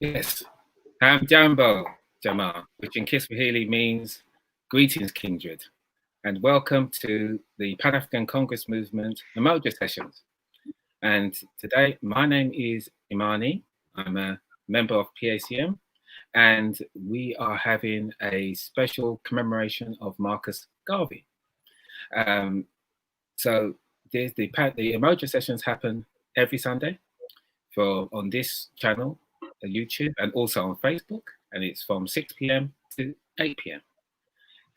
Yes, Jambo, Jama, which in Kiswahili means greetings, kindred, and welcome to the Pan-African Congress Movement Umoja sessions. And today, my name is Imani. I'm a member of PACM, and we are having a special commemoration of Marcus Garvey. So the Umoja sessions happen every Sunday on this channel, YouTube, and also on Facebook, and it's from 6 p.m. to 8 p.m.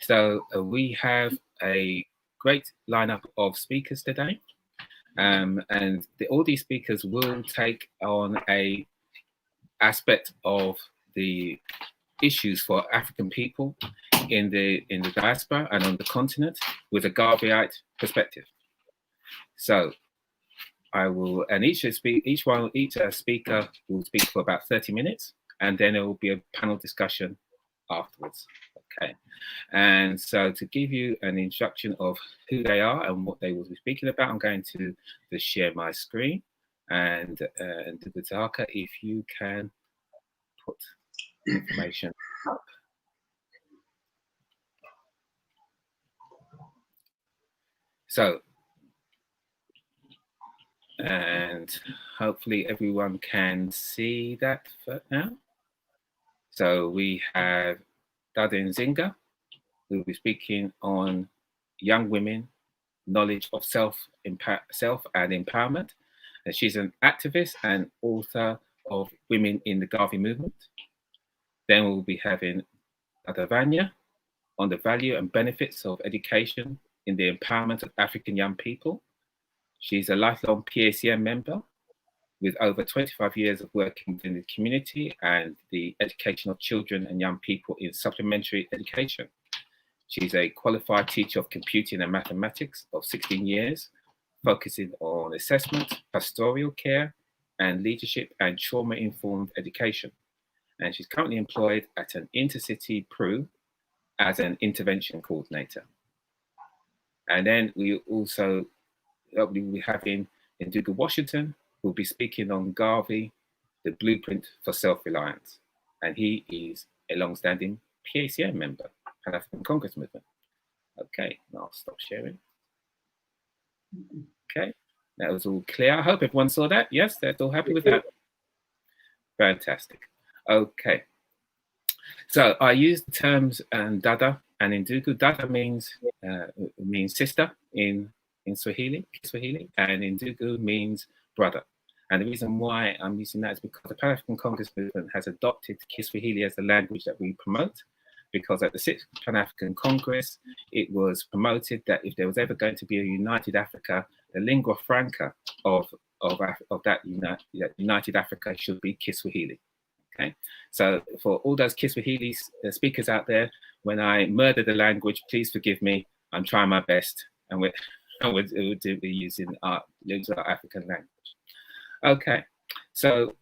So we have a great lineup of speakers today, and all these speakers will take on a aspect of the issues for African people in the diaspora and on the continent with a Garveyite perspective. So I will, and each speaker will speak for about 30 minutes, and then there will be a panel discussion afterwards. Okay, and so to give you an introduction of who they are and what they will be speaking about, I'm going to share my screen, and Taka, if you can put information up. So, and hopefully everyone can see that now. So we have Dada Nzingha, who will be speaking on young women, knowledge of self and empowerment. And she's an activist and author of Women in the Garvey Movement. Then we'll be having Dada Vanya on the value and benefits of education in the empowerment of African young people. She's a lifelong PACM member with over 25 years of working in the community and the education of children and young people in supplementary education. She's a qualified teacher of computing and mathematics of 16 years, focusing on assessment, pastoral care, and leadership and trauma-informed education. And she's currently employed at an intercity Peru as an intervention coordinator. And then we also will be having Nzingha Washington, who will be speaking on Garvey, the blueprint for self-reliance. And he is a long-standing PACM member, Pan-African Congress Movement. Okay, I'll stop sharing. Okay, that was all clear. I hope everyone saw that. Yes, they're all happy with that. Fantastic. Okay, so I use the terms Dada and Ndugu. Dada means sister in Swahili, and Ndugu means brother. And the reason why I'm using that is because the Pan-African Congress Movement has adopted Kiswahili as the language that we promote, because at the 6th Pan-African Congress, it was promoted that if there was ever going to be a united Africa, the lingua franca of that united Africa should be Kiswahili. Okay, so for all those Kiswahili speakers out there, when I murder the language, please forgive me. I'm trying my best, and we'll be using our African language. Okay, so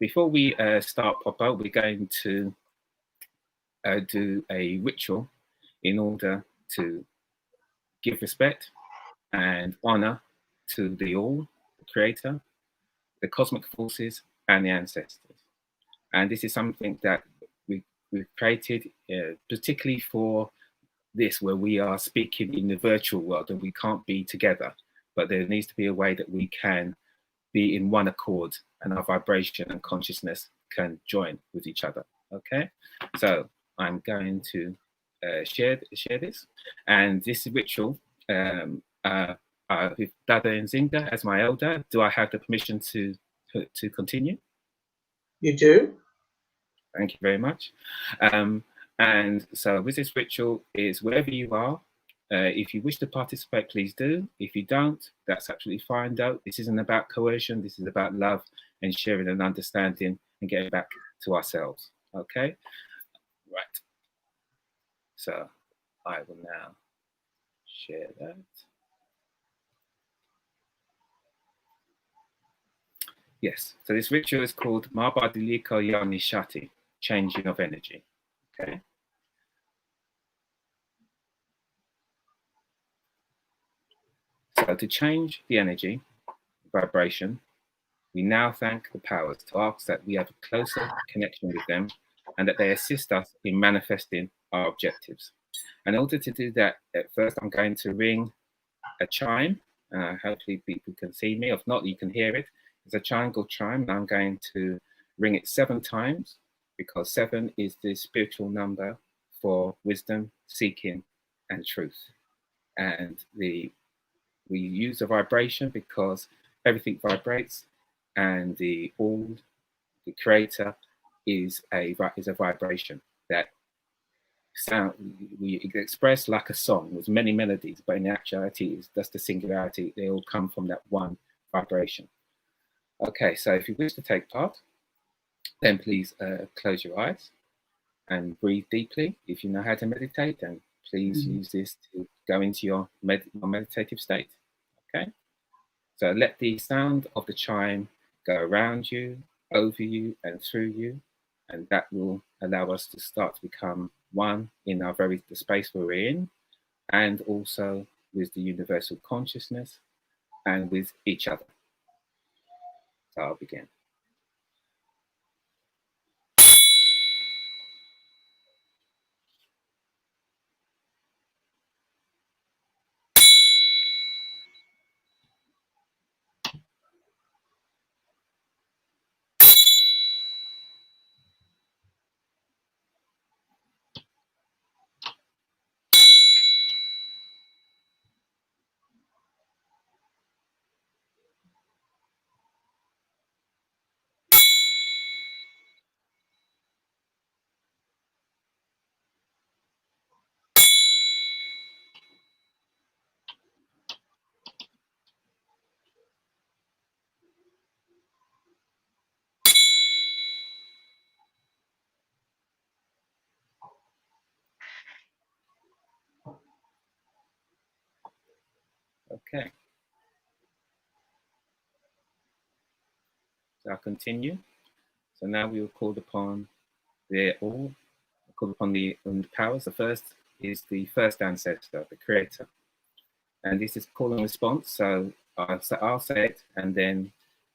before we start proper, we're going to do a ritual in order to give respect and honor to the All, the Creator, the cosmic forces, and the ancestors. And this is something that we've created particularly for this, where we are speaking in the virtual world and we can't be together, but there needs to be a way that we can be in one accord and our vibration and consciousness can join with each other. Okay, so I'm going to share this, and this ritual with Dada Nzingha as my elder. Do I have the permission to continue? You do. Thank you very much. And so with this ritual is wherever you are, if you wish to participate, please do. If you don't, that's absolutely fine though. This isn't about coercion, this is about love and sharing and understanding and getting back to ourselves, okay? Right, so I will now share that. Yes, so this ritual is called Mabadiliko ya Nishati, changing of energy, okay? So to change the energy, vibration, We now thank the powers to ask that we have a closer connection with them and that they assist us in manifesting our objectives. In order to do that, at first I'm going to ring a chime. Hopefully people can see me. If not, you can hear it. It's a triangle chime, and I'm going to ring it 7 times because 7 is the spiritual number for wisdom, seeking, and truth. And we use a vibration because everything vibrates, and the creator is a vibration that sound we express like a song with many melodies, but in actuality it's just the singularity. They all come from that one vibration. Okay, so if you wish to take part, then please close your eyes and breathe deeply. If you know how to meditate, then please use this to go into your meditative state. Okay, so let the sound of the chime go around you, over you, and through you, and that will allow us to start to become one in the space we're in, and also with the universal consciousness and with each other. So I'll begin. Okay. So I'll continue. So now we will call upon the powers. The first is the first ancestor, the creator. And this is call and response. So I'll say it, and then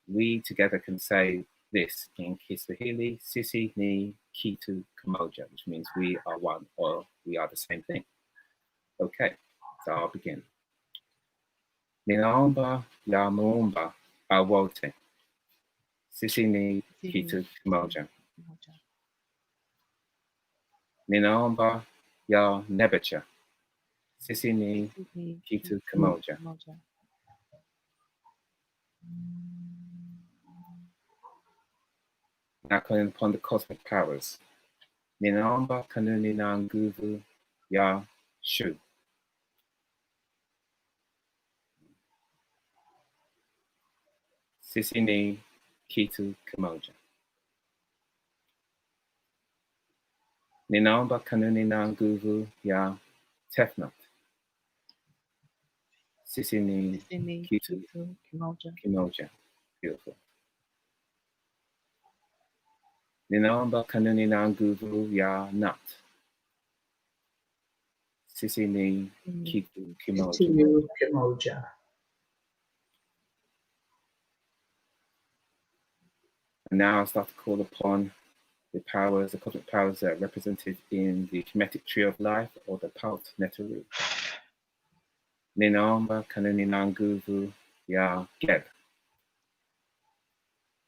we together can say this in Kiswahili, Sisi ni kitu kimoja, which means we are one, or we are the same thing. Okay, so I'll begin. Ninaomba ya muumba awote. Sisi ni kitu kimoja. Ninaomba ya nebecha. Sisi ni kitu kimoja. Now calling upon the cosmic powers. Ninaomba kanuni na nguvu ya shu. Sisi ni kitu kimoja. Ninaomba kanuni na nguvu ya Tefnut. Sisi ni kitu kimoja. Beautiful. Ninaomba kanuni na nguvu ya Nut. Sisi ni kitu Kimoja. And now I'll start to call upon the powers, the cosmic powers that are represented in the Kemetic tree of life, or the Palt Neteru. Ninaomba kanuni na nguvu ya Geb.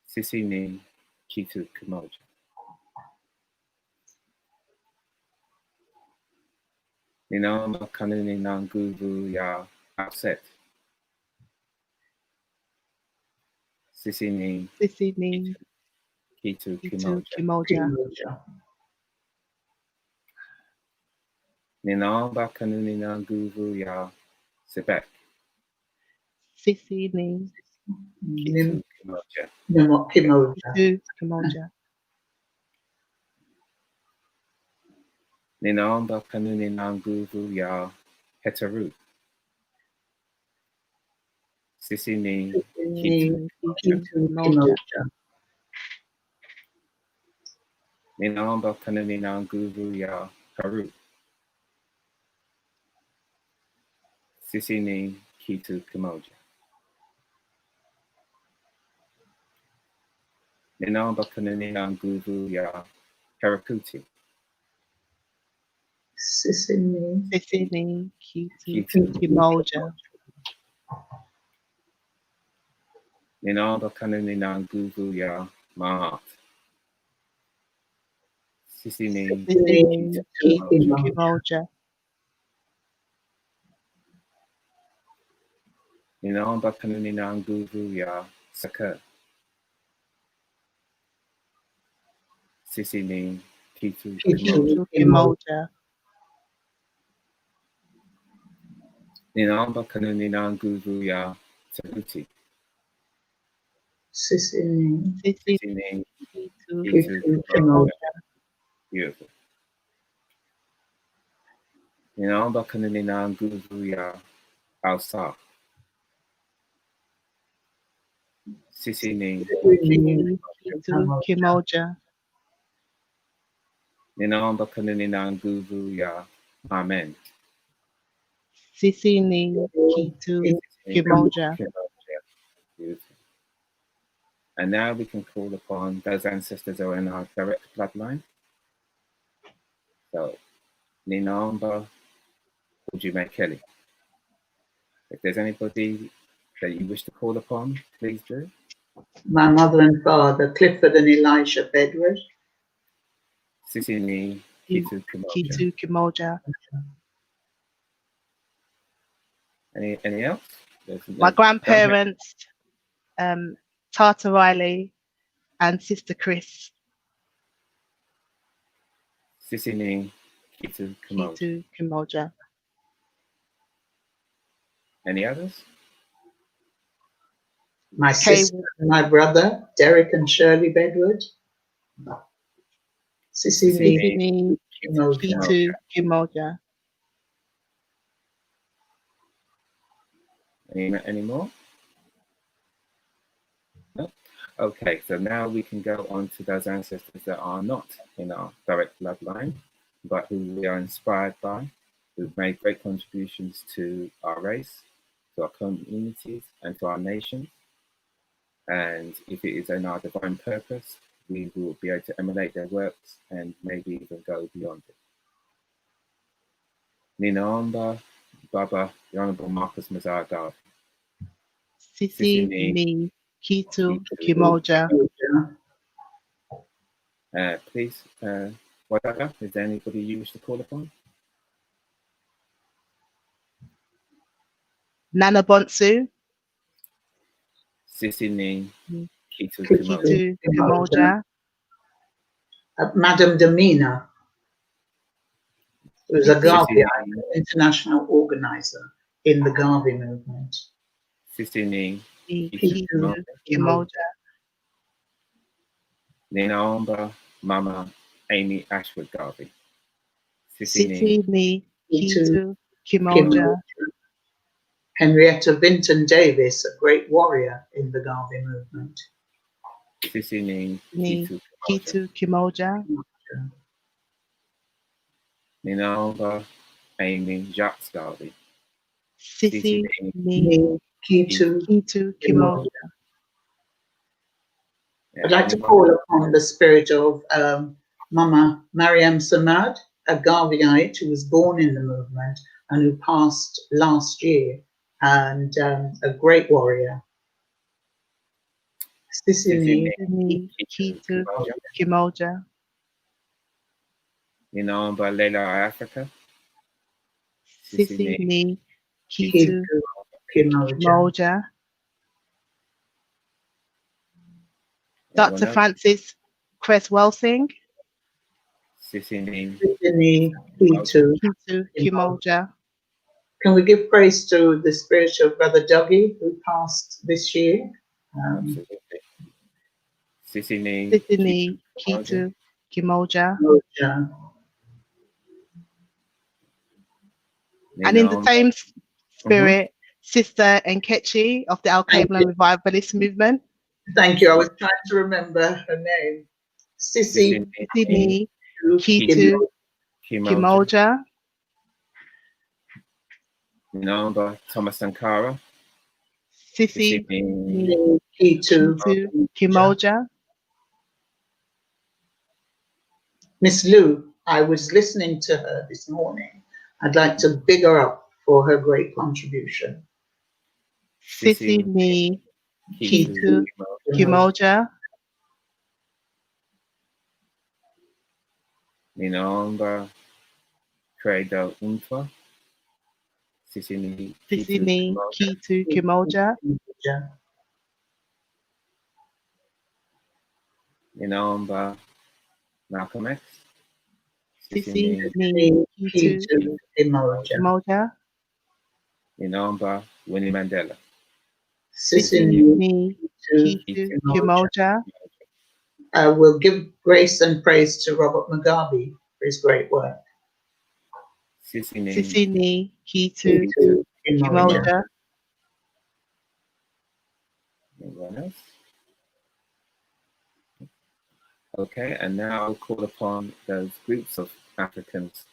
Sisi ni kitu kimoja. Ninaomba kanuni na nguvu ya Outset. Sisi ni kitu kimoja. Ninaomba kanuni na nguvu ya Sebek. Sisi ni Kitu kimoja. kimoja. Ninaomba kanuni na nguvu ya Heteru. Sisi ni kitu kimoja. Ninaomba kanuni na nguvu ya Haru. Sisi ni kitu kimoja. Ninamba Kanunina Nguvu Ya Herakuti. Sisini, Sisini Kitu Kitu Umoja. Ninamba Kanunina Nguvu Ya Mahat. Sisini Sisini Kitu Umoja. Umoja. Ninamba Kanunina Nguvu Ya Saka. Sisini Kitu Kitu Umoja. Ninamba Kanunina Nguvu Ya Tahuti. Sisini, Sisini Sisini Kitu Kitu Umoja. Beautiful. Ninamba Kanunina Nguvu Ya Alsa. Sisini Kitu Umoja. Ninamba Kanunina Nguvu Ya Amen. Sisini Kitu Umoja. Beautiful. And now we can call upon those ancestors who are in our direct bloodline. So, Ninamba Ujume Kelly. If there's anybody that you wish to call upon, please do. My mother and father, Clifford and Elisha Bedworth. Sisini Kitu Kumoja. Kitu Umoja. Any else? My grandparents, Tata Riley and Sister Chris. Sisini Kitu Kumoja. Kitu Umoja. Any others? My sister and my brother, Derek and Shirley Bedwood. Sisini, Sisini Umoja. Kitu Umoja. Any more? No? Okay, so now we can go on to those ancestors that are not in our direct bloodline, but who we are inspired by, who've made great contributions to our race, to our communities, and to our nation. And if it is in our divine purpose, we will be able to emulate their works and maybe even go beyond it. Ninaomba Baba, the Honourable Marcus Garvey. Sisini Kitu Umoja. Please, Wadaka, is there anybody you wish to call upon? Nana Bonsu. Sisini Kitu Kitu Umoja. Madam Damina, who was a Garvey international organizer in the Garvey movement. Sisini Kitu Umoja. Ninaomba Mama Amy Ashwood Garvey. Sisini Kitu Umoja. Henrietta Vinton Davis, a great warrior in the Garvey movement. Sisini Kitu Umoja. Ninaomba Amy Jacques Garvey. Sisini Kitu Umoja. I'd like to call upon the spirit of Mama Marianne Samad, a Garveyite who was born in the movement and who passed last year, and a great warrior. Sisini Kitu Umoja. Ninaomba Lela Africa. Sisini Kitu Umoja. Dr. Francis Cresswell-Singh. Sisini Kitu Umoja. Can we give praise to the spirit of Brother Dougie, who passed this year? Absolutely. Sisini Kitu Umoja. And in the same spirit, Sister Nkechi of the Al-Qaeda Revivalist Movement. Thank you. I was trying to remember her name. Sisini Kitu Umoja. Ninaomba Thomas Sankara. Sisini Kitu Umoja. Miss Lou, I was listening to her this morning. I'd like to big her up for her great contribution. Sisi ni Kitu Kimoja. Ninaomba credo untwa. Sisi ni Kitu Kimoja. Ninaomba Malcolm X. Sisi ni Kitu Kimoja. Ninaomba Winnie Mandela. Sisi ni Kitu Kimoja. We'll give grace and praise to Robert Mugabe for his great work. Sisi ni Kitu Kimoja. Anyone else? Okay, and now I'll call upon those groups of Africans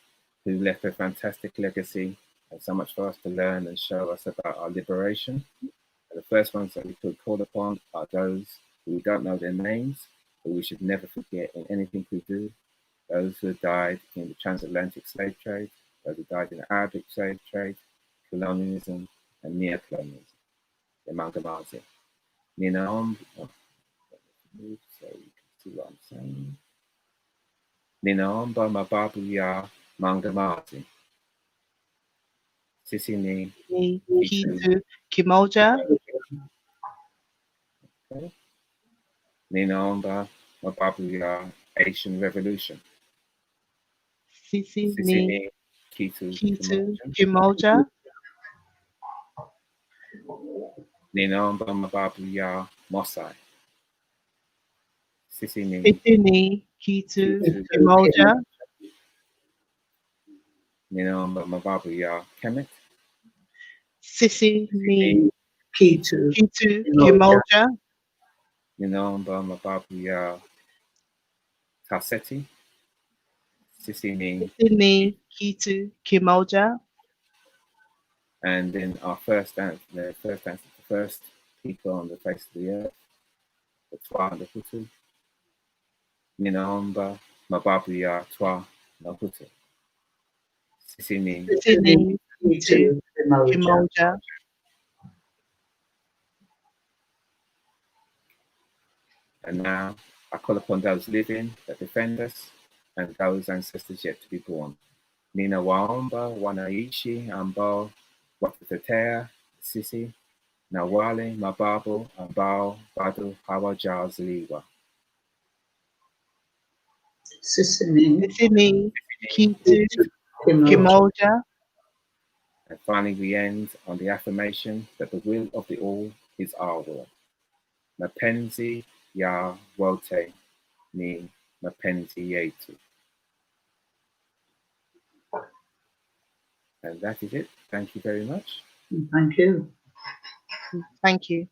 who left a fantastic legacy and so much for us to learn and show us about our liberation. And the first ones that we could call upon are those who we don't know their names, but we should never forget in anything we do. Those who died in the transatlantic slave trade, those who died in the Arabic slave trade, colonialism, and neocolonialism. The Mangamazi. Ninaomba, so you can see what I'm saying. Ninaomba mababu ya Mangamazi. Sisi ni Kitu Kimoja. Okay. Ninaomba mababu ya Asian Revolution. Sisi ni Kitu Kimoja. Ninaomba mababu ya Mosai. Sisi ni Kitu Kimoja. Ninaomba mababu ya Kemet. Sisi ni Kitu Kimoja. Ninaomba mababu ya Taseti. Sisi ni Kitu Kimoja. And then our first answer, the first people on the face of the earth, the Twa and the Hutu. Ninaomba mababu ya Twa na Hutu. Sisi ni Kitu Kimoja. And now I call upon those living that defend us and those ancestors yet to be born. Nina waomba wanaishi ambao wakitetea sisi na wale mababu ambao bado hawajazaliwa. Sisi ni Kitu Kimoja. And finally, we end on the affirmation that the will of the all is our will. Mapenzi ya wote ni mapenzi yetu. And that is it. Thank you very much. Thank you. Thank you.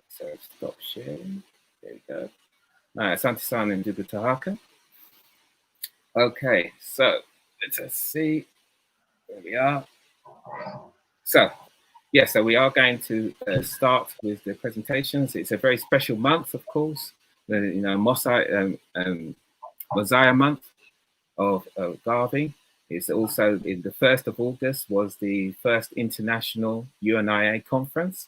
So stop sharing. There we go. Asante sana ndugu Tahaka. Okay, so let's see. There we are. So, so we are going to start with the presentations. It's a very special month, of course. Mosiah month of Garvey. It's also in the 1st of August was the first international UNIA conference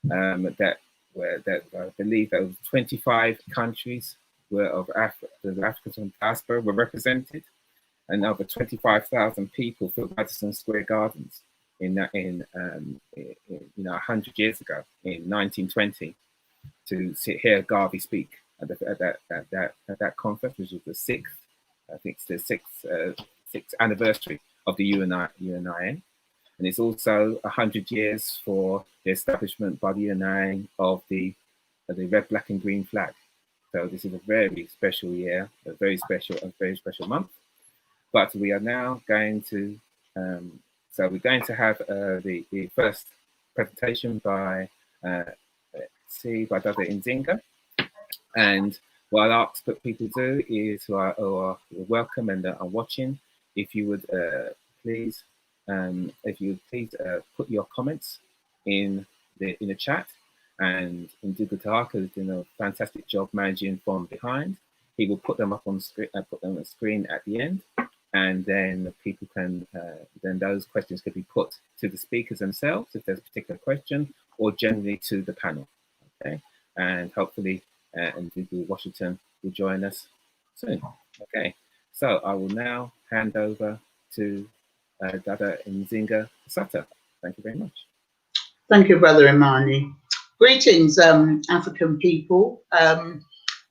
that I believe that 25 countries were of the African diaspora were represented, and over 25,000 people filled Madison Square Gardens in 100 years ago in 1920 to hear Garvey speak at that conference, which was the sixth anniversary of the UNIA. And it's also 100 years for the establishment by the UNIA of the red, black, and green flag. So this is a very special year, a very special month. But we are now going to, we're going to have the first presentation by Dr. Nzingha. And what I'll ask people do is who are welcome and are watching, if you would please put your comments in the chat. And Ndugu Tahaka has done a fantastic job managing from behind. he will put them up on screen, put them on the screen at the end, and then people can, then those questions could be put to the speakers themselves if there's a particular question, or generally to the panel. Okay, and hopefully, Nzingha Washington will join us soon. Okay, so I will now hand over to Dada Nzingha Assata. Thank you very much. Thank you, Brother Imani. Greetings, African people.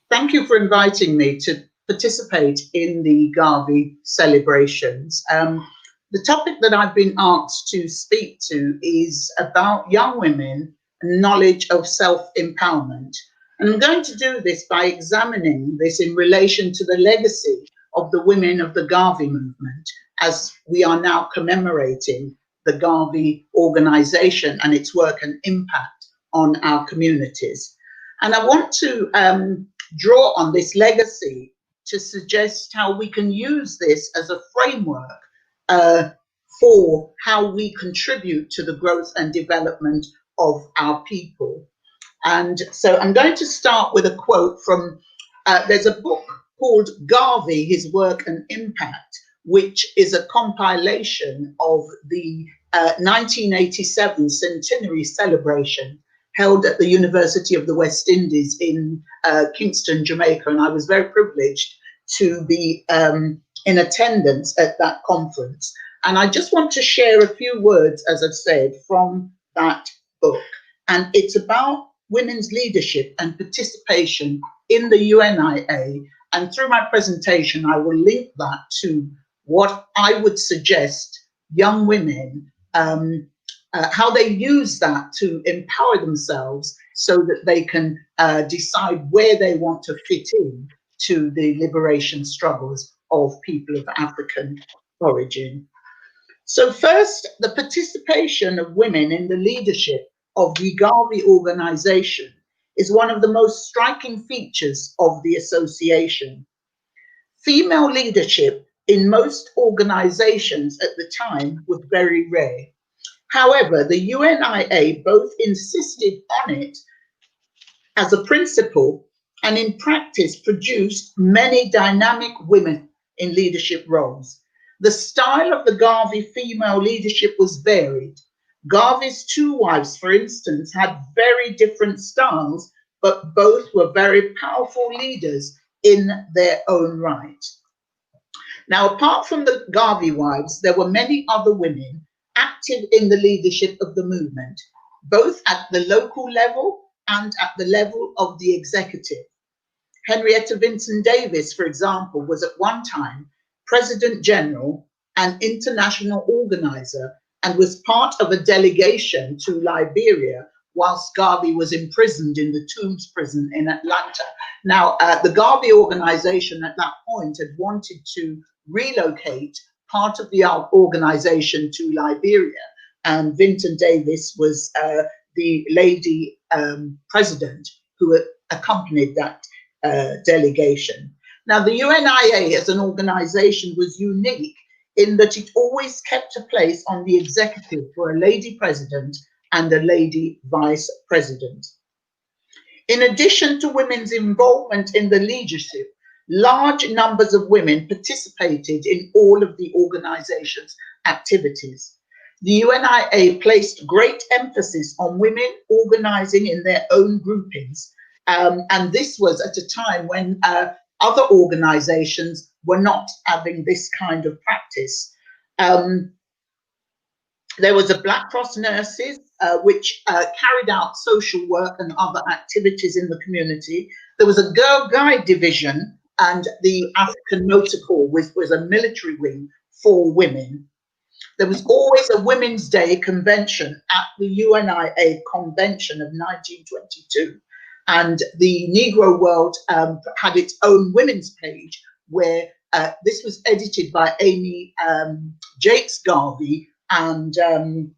Thank you for inviting me to participate in the Garvey celebrations. The topic that I've been asked to speak to is about young women and knowledge of self-empowerment. And I'm going to do this by examining this in relation to the legacy of the women of the Garvey movement, as we are now commemorating the Garvey organization and its work and impact on our communities. And I want to draw on this legacy to suggest how we can use this as a framework for how we contribute to the growth and development of our people. And so I'm going to start with a quote from, there's a book called Garvey, His Work and Impact, which is a compilation of the 1987 centenary celebration held at the University of the West Indies in Kingston, Jamaica. And I was very privileged to be in attendance at that conference. And I just want to share a few words, as I've said, from that book. And it's about women's leadership and participation in the UNIA. And through my presentation, I will link that to what I would suggest young women, how they use that to empower themselves so that they can decide where they want to fit in to the liberation struggles of people of African origin. So first, the participation of women in the leadership of the Garvey organization is one of the most striking features of the association. Female leadership in most organizations at the time was very rare. However, the UNIA both insisted on it as a principle and in practice produced many dynamic women in leadership roles. The style of the Garvey female leadership was varied. Garvey's two wives, for instance, had very different styles, but both were very powerful leaders in their own right. Now, apart from the Garvey wives, there were many other women active in the leadership of the movement, both at the local level and at the level of the executive. Henrietta Vincent Davis, for example, was at one time President General and international organizer and was part of a delegation to Liberia whilst Garvey was imprisoned in the Tombs prison in Atlanta. Now, the Garvey organization at that point had wanted to relocate part of the organization to Liberia, and Vincent Davis was the lady president who accompanied that delegation. Now, the UNIA as an organization was unique in that it always kept a place on the executive for a lady president and a lady vice president. In addition to women's involvement in the leadership, large numbers of women participated in all of the organization's activities. The UNIA placed great emphasis on women organizing in their own groupings, and this was at a time when other organizations were not having this kind of practice. There was a Black Cross Nurses, which carried out social work and other activities in the community. There was a Girl Guide division, and the African Motor Corps was a military wing for women. There was always a Women's Day convention at the UNIA convention of 1922. And the Negro World had its own women's page where this was edited by Amy Jacques Garvey and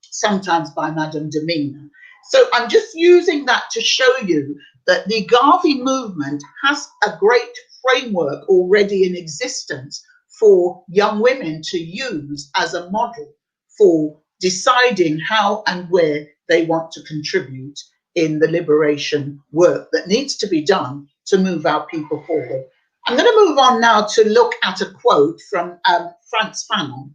sometimes by Madame Demina. So I'm just using that to show you that the Garvey movement has a great framework already in existence for young women to use as a model for deciding how and where they want to contribute in the liberation work that needs to be done to move our people forward. I'm going to move on now to look at a quote from Frantz Fanon.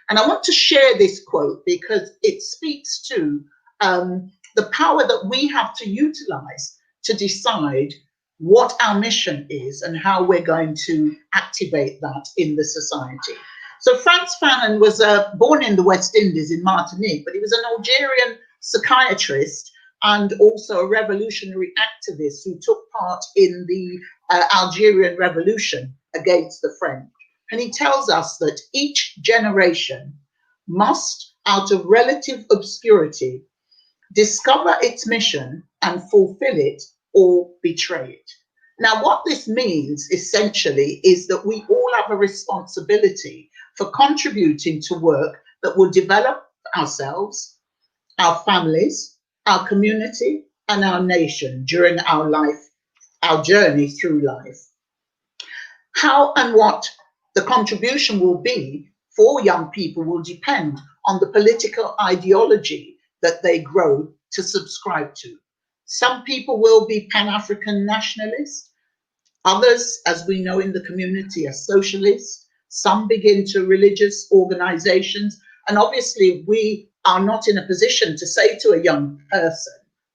And I want to share this quote because it speaks to the power that we have to utilize to decide what our mission is and how we're going to activate that in the society. So Frantz Fanon was born in the West Indies in Martinique, but he was an Algerian psychiatrist and also a revolutionary activist who took part in the Algerian Revolution against the French. And he tells us that each generation must, out of relative obscurity, discover its mission and fulfill it or betray it. Now, what this means essentially is that we all have a responsibility for contributing to work that will develop ourselves, our families, our community, and our nation during our life, our journey through life. How and what the contribution will be for young people will depend on the political ideology that they grow to subscribe to. Some people will be Pan-African nationalists. Others, as we know in the community, are socialists. Some begin to religious organizations. And obviously, we are not in a position to say to a young person,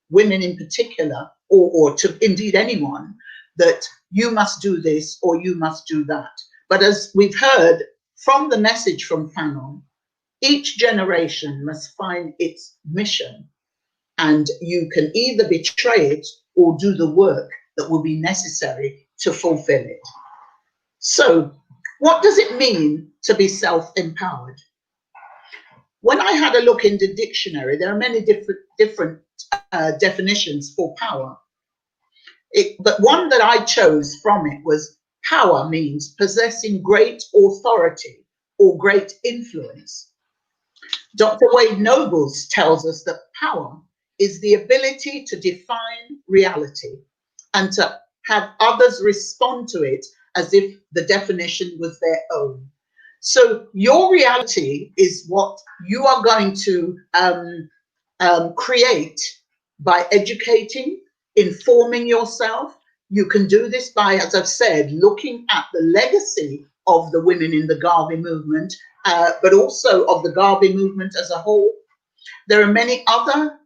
women in particular, or to indeed anyone, that you must do this or you must do that. But as we've heard from the message from Fanon, each generation must find its mission, and you can either betray it or do the work that will be necessary to fulfill it. So, what does it mean to be self-empowered? When I had a look in the dictionary, there are many different definitions for power. But one that I chose from it was power means possessing great authority or great influence. Dr. Wade Nobles tells us that power is the ability to define reality and to have others respond to it as if the definition was their own. So your reality is what you are going to create by educating, informing yourself. You can do this by, as I've said, looking at the legacy of the women in the Garvey movement, but also of the Garvey movement as a whole. There are many other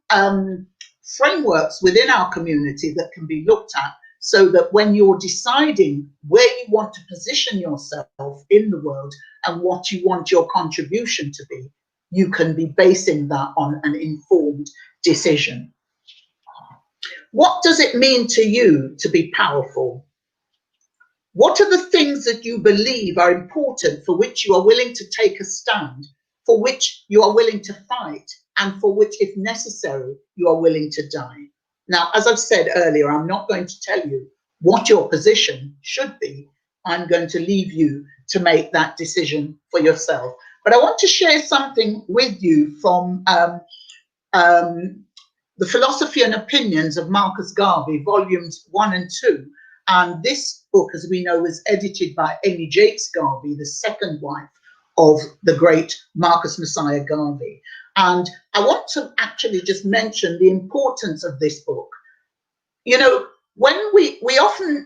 frameworks within our community that can be looked at, so that when you're deciding where you want to position yourself in the world and what you want your contribution to be, you can be basing that on an informed decision. What does it mean to you to be powerful? What are the things that you believe are important, for which you are willing to take a stand, for which you are willing to fight, and for which, if necessary, you are willing to die? Now, as I've said earlier, I'm not going to tell you what your position should be. I'm going to leave you to make that decision for yourself. But I want to share something with you from The Philosophy and Opinions of Marcus Garvey, volumes 1 and 2. And this book, as we know, was edited by Amy Jacques Garvey, the second wife of the great Marcus Messiah Garvey. And I want to actually just mention the importance of this book. You know, when we often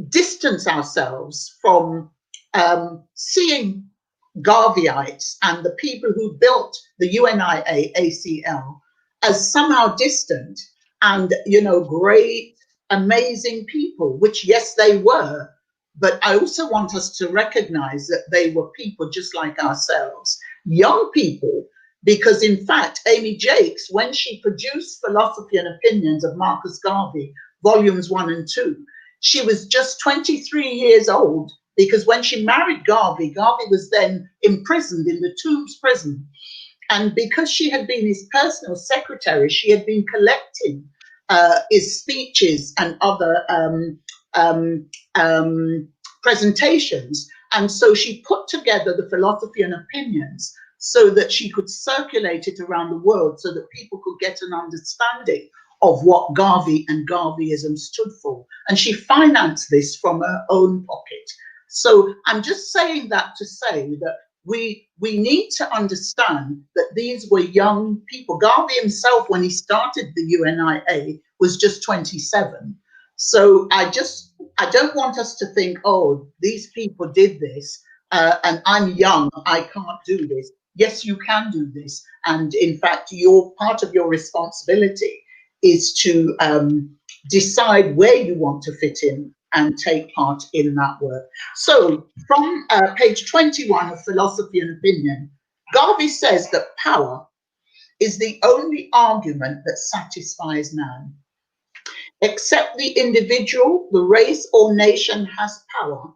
distance ourselves from seeing Garveyites and the people who built the UNIA ACL as somehow distant and, you know, great, amazing people, which, yes, they were. But I also want us to recognize that they were people just like ourselves, young people, because in fact, Amy Jacques, when she produced Philosophy and Opinions of Marcus Garvey, volumes 1 and 2, she was just 23 years old, because when she married Garvey, Garvey was then imprisoned in the Tubes prison. And because she had been his personal secretary, she had been collecting his speeches and other presentations. And so she put together the Philosophy and Opinions so that she could circulate it around the world, so that people could get an understanding of what Garvey and Garveyism stood for. And she financed this from her own pocket. So I'm just saying that to say that we need to understand that these were young people. Garvey himself, when he started the UNIA, was just 27. So I just I don't want us to think, oh, these people did this, and I'm young, I can't do this. Yes, you can do this. And in fact, part of your responsibility is to decide where you want to fit in and take part in that work. So from page 21 of Philosophy and Opinion, Garvey says that power is the only argument that satisfies man. Except the individual, the race or nation has power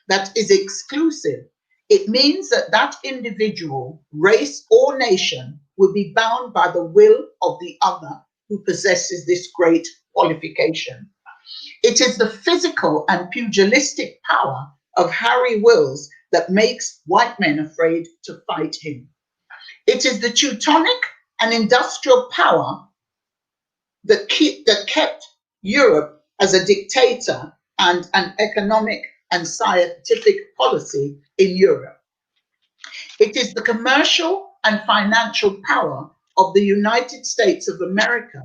that is exclusive. It means that that individual, race or nation will be bound by the will of the other who possesses this great qualification. It is the physical and pugilistic power of Harry Wills that makes white men afraid to fight him. It is the Teutonic and industrial power that kept Europe as a dictator and an economic and scientific policy in Europe. It is the commercial and financial power of the United States of America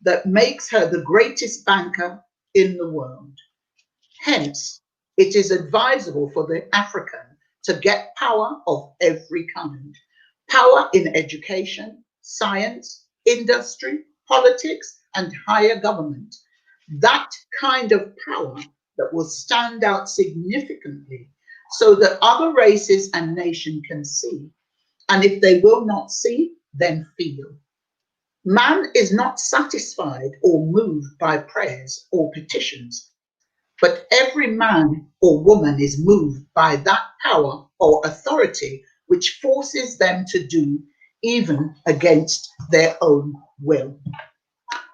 that makes her the greatest banker in the world. Hence, it is advisable for the African to get power of every kind. Power in education, science, industry, politics, and higher government. That kind of power that will stand out significantly so that other races and nations can see. And if they will not see, then feel. Man is not satisfied or moved by prayers or petitions, but every man or woman is moved by that power or authority which forces them to do even against their own will.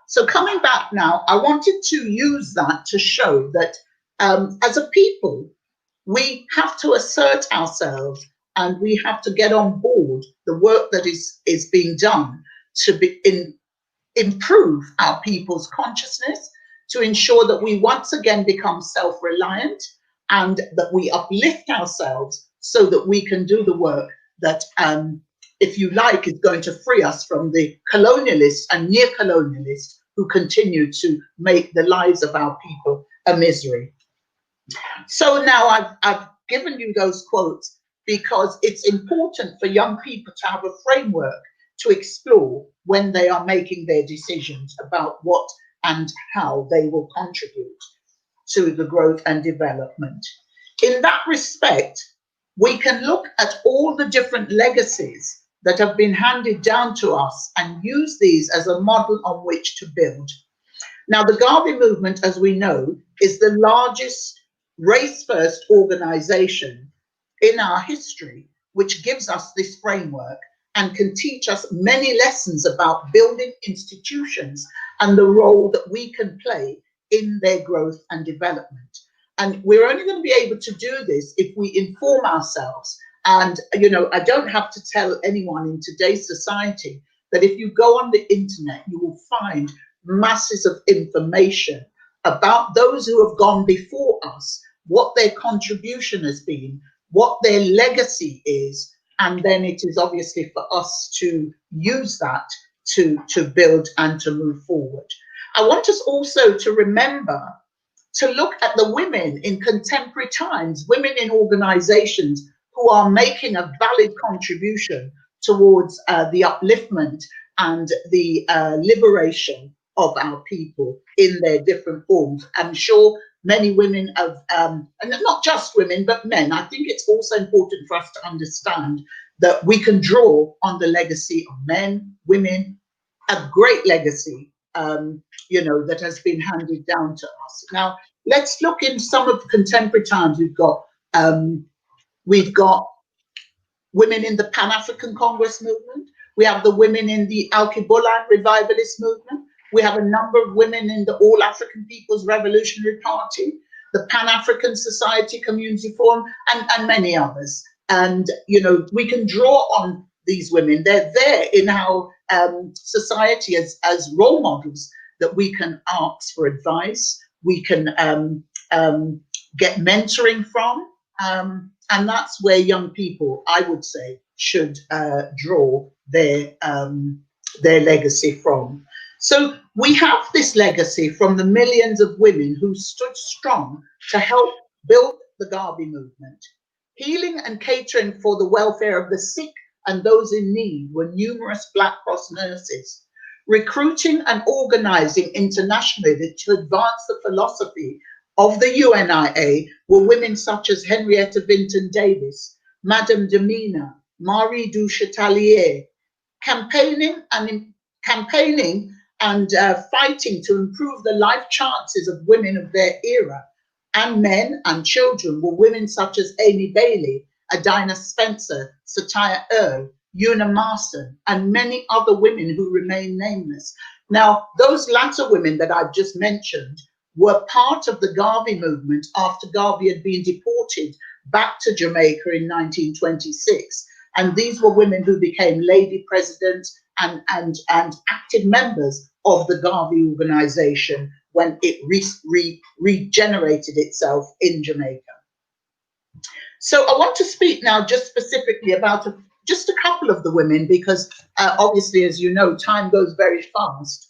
So coming back now, I wanted to use that to show that as a people, we have to assert ourselves and we have to get on board the work that is being done to improve our people's consciousness, to ensure that we once again become self-reliant and that we uplift ourselves so that we can do the work that, if you like, is going to free us from the colonialists and near-colonialists who continue to make the lives of our people a misery. So now I've given you those quotes because it's important for young people to have a framework to explore when they are making their decisions about what and how they will contribute to the growth and development. In that respect, we can look at all the different legacies that have been handed down to us and use these as a model on which to build. Now, the Garvey Movement, as we know, is the largest race-first organization in our history, which gives us this framework and can teach us many lessons about building institutions and the role that we can play in their growth and development. And we're only going to be able to do this if we inform ourselves. And, you know, I don't have to tell anyone in today's society that if you go on the internet, you will find masses of information about those who have gone before us, what their contribution has been, what their legacy is, and then it is obviously for us to use that to build and to move forward. I want us also to remember to look at the women in contemporary times, women in organizations who are making a valid contribution towards the upliftment and the liberation of our people in their different forms. I'm sure many women of, and not just women, but men. I think it's also important for us to understand that we can draw on the legacy of men, women, a great legacy, you know, that has been handed down to us. Now, let's look in some of the contemporary times. We've got women in the Pan-African Congress movement. We have the women in the Alkebulan revivalist movement. We have a number of women in the All African People's Revolutionary Party, the Pan-African Society Community Forum, and many others. And, you know, we can draw on these women. They're there in our society as role models that we can ask for advice, we can get mentoring from, and that's where young people, I would say, should draw their legacy from. So we have this legacy from the millions of women who stood strong to help build the Garvey movement. Healing and catering for the welfare of the sick and those in need were numerous Black Cross nurses. Recruiting and organizing internationally to advance the philosophy of the UNIA were women such as Henrietta Vinton Davis, Madame de Mina, Marie du Chatelier, campaigning and fighting to improve the life chances of women of their era, and men and children were women such as Amy Bailey, Adina Spencer, Satya Earle, Una Marston, and many other women who remain nameless. Now, those latter women that I've just mentioned were part of the Garvey movement after Garvey had been deported back to Jamaica in 1926. And these were women who became lady presidents and active members of the Garvey organization when it regenerated itself in Jamaica. So I want to speak now just specifically about just a couple of the women, because obviously, as you know, time goes very fast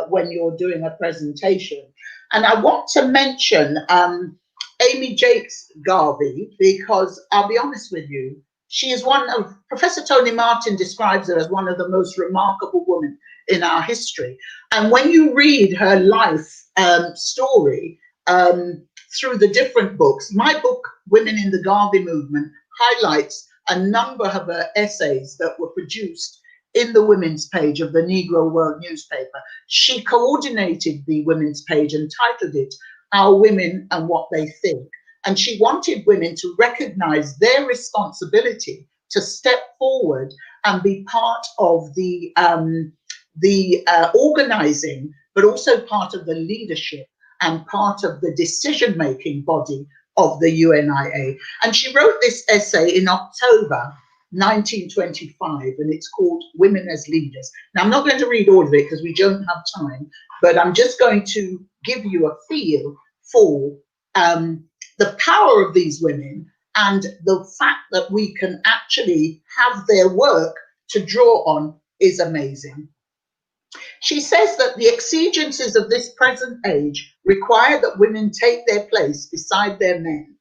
when you're doing a presentation. And I want to mention Amy Jacques Garvey, because I'll be honest with you, she is Professor Tony Martin describes her as one of the most remarkable women in our history. And when you read her life story through the different books, my book, Women in the Garvey Movement, highlights a number of her essays that were produced in the women's page of the Negro World newspaper. She coordinated the women's page and titled it Our Women and What They Think. And she wanted women to recognize their responsibility to step forward and be part of the organizing, but also part of the leadership and part of the decision-making body of the UNIA. And she wrote this essay in October 1925, and it's called Women as Leaders. Now, I'm not going to read all of it because we don't have time, but I'm just going to give you a feel for the power of these women and the fact that we can actually have their work to draw on is amazing. She says that the exigencies of this present age require that women take their place beside their men.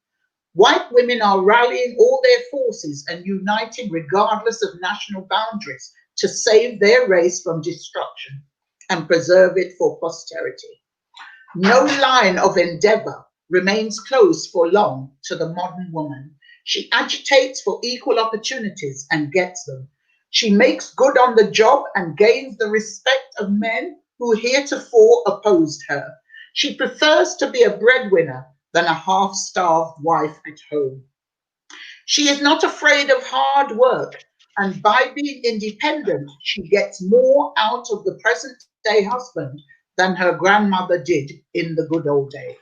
White women are rallying all their forces and uniting regardless of national boundaries to save their race from destruction and preserve it for posterity. No line of endeavor remains closed for long to the modern woman. She agitates for equal opportunities and gets them. She makes good on the job and gains the respect of men who heretofore opposed her. She prefers to be a breadwinner than a half-starved wife at home. She is not afraid of hard work, and by being independent, she gets more out of the present-day husband than her grandmother did in the good old days.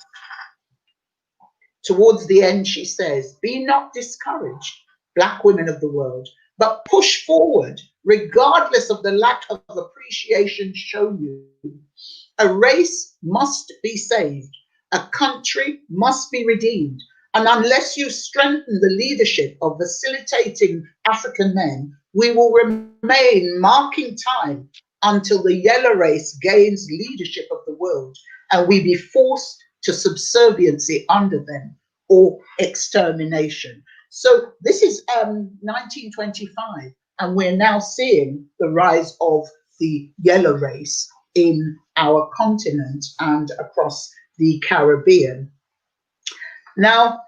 Towards the end, she says, "Be not discouraged, Black women of the world, but push forward, regardless of the lack of appreciation shown you. A race must be saved. A country must be redeemed. And unless you strengthen the leadership of facilitating African men, we will remain marking time until the yellow race gains leadership of the world and we be forced to subserviency under them or extermination." So this is 1925, and we're now seeing the rise of the yellow race in our continent and across the Caribbean. Now,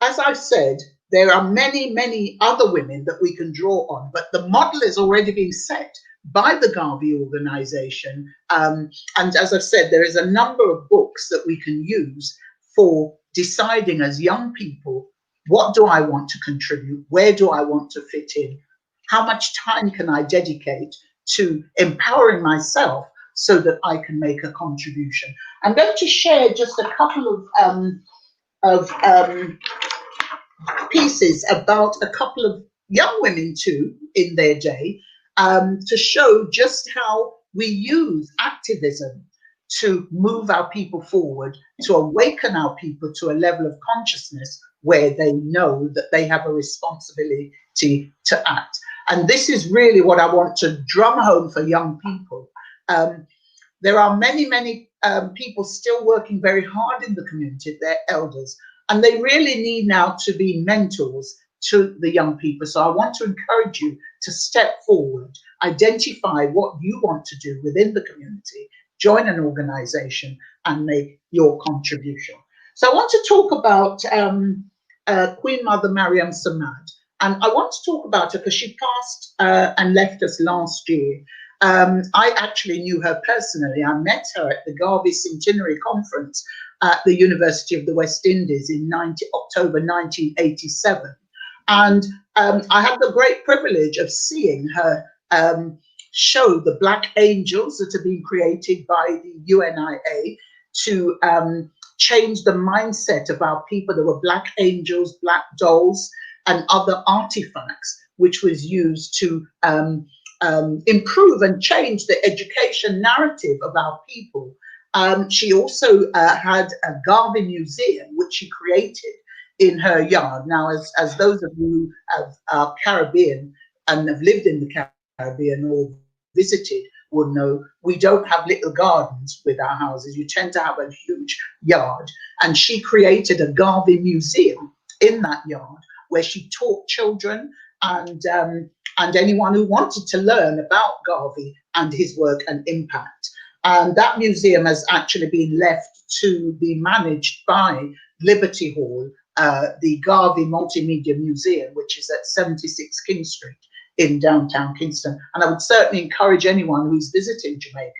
as I've said, there are many, many other women that we can draw on, but the model is already being set by the Garvey organization. And as I've said, there is a number of books that we can use for deciding as young people, what do I want to contribute? Where do I want to fit in? How much time can I dedicate to empowering myself so that I can make a contribution? I'm going to share just a couple of pieces about a couple of young women too in their day, to show just how we use activism to move our people forward, to awaken our people to a level of consciousness where they know that they have a responsibility to act. And this is really what I want to drum home for young people. There are many people still working very hard in the community, they're elders, and they really need now to be mentors to the young people. So I want to encourage you to step forward, identify what you want to do within the community, join an organization and make your contribution. So I want to talk about Queen Mother Marianne Samad. And I want to talk about her because she passed and left us last year. I actually knew her personally. I met her at the Garvey Centenary Conference at the University of the West Indies in October 1987. And I had the great privilege of seeing her show the Black Angels that have been created by the UNIA to change the mindset of our people. There were Black angels, Black dolls, and other artifacts, which was used to improve and change the education narrative of our people. She also had a Garvey Museum, which she created in her yard. Now, as those of you who are Caribbean and have lived in the Caribbean or visited will know, we don't have little gardens with our houses. You tend to have a huge yard. And she created a Garvey Museum in that yard where she taught children and anyone who wanted to learn about Garvey and his work and impact. And that museum has actually been left to be managed by Liberty Hall, the Garvey Multimedia Museum, which is at 76 King Street in downtown Kingston. And I would certainly encourage anyone who's visiting Jamaica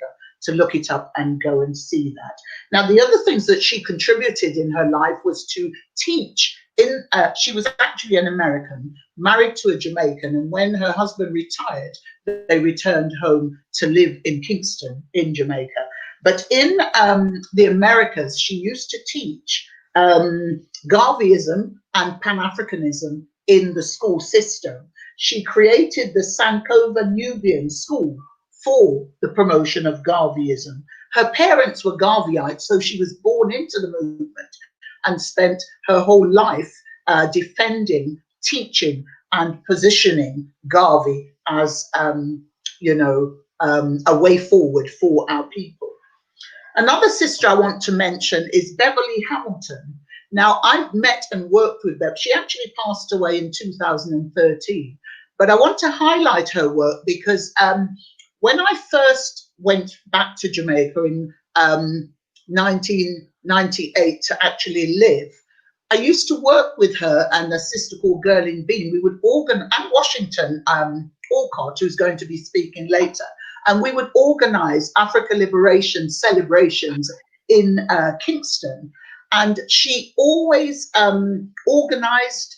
to look it up and go and see that. Now, the other things that she contributed in her life was to teach. She was actually an American, married to a Jamaican, and when her husband retired, they returned home to live in Kingston in Jamaica. But in the Americas, she used to teach Garveyism and Pan-Africanism in the school system. She created the Sankova Nubian School for the promotion of Garveyism. Her parents were Garveyites, so she was born into the movement and spent her whole life defending, teaching, and positioning Garvey as, a way forward for our people. Another sister I want to mention is Beverly Hamilton. Now, I've met and worked with Bev. She actually passed away in 2013, but I want to highlight her work because when I first went back to Jamaica in 1998 to actually live, I used to work with her and a sister called Gerline Bean. We would organize, and Washington Alcott, who's going to be speaking later, and we would organize Africa Liberation celebrations in Kingston. And she always organized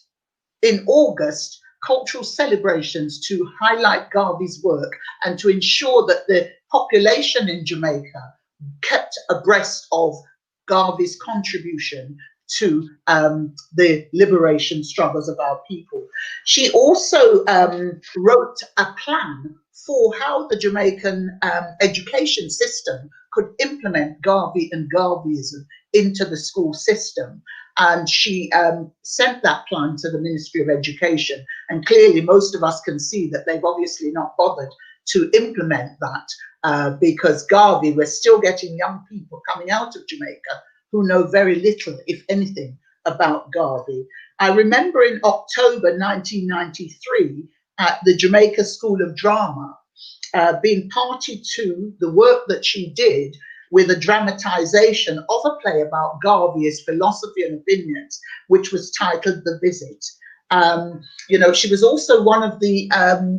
in August cultural celebrations to highlight Garvey's work and to ensure that the population in Jamaica kept abreast of Garvey's contribution to the liberation struggles of our people. She also wrote a plan for how the Jamaican education system could implement Garvey and Garveyism into the school system. And she sent that plan to the Ministry of Education. And clearly most of us can see that they've obviously not bothered to implement that because Garvey, we're still getting young people coming out of Jamaica who know very little, if anything, about Garvey. I remember in October 1993 at the Jamaica School of Drama being party to the work that she did with a dramatization of a play about Garvey's philosophy and opinions, which was titled The Visit. She was also one of the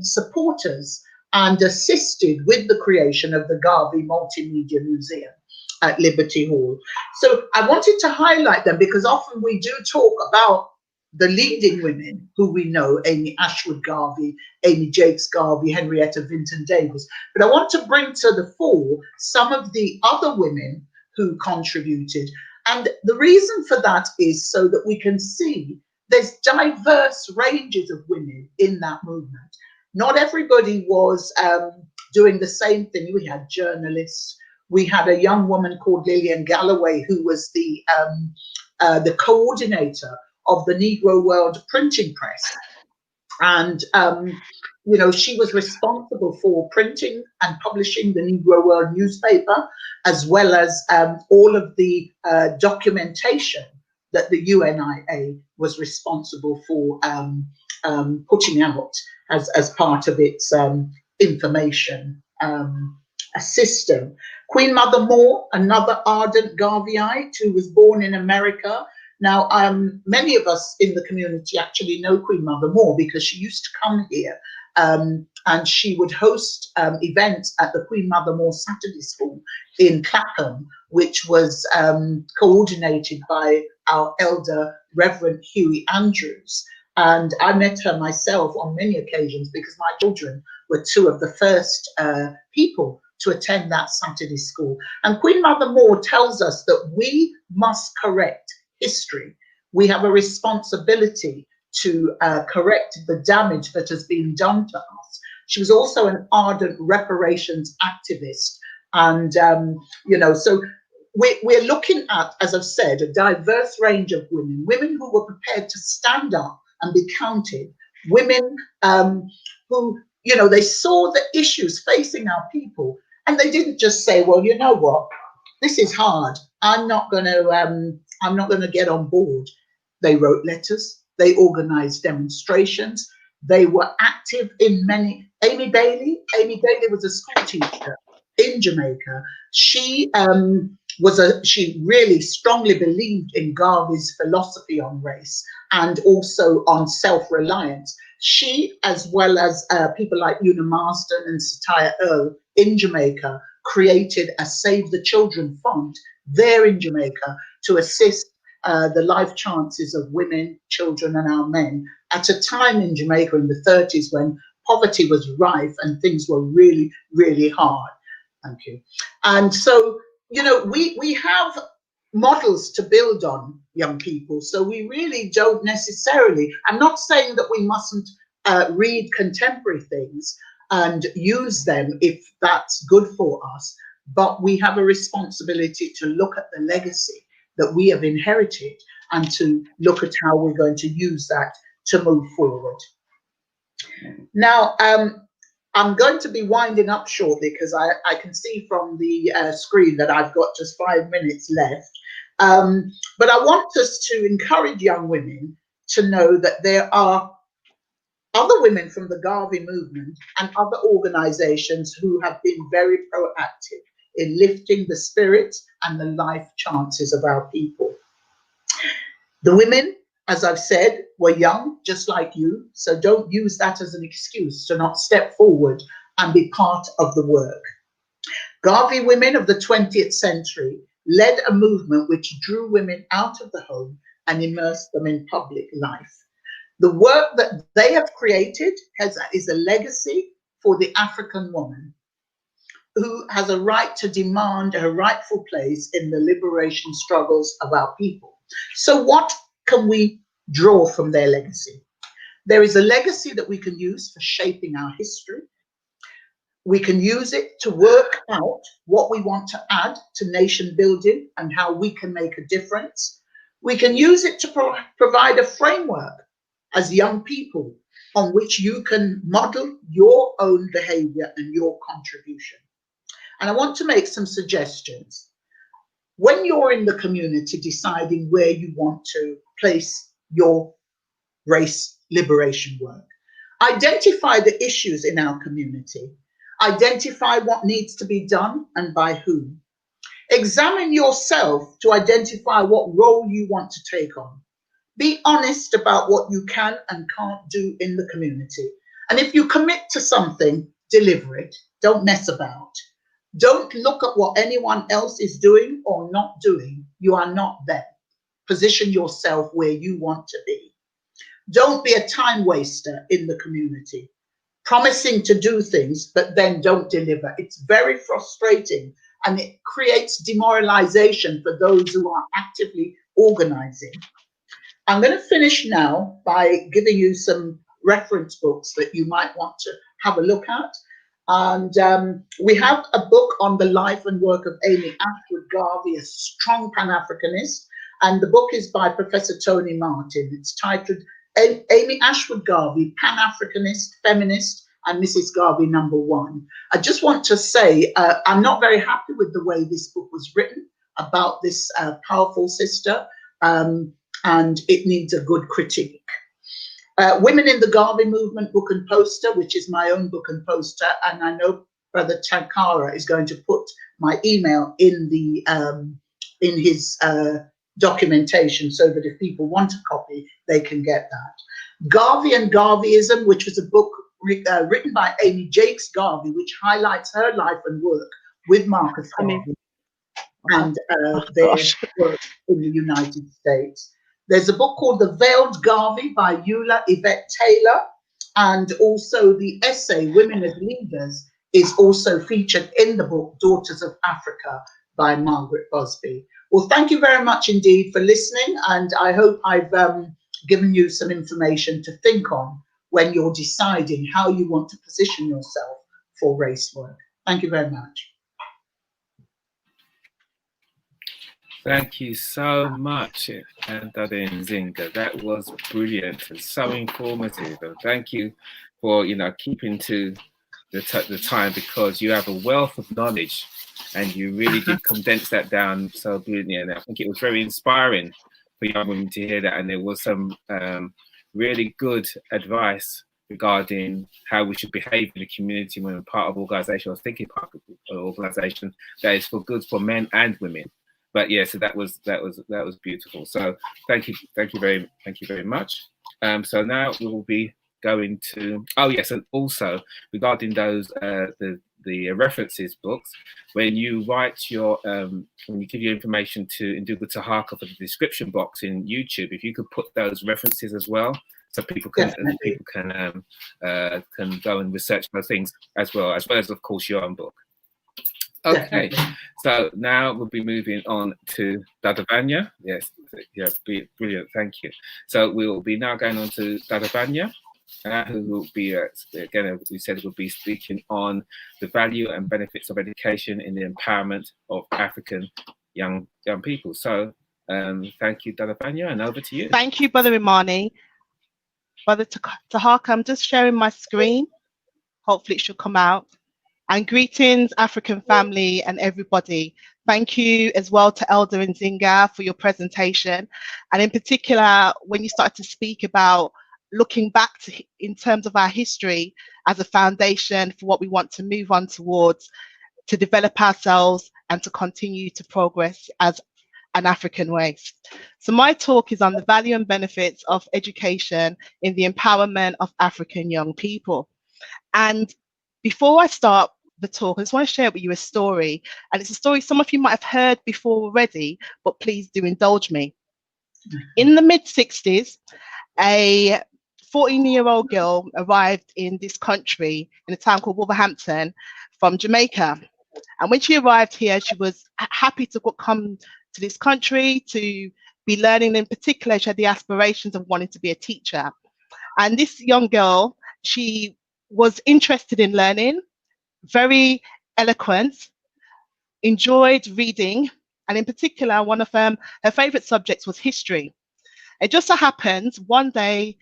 supporters and assisted with the creation of the Garvey Multimedia Museum at Liberty Hall. So I wanted to highlight them because often we do talk about the leading women who we know, Amy Ashwood Garvey, Amy Jakes Garvey, Henrietta Vinton Davis. But I want to bring to the fore some of the other women who contributed. And the reason for that is so that we can see there's diverse ranges of women in that movement. Not everybody was doing the same thing. We had journalists. We had a young woman called Lillian Galloway, who was the coordinator of the Negro World Printing Press. And you know, she was responsible for printing and publishing the Negro World newspaper, as well as all of the documentation that the UNIA was responsible for putting out as part of its information system. Queen Mother More, another ardent Garveyite who was born in America. Now, many of us in the community actually know Queen Mother More because she used to come here and she would host events at the Queen Mother More Saturday School in Clapham, which was coordinated by our elder Reverend Huey Andrews. And I met her myself on many occasions because my children were two of the first people to attend that Saturday school. And Queen Mother More tells us that we must correct history. We have a responsibility to correct the damage that has been done to us. She was also an ardent reparations activist. And, you know, so we're looking at, as I've said, a diverse range of women, women who were prepared to stand up and be counted, women who, you know, they saw the issues facing our people, and they didn't just say, well, you know what, this is hard, I'm not going to get on board. They wrote letters, they organized demonstrations, they were active in many. Amy Bailey was a school teacher in Jamaica. She she really strongly believed in Garvey's philosophy on race and also on self-reliance. She, as well as people like Una Marsden and Satya Earl in Jamaica, created a Save the Children Fund there in Jamaica to assist the life chances of women, children, and our men at a time in Jamaica in the 30s when poverty was rife and things were really, really hard. Thank you. And so, you know, we have models to build on, young people. So we really don't necessarily, I'm not saying that we mustn't read contemporary things and use them if that's good for us, but we have a responsibility to look at the legacy that we have inherited and to look at how we're going to use that to move forward. Now, I'm going to be winding up shortly because I can see from the screen that I've got just 5 minutes left. But I want us to encourage young women to know that there are other women from the Garvey movement and other organizations who have been very proactive in lifting the spirit and the life chances of our people. The women, as I've said, were young, just like you, so don't use that as an excuse to not step forward and be part of the work. Garvey women of the 20th century led a movement which drew women out of the home and immersed them in public life. The work that they have created is a legacy for the African woman who has a right to demand her rightful place in the liberation struggles of our people. So what can we draw from their legacy? There is a legacy that we can use for shaping our history. We can use it to work out what we want to add to nation building and how we can make a difference. We can use it to provide a framework as young people on which you can model your own behavior and your contribution. And I want to make some suggestions. When you're in the community deciding where you want to place your race liberation work, identify the issues in our community, identify what needs to be done and by whom. Examine yourself to identify what role you want to take on. Be honest about what you can and can't do in the community. And if you commit to something, deliver it. Don't mess about. Don't look at what anyone else is doing or not doing. You are not them. Position yourself where you want to be. Don't be a time waster in the community, promising to do things, but then don't deliver. It's very frustrating and it creates demoralization for those who are actively organizing. I'm going to finish now by giving you some reference books that you might want to have a look at. And we have a book on the life and work of Amy Ashwood Garvey, a strong Pan-Africanist. And the book is by Professor Tony Martin. It's titled Amy Ashwood Garvey, Pan-Africanist, Feminist, and Mrs. Garvey #1. I just want to say I'm not very happy with the way this book was written about this powerful sister, and it needs a good critique. Women in the Garvey Movement book and poster, which is my own book and poster, and I know Brother Tankara is going to put my email in the in his documentation, so that if people want a copy, they can get that. Garvey and Garveyism, which was a book written by Amy Jacques Garvey, which highlights her life and work with Marcus Garvey and their work in the United States. There's a book called The Veiled Garvey by Yvette Taylor, and also the essay Women as Leaders is also featured in the book Daughters of Africa by Margaret Busby. Well, thank you very much indeed for listening, and I hope I've given you some information to think on when you're deciding how you want to position yourself for race work. Thank you very much. Thank you so much, Nzingha. That was brilliant and so informative. And thank you for keeping to the time, because you have a wealth of knowledge and you really did condense that down so brilliantly. And I think it was very inspiring for young women to hear that. And there was some really good advice regarding how we should behave in the community when we're part of organisation. I was thinking part of an organisation that is for good for men and women. But yeah, so that was beautiful. So thank you very much. So now we will be going to, oh yes, and also regarding those the references books, when you write your when you give your information to Ndugu Tahaka for the description box in YouTube, if you could put those references as well, so people can go and research those things as well as of course your own book. Okay, so now we'll be moving on to Dada Vanya. Yes, yeah, brilliant, thank you. So we will be now going on to Dada Vanya, who will be, again, we said will be speaking on the value and benefits of education in the empowerment of African young people. So thank you, Dada Vanya, and over to you. Thank you, Brother Imani. Brother Tahaka, I'm just sharing my screen. Hopefully it should come out. And greetings, African family and everybody. Thank you as well to Elder Nzingha for your presentation. And in particular, when you started to speak about looking back in terms of our history as a foundation for what we want to move on towards, to develop ourselves and to continue to progress as an African race. So my talk is on the value and benefits of education in the empowerment of African young people. And before I start the talk, I just want to share with you a story, and it's a story some of you might have heard before already, but please do indulge me. In the mid-60s, a 14-year-old girl arrived in this country in a town called Wolverhampton from Jamaica. And when she arrived here, she was happy to come to this country to be learning. In particular, she had the aspirations of wanting to be a teacher. And this young girl, she was interested in learning, very eloquent, enjoyed reading, and in particular, one of her favorite subjects was history. It just so happens one day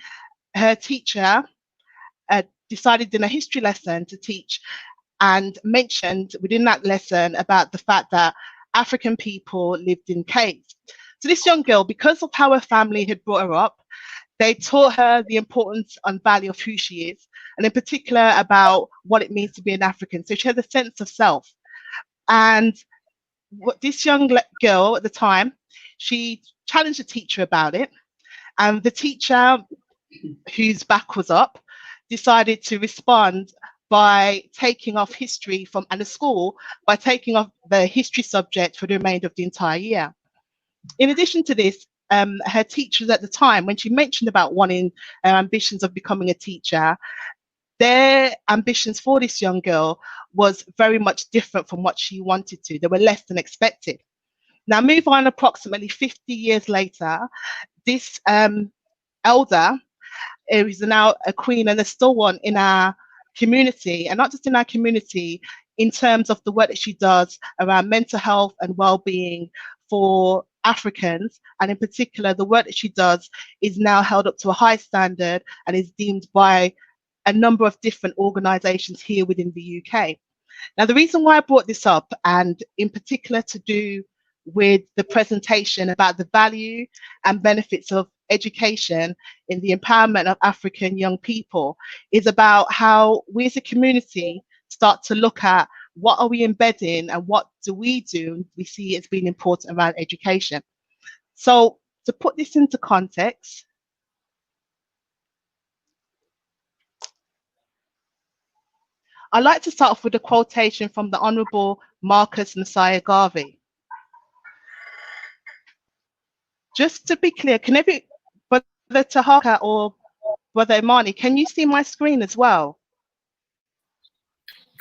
her teacher decided in a history lesson to teach and mentioned within that lesson about the fact that African people lived in caves. So this young girl, because of how her family had brought her up, they taught her the importance and value of who she is, and in particular about what it means to be an African. So she has a sense of self. And what this young girl at the time, she challenged the teacher about it. And the teacher, whose back was up, decided to respond by taking off history and the school by taking off the history subject for the remainder of the entire year. In addition to this, her teachers at the time, when she mentioned about wanting her ambitions of becoming a teacher, their ambitions for this young girl was very much different from what she wanted to. They were less than expected. Now, move on approximately 50 years later, this elder is now a queen and a still one in our community, and not just in our community, in terms of the work that she does around mental health and well-being for Africans, and in particular, the work that she does is now held up to a high standard and is deemed by a number of different organisations here within the UK. Now, the reason why I brought this up, and in particular to do with the presentation about the value and benefits of education in the empowerment of African young people, is about how we as a community start to look at what are we embedding and what do we do we see as being important around education. So to put this into context, I'd like to start off with a quotation from the Honourable Marcus Garvey. Just to be clear, can Brother Tahaka or Brother Imani, can you see my screen as well?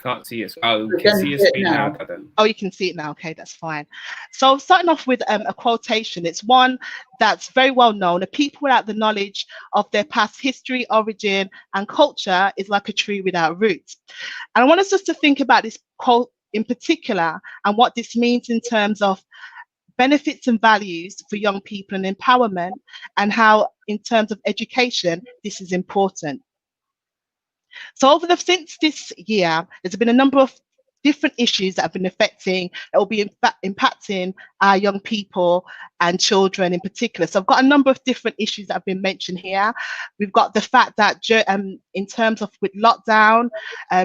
Can't see it. Oh, we can see your screen now. Oh, you can see it now. Okay, that's fine. So starting off with a quotation, it's one that's very well known. A people without the knowledge of their past history, origin, and culture is like a tree without roots. And I want us just to think about this quote in particular and what this means in terms of benefits and values for young people and empowerment, and how in terms of education, this is important. So since this year, there's been a number of different issues that have been affecting, that will be impacting our young people and children in particular. So I've got a number of different issues that have been mentioned here. We've got the fact that in terms of with lockdown,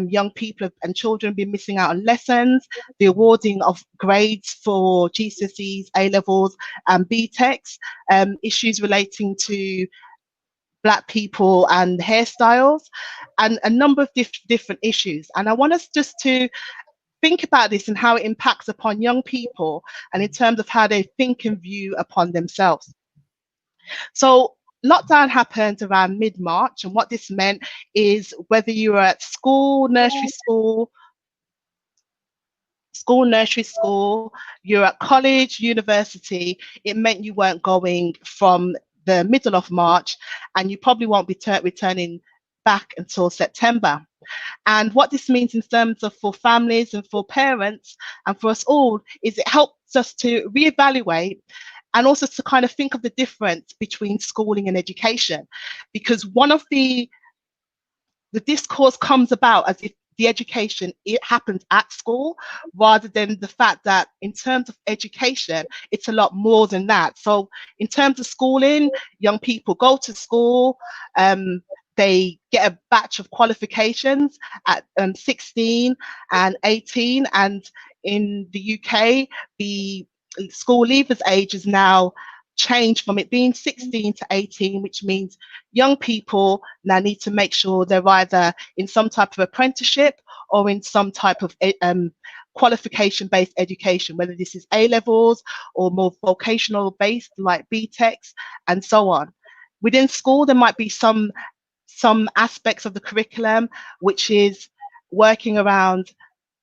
young people and children have been missing out on lessons, the awarding of grades for GCSEs, A-levels and BTECs, issues relating to Black people and hairstyles, and a number of different issues. And I want us just to think about this and how it impacts upon young people and in terms of how they think and view upon themselves. So lockdown happened around mid-March, and what this meant is whether you were at school, nursery school, you're at college, university, it meant you weren't going from the middle of March, and you probably won't be returning back until September. And what this means in terms of for families and for parents and for us all is it helps us to reevaluate and also to kind of think of the difference between schooling and education, because one of the discourse comes about as if the education, it happens at school, rather than the fact that in terms of education, it's a lot more than that. So in terms of schooling, young people go to school, they get a batch of qualifications at 16 and 18, and in the UK, the school leavers age is now changed from it being 16 to 18, which means young people now need to make sure they're either in some type of apprenticeship or in some type of qualification-based education, whether this is A-levels or more vocational-based like BTECs and so on. Within school, there might be some aspects of the curriculum which is working around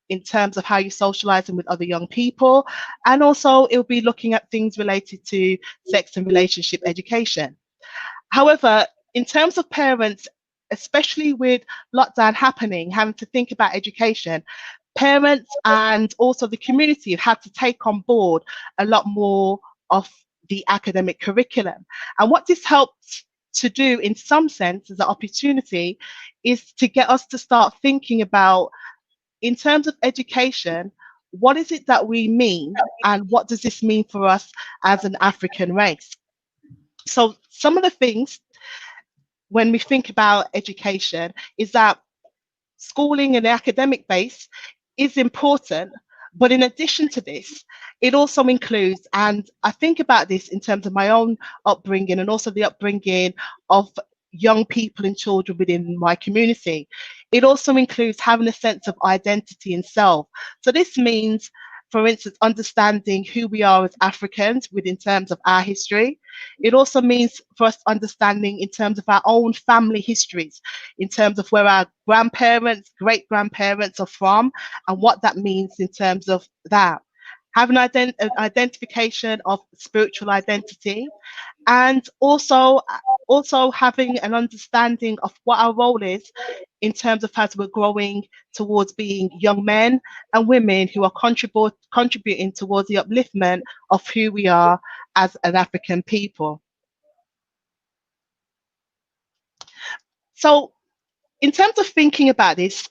in terms of how you're socializing with other young people, and also it'll be looking at things related to sex and relationship education. However, in terms of parents, especially with lockdown happening, having to think about education, parents and also the community have had to take on board a lot more of the academic curriculum. And what this helps to do in some sense as an opportunity is to get us to start thinking about, in terms of education, what is it that we mean and what does this mean for us as an African race? So some of the things when we think about education is that schooling and the academic base is important, but in addition to this, it also includes, and I think about this in terms of my own upbringing and also the upbringing of young people and children within my community, it also includes having a sense of identity and self. So this means, for instance, understanding who we are as Africans within terms of our history. It also means for us understanding in terms of our own family histories, in terms of where our grandparents, great-grandparents are from, and what that means in terms of that. Having an identification of spiritual identity, and also having an understanding of what our role is in terms of as we're growing towards being young men and women who are contributing towards the upliftment of who we are as an African people. So in terms of thinking about this,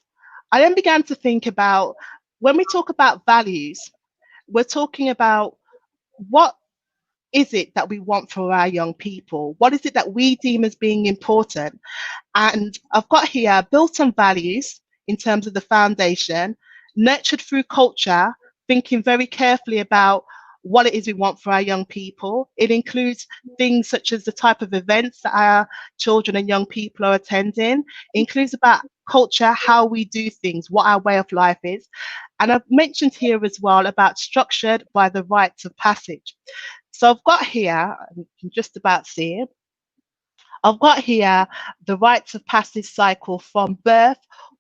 I then began to think about, when we talk about values, we're talking about what is it that we want for our young people? What is it that we deem as being important? And I've got here built on values in terms of the foundation, nurtured through culture, thinking very carefully about what it is we want for our young people. It includes things such as the type of events that our children and young people are attending. It includes about culture, how we do things, what our way of life is. And I've mentioned here as well about structured by the rites of passage. So I've got here, you can just about see it, I've got here the rites of passage cycle from birth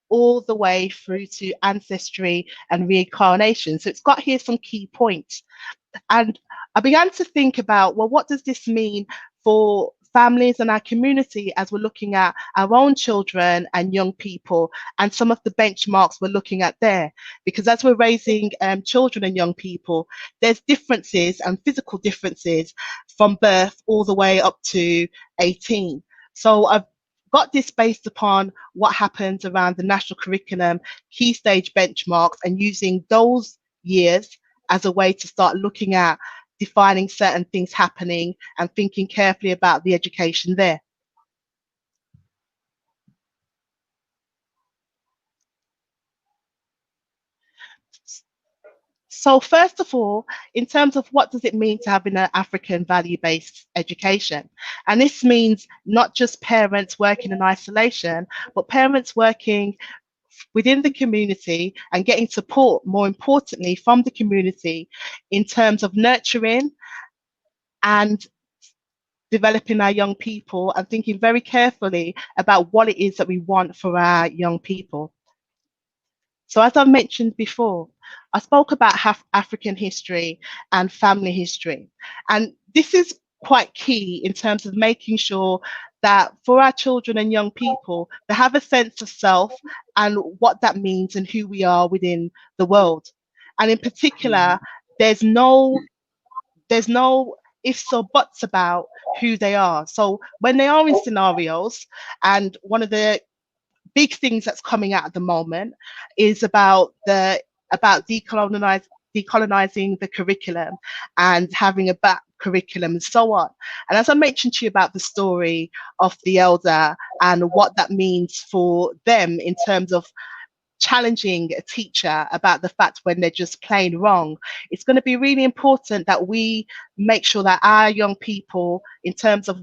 all the way through to ancestry and reincarnation. So it's got here some key points. And I began to think about, well, what does this mean for families and our community as we're looking at our own children and young people and some of the benchmarks we're looking at there? Because as we're raising children and young people, there's differences and physical differences from birth all the way up to 18. So I've got this based upon what happens around the national curriculum, key stage benchmarks, and using those years as a way to start looking at defining certain things happening and thinking carefully about the education there. So first of all, in terms of what does it mean to having an African value-based education? And this means not just parents working in isolation, but parents working within the community and getting support, more importantly, from the community in terms of nurturing and developing our young people and thinking very carefully about what it is that we want for our young people. So as I mentioned before, I spoke about African history and family history. And this is quite key in terms of making sure that for our children and young people, they have a sense of self and what that means and who we are within the world. And in particular, there's no ifs or buts about who they are. So when they are in scenarios, and one of the big things that's coming out at the moment is about decolonizing the curriculum and having a back curriculum and so on. And as I mentioned to you about the story of the elder and what that means for them in terms of challenging a teacher about the fact when they're just plain wrong, it's going to be really important that we make sure that our young people, in terms of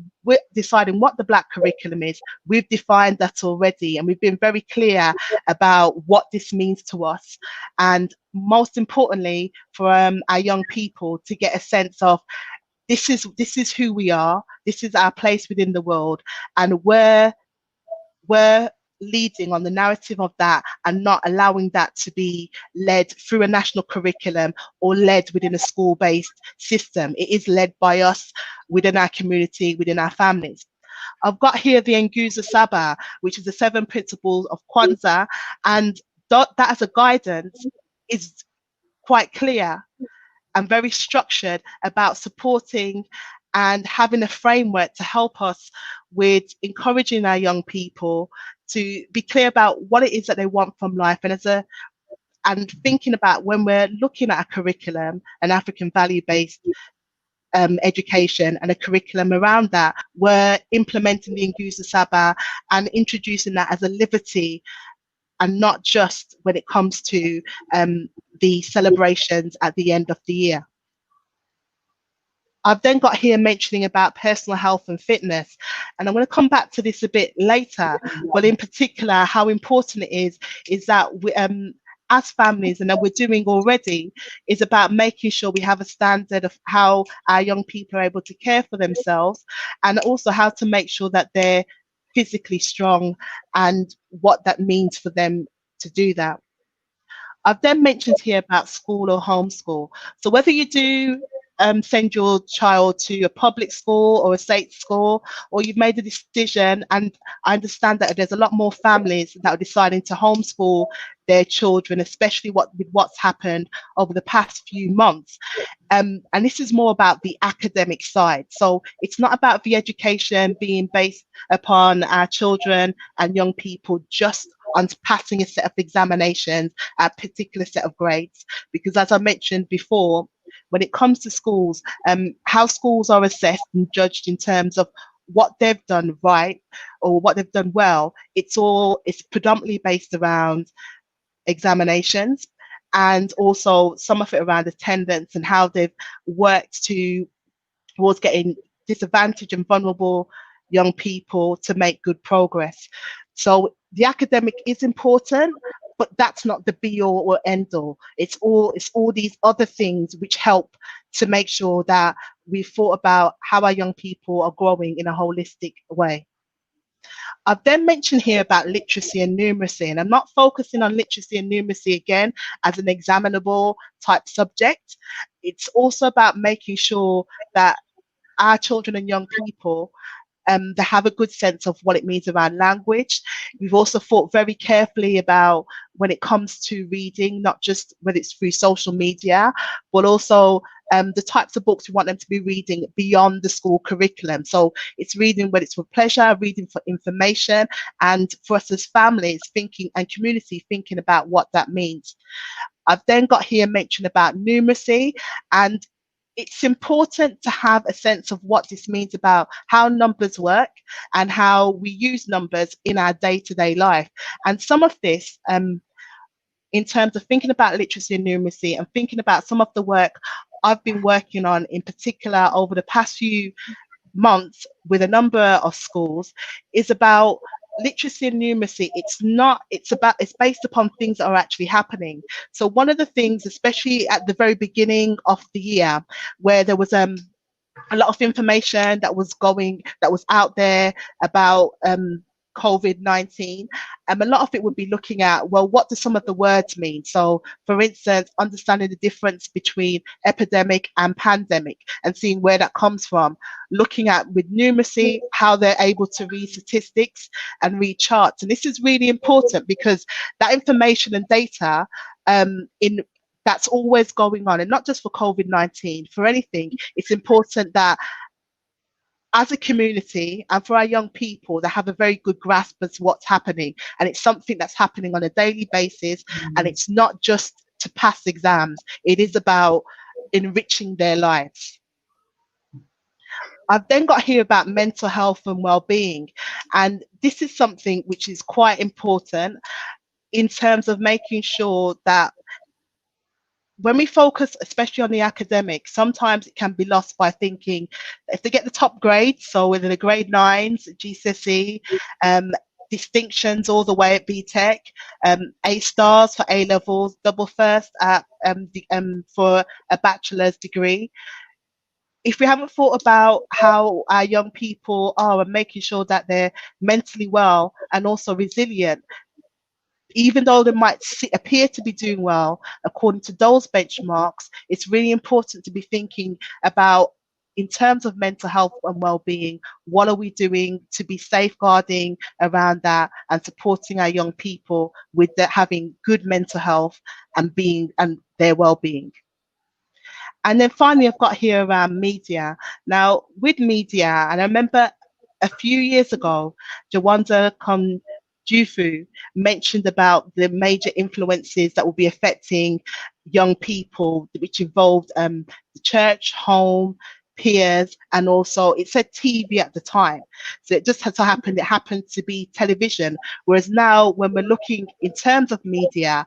deciding what the Black curriculum is, we've defined that already and we've been very clear about what this means to us. And most importantly, for our young people to get a sense of this is who we are, this is our place within the world, and we're leading on the narrative of that and not allowing that to be led through a national curriculum or led within a school-based system. It is led by us within our community, within our families. I've got here the Nzingha Assata, which is the 7 principles of Kwanzaa, and that as a guidance is quite clear and very structured about supporting and having a framework to help us with encouraging our young people to be clear about what it is that they want from life, and thinking about when we're looking at a curriculum, an African value-based education and a curriculum around that, we're implementing the Nzingha Assata and introducing that as a liberty and not just when it comes to the celebrations at the end of the year. I've then got here mentioning about personal health and fitness, and I'm going to come back to this a bit later, but in particular how important it is that we, as families, and that we're doing already, is about making sure we have a standard of how our young people are able to care for themselves, and also how to make sure that they're physically strong and what that means for them to do that. I've then mentioned here about school or homeschool. So whether you do send your child to a public school or a state school, or you've made a decision, and I understand that there's a lot more families that are deciding to homeschool their children, especially with what's happened over the past few months. And this is more about the academic side. So it's not about the education being based upon our children and young people just on passing a set of examinations at a particular set of grades. Because as I mentioned before, when it comes to schools, how schools are assessed and judged in terms of what they've done right or what they've done well, it's predominantly based around examinations, and also some of it around attendance and how they've worked towards getting disadvantaged and vulnerable young people to make good progress. So the academic is important, but that's not the be all or end all. It's all these other things which help to make sure that we've thought about how our young people are growing in a holistic way. I've then mentioned here about literacy and numeracy, and I'm not focusing on literacy and numeracy again as an examinable type subject. It's also about making sure that our children and young people they have a good sense of what it means around language. We've also thought very carefully about when it comes to reading, not just whether it's through social media, but also the types of books we want them to be reading beyond the school curriculum. So it's reading whether it's for pleasure, reading for information, and for us as families thinking and community thinking about what that means. I've then got here mention about numeracy, and it's important to have a sense of what this means about how numbers work and how we use numbers in our day-to-day life. And some of this, in terms of thinking about literacy and numeracy and thinking about some of the work I've been working on in particular over the past few months with a number of schools, is about literacy and numeracy. It's based upon things that are actually happening. So one of the things, especially at the very beginning of the year, where there was a lot of information that was out there about COVID-19, a lot of it would be looking at, well, what do some of the words mean? So for instance, understanding the difference between epidemic and pandemic and seeing where that comes from, looking at with numeracy how they're able to read statistics and read charts. And this is really important because that information and data that's always going on, and not just for COVID-19, for anything. It's important that as a community and for our young people that have a very good grasp of what's happening, and it's something that's happening on a daily basis, and it's not just to pass exams, it is about enriching their lives. I've then got here about mental health and well-being, and this is something which is quite important in terms of making sure that when we focus, especially on the academic, sometimes it can be lost by thinking if they get the top grades, so within the grade 9s, GCSE, distinctions all the way at BTEC, A stars for A levels, double first for a bachelor's degree. If we haven't thought about how our young people are and making sure that they're mentally well and also resilient, even though they might appear to be doing well according to those benchmarks, it's really important to be thinking about, in terms of mental health and well-being, what are we doing to be safeguarding around that and supporting our young people with having good mental health and their well-being. And then finally, I've got here around media. Now, with media, and I remember a few years ago, Jawanda Jufu mentioned about the major influences that will be affecting young people, which involved the church, home, peers, and also it said TV at the time. So it just had to happen. It happened to be television. Whereas now, when we're looking in terms of media,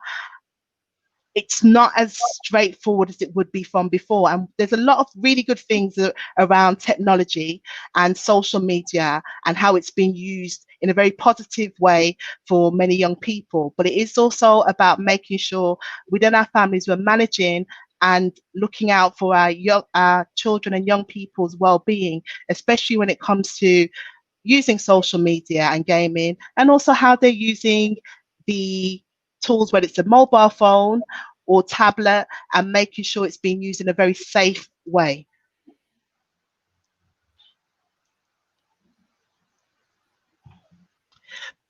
it's not as straightforward as it would be from before. And there's a lot of really good things around technology and social media and how it's being used in a very positive way for many young people. But it is also about making sure within our families we're managing and looking out for our children and young people's well-being, especially when it comes to using social media and gaming, and also how they're using the tools, whether it's a mobile phone or tablet, and making sure it's being used in a very safe way.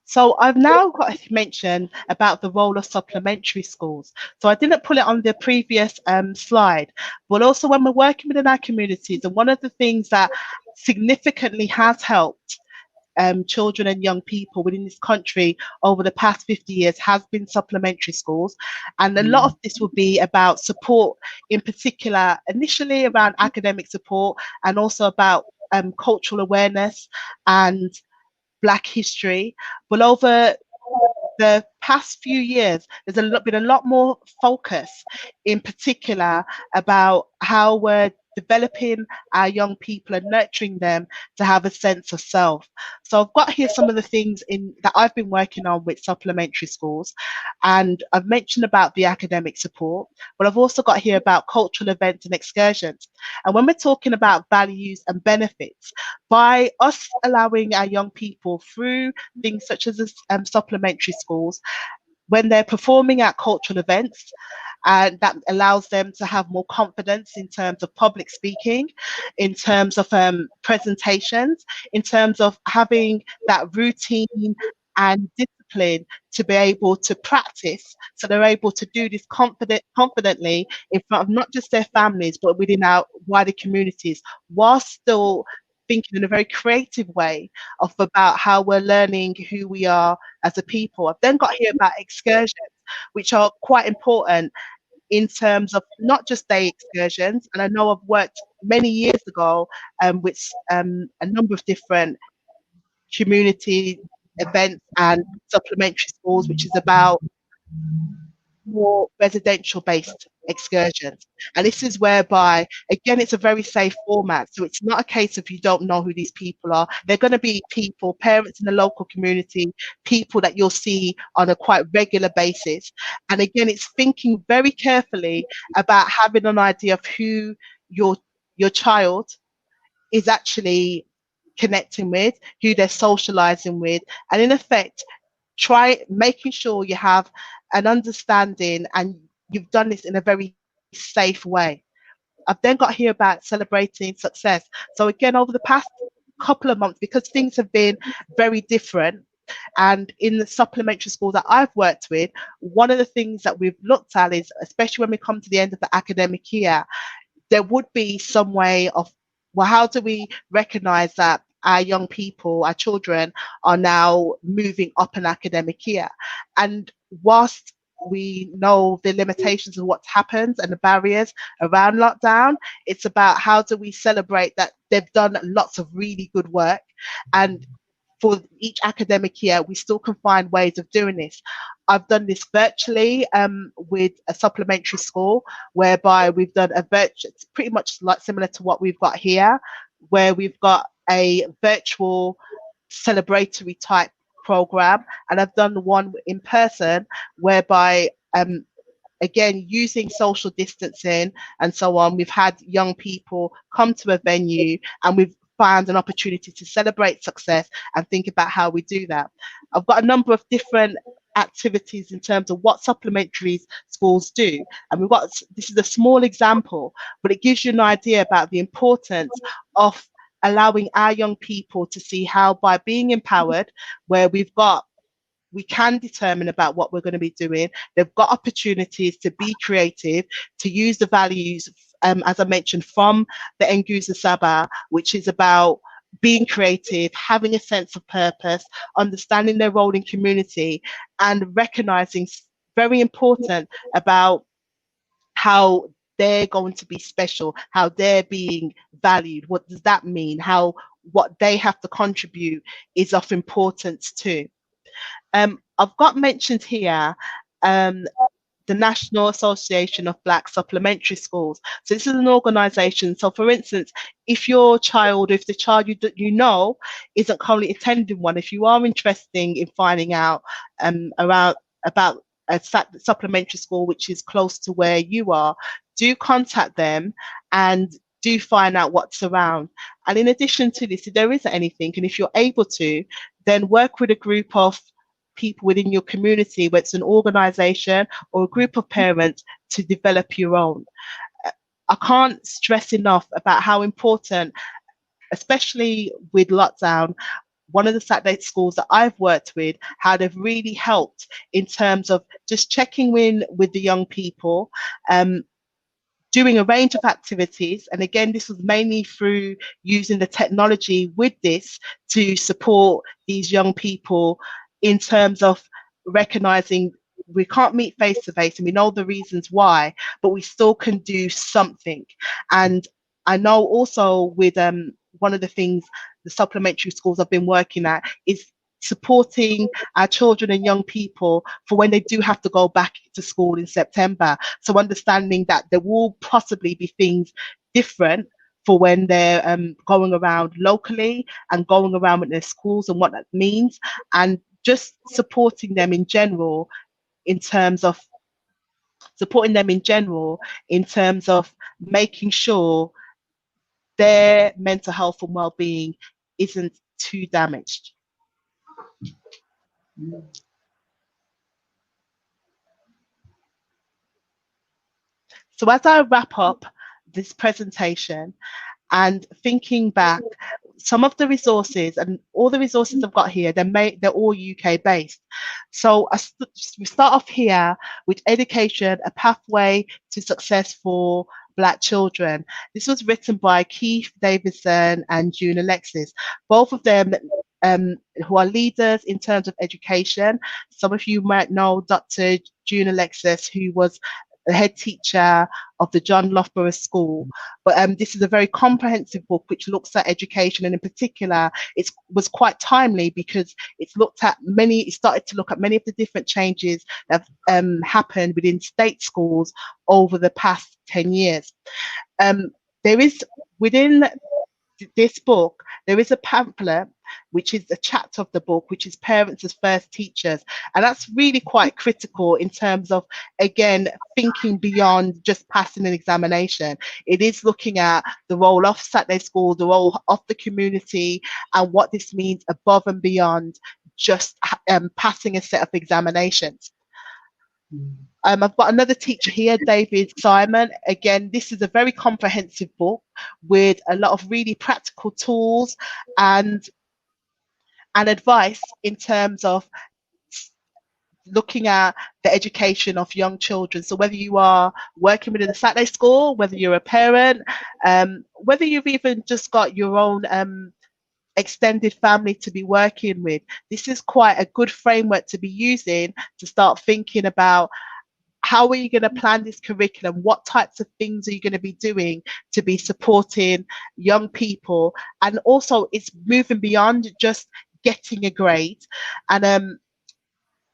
So I've now got to mention about the role of supplementary schools. So I didn't put it on the previous slide, but also when we're working within our communities, and one of the things that significantly has helped children and young people within this country over the past 50 years has been supplementary schools. And a lot of this will be about support, in particular, initially around academic support, and also about cultural awareness and Black history. But over the past few years, there's been a lot more focus, in particular, about how we're developing our young people and nurturing them to have a sense of self. So I've got here some of the things that I've been working on with supplementary schools, and I've mentioned about the academic support, but I've also got here about cultural events and excursions. And when we're talking about values and benefits, by us allowing our young people through things such as supplementary schools, when they're performing at cultural events, and that allows them to have more confidence in terms of public speaking, in terms of presentations, in terms of having that routine and discipline to be able to practice, so they're able to do this confidently in front of not just their families, but within our wider communities, while still thinking in a very creative way about how we're learning who we are as a people. I've then got here about excursions, which are quite important in terms of not just day excursions. And I know I've worked many years ago with a number of different community events and supplementary schools, which is about more residential based excursions. And this is whereby, again, it's a very safe format. So it's not a case of you don't know who these people are. They're going to be people, parents in the local community, people that you'll see on a quite regular basis. And again, it's thinking very carefully about having an idea of who your child is actually connecting with, who they're socializing with, and in effect, try making sure you have an understanding and you've done this in a very safe way. I've then got here about celebrating success. So again, over the past couple of months, because things have been very different, and in the supplementary school that I've worked with, one of the things that we've looked at is, especially when we come to the end of the academic year, there would be some way of, well, how do we recognize that our young people, our children, are now moving up an academic year? And whilst we know the limitations of what's happened and the barriers around lockdown, it's about how do we celebrate that they've done lots of really good work, and for each academic year we still can find ways of doing this. I've done this virtually with a supplementary school, whereby we've done a virtual, it's pretty much like similar to what we've got here, where we've got a virtual celebratory type program, and I've done one in person whereby again, using social distancing and so on, we've had young people come to a venue and we've found an opportunity to celebrate success and think about how we do that. I've got a number of different activities in terms of what supplementary schools do, and we've got, this is a small example, but it gives you an idea about the importance of allowing our young people to see how, by being empowered, where we can determine about what we're going to be doing. They've got opportunities to be creative, to use the values, as I mentioned, from the Nzingha Assata, which is about being creative, having a sense of purpose, understanding their role in community, and recognizing, very important, about how they're going to be special, how they're being valued. What does that mean? How what they have to contribute is of importance too. I've got mentioned here the National Association of Black Supplementary Schools. So this is an organization. So for instance, if your child, if the child you know isn't currently attending one, if you are interested in finding out about a supplementary school which is close to where you are, do contact them and do find out what's around. And in addition to this, if there isn't anything, and if you're able to, then work with a group of people within your community, whether it's an organization or a group of parents, to develop your own. I can't stress enough about how important, especially with lockdown, one of the Saturday schools that I've worked with, how they've really helped in terms of just checking in with the young people, doing a range of activities. And again, this was mainly through using the technology with this to support these young people in terms of recognizing we can't meet face to face and we know the reasons why, but we still can do something. And I know also with one of the things the supplementary schools I've been working at is supporting our children and young people for when they do have to go back to school in September. So understanding that there will possibly be things different for when they're going around locally and going around with their schools and what that means, and just supporting them in general in terms of making sure their mental health and well-being isn't too damaged. So as I wrap up this presentation and thinking back, some of the resources and all the resources I've got here, they're all UK based. So we start off here with Education, A Pathway to Success for Black Children. This was written by Keith Davidson and June Alexis, both of them who are leaders in terms of education. Some of you might know Dr. June Alexis, who was the head teacher of the John Loughborough School. But this is a very comprehensive book which looks at education, and in particular, it was quite timely because it started to look at many of the different changes that have happened within state schools over the past 10 years. There is, within this book, there is a pamphlet, which is a chapter of the book, which is Parents as First Teachers. And that's really quite critical in terms of, again, thinking beyond just passing an examination. It is looking at the role of Saturday school, the role of the community, and what this means above and beyond just passing a set of examinations. I've got another teacher here, David Simon. Again, this is a very comprehensive book with a lot of really practical tools and advice in terms of looking at the education of young children. So whether you are working within a Saturday school, whether you're a parent, whether you've even just got your own extended family to be working with, this is quite a good framework to be using to start thinking about how are you going to plan this curriculum? What types of things are you going to be doing to be supporting young people? And also it's moving beyond just getting a grade. And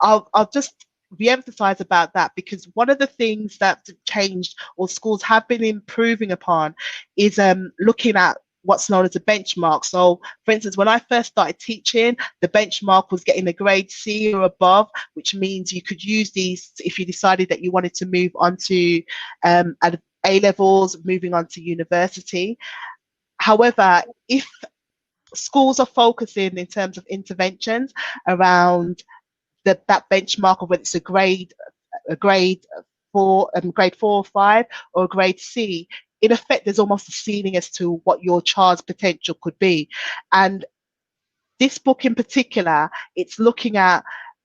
I'll just re-emphasize about that, because one of the things that changed or schools have been improving upon is looking at what's known as a benchmark. So for instance, when I first started teaching, the benchmark was getting a grade C or above, which means you could use these if you decided that you wanted to move on to at A levels, moving on to university. However, if schools are focusing in terms of interventions around that benchmark of whether it's a grade 4 or 5 or a grade C, in effect, there's almost a ceiling as to what your child's potential could be. And this book in particular, it's looking at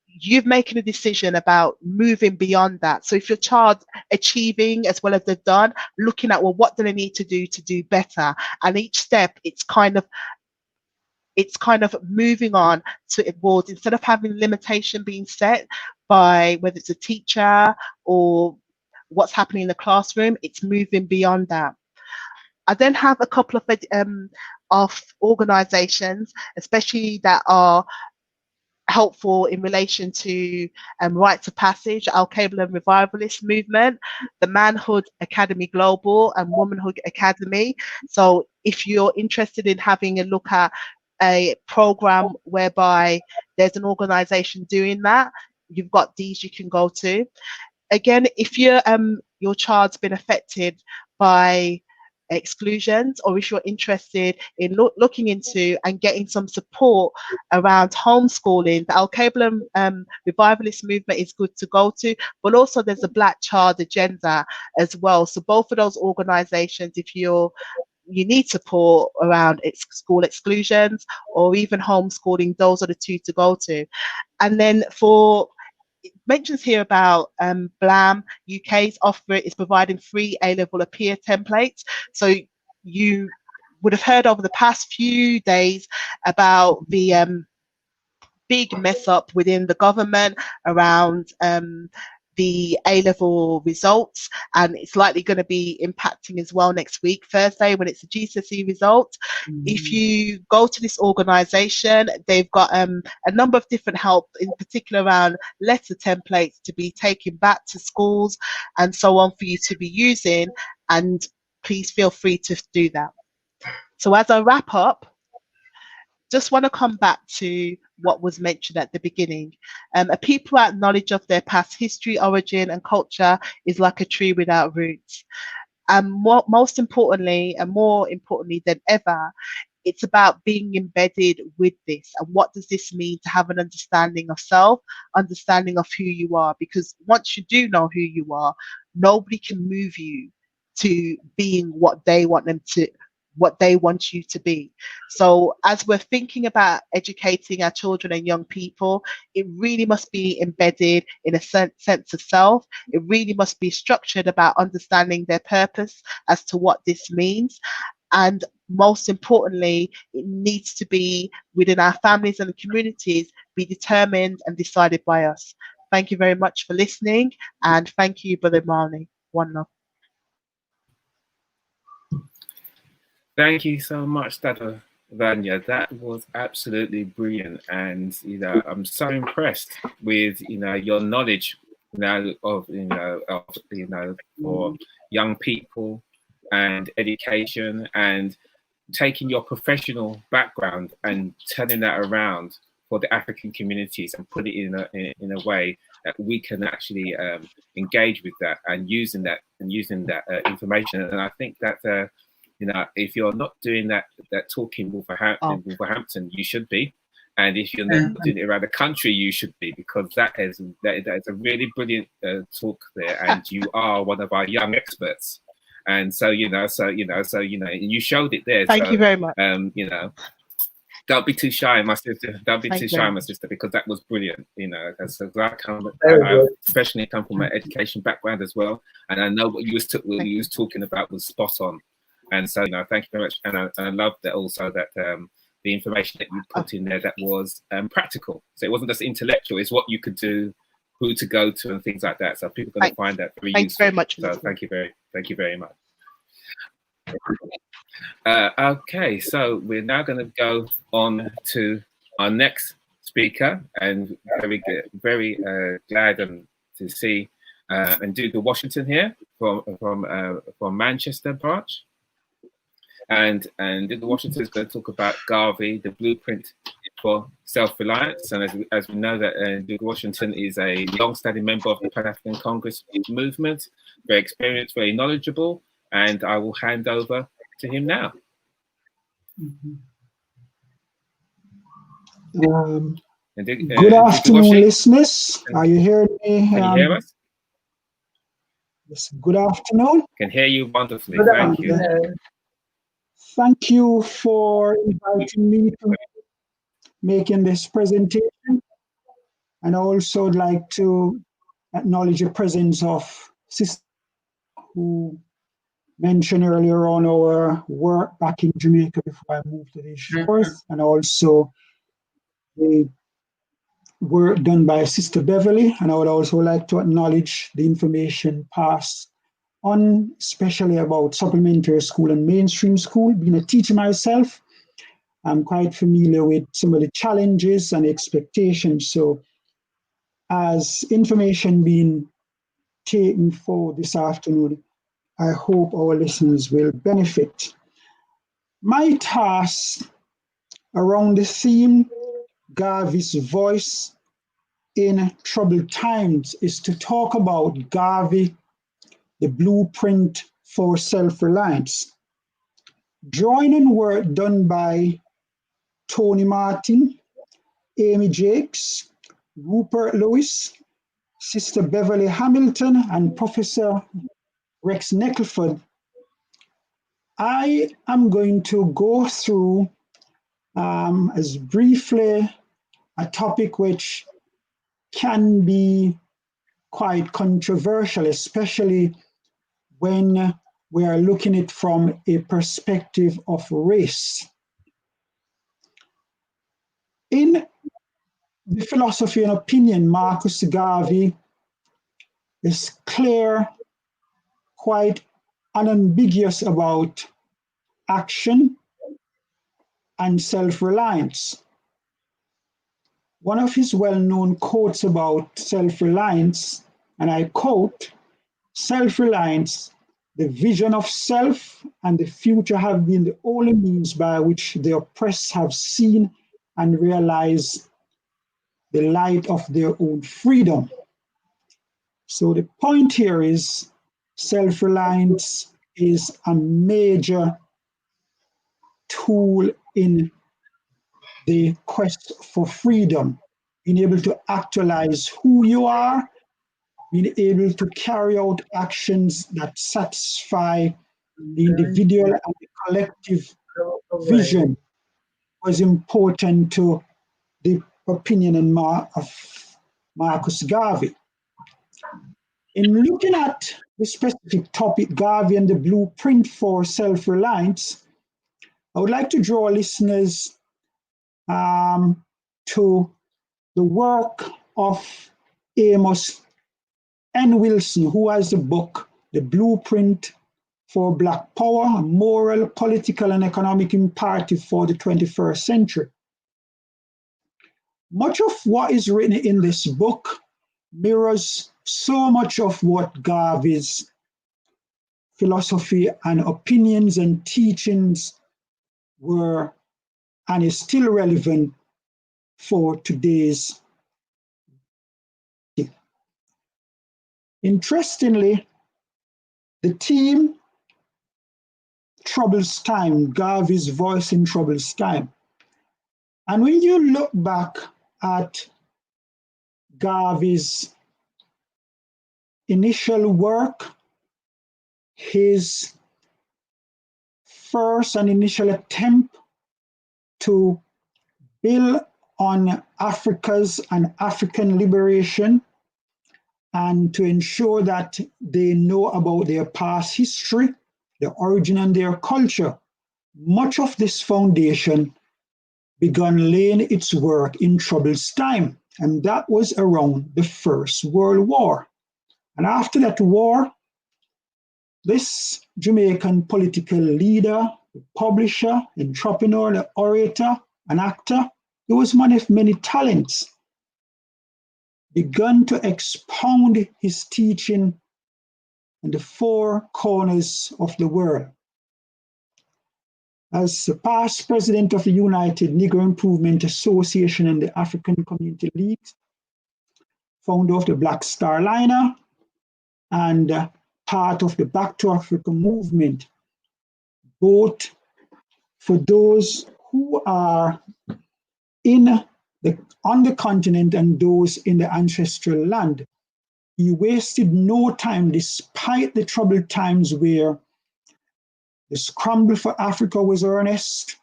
you've making a decision about moving beyond that. So if your child achieving as well as they've done, looking at, well, what do they need to do better? And each step, it's kind of moving on towards, instead of having limitation being set by whether it's a teacher or what's happening in the classroom, it's moving beyond that. I then have a couple of organizations, especially that are helpful in relation to rites of passage, Al Cable and Revivalist movement, the Manhood Academy Global and Womanhood Academy. So if you're interested in having a look at a program whereby there's an organization doing that, you've got these you can go to. Again, if your child's been affected by Excursions, or if you're interested in looking into and getting some support around homeschooling, the Al-Cable Revivalist movement is good to go to, but also there's a Black Child Agenda as well. So both of those organizations, if you need support around school exclusions or even homeschooling, those are the two to go to. And then it mentions here about BLAM UK's offer is providing free A-level appear templates. So you would have heard over the past few days about the big mess up within the government around the A-level results, and it's likely going to be impacting as well next week, Thursday, when it's the GCSE result. If you go to this organisation, they've got a number of different help, in particular around letter templates to be taken back to schools and so on for you to be using, and please feel free to do that. So as I wrap up, just want to come back to what was mentioned at the beginning. A people without knowledge of their past history, origin and culture is like a tree without roots. And most importantly, and more importantly than ever, it's about being embedded with this. And what does this mean to have an understanding of self, understanding of who you are? Because once you do know who you are, nobody can move you to being what they want you to be. So as we're thinking about educating our children and young people, it really must be embedded in a sense of self. It really must be structured about understanding their purpose as to what this means. And most importantly, it needs to be within our families and communities, be determined and decided by us. Thank you very much for listening, and thank you, Brother Marley. One love. Thank you so much, Dada Vanya. That was absolutely brilliant, and I'm so impressed with your knowledge of for young people and education, and taking your professional background and turning that around for the African communities and put it in a way that we can actually engage with that and using that information. And I think that if you're not doing that talk in Wolverhampton, you should be. And if you're not doing it around the country, you should be, because that is a really brilliant talk there, and you are one of our young experts. And so you showed it there. Thank you very much. Don't be too shy, my sister. Don't be too shy, my sister, because that was brilliant. I professionally come from an education background as well, and I know what you was talking about was spot on. And so, thank you very much. And I love that also that the information that you put in there that was practical. So it wasn't just intellectual; it's what you could do, who to go to, and things like that. So people are going to find that very useful. Thanks very much. So thank you very much. Okay, so we're now going to go on to our next speaker, and very glad to see Nzingha Washington here from Manchester branch. And Nzingha Washington is going to talk about Garvey, the blueprint for self-reliance. And as we know, that Nzingha Washington is a long-standing member of the Pan-African Congress movement, very experienced, very knowledgeable, and I will hand over to him now. Good afternoon, listeners. Are you hearing me? Can you hear us? Yes, good afternoon. Can hear you wonderfully. Thank you. Thank you for inviting me to making this presentation. And I also would like to acknowledge the presence of Sister who mentioned earlier on our work back in Jamaica before I moved to these shores, and also the work done by Sister Beverly. And I would also like to acknowledge the information passed on, especially about supplementary school and mainstream school. Being a teacher myself, I'm quite familiar with some of the challenges and expectations. So as information being taken for this afternoon, I hope our listeners will benefit. My task around the theme, Garvey's voice in troubled times, is to talk about Garvey, the blueprint for self-reliance. drawing on work done by Tony Martin, Amy Jacques, Rupert Lewis, Sister Beverly Hamilton, and Professor Rex Neckleford, I am going to go through as briefly a topic which can be quite controversial, especially when we are looking at it from a perspective of race. In the philosophy and opinion, Marcus Garvey is clear, quite unambiguous about action and self-reliance. One of his well-known quotes about self-reliance, and I quote, "Self-reliance, the vision of self and the future have been the only means by which the oppressed have seen and realized the light of their own freedom." So the point here is self-reliance is a major tool in the quest for freedom, being able to actualize who you are, being able to carry out actions that satisfy the individual and the collective vision was important to the opinion of Marcus Garvey. In looking at the specific topic, Garvey and the blueprint for self-reliance, I would like to draw listeners to the work of Amos N. Wilson, who has the book, The Blueprint for Black Power, a Moral, Political, and Economic Imperative for the 21st Century. Much of what is written in this book mirrors so much of what Garvey's philosophy and opinions and teachings were and is still relevant for today's. Interestingly, the theme, Troubles Time, Garvey's voice in Troubles Time. And when you look back at Garvey's initial work, his first and initial attempt to build on Africa's and African liberation and to ensure that they know about their past history, their origin and their culture, much of this foundation began laying its work in Troubles Time, and that was around the First World War. And after that war, this Jamaican political leader, publisher, entrepreneur, orator, an actor, he was one of many talents, began to expound his teaching in the four corners of the world. As the past president of the United Negro Improvement Association and the African Community League, founder of the Black Star Liner, and part of the Back to Africa movement, both for those who are on the continent and those in the ancestral land. He wasted no time, despite the troubled times where the scramble for Africa was earnest.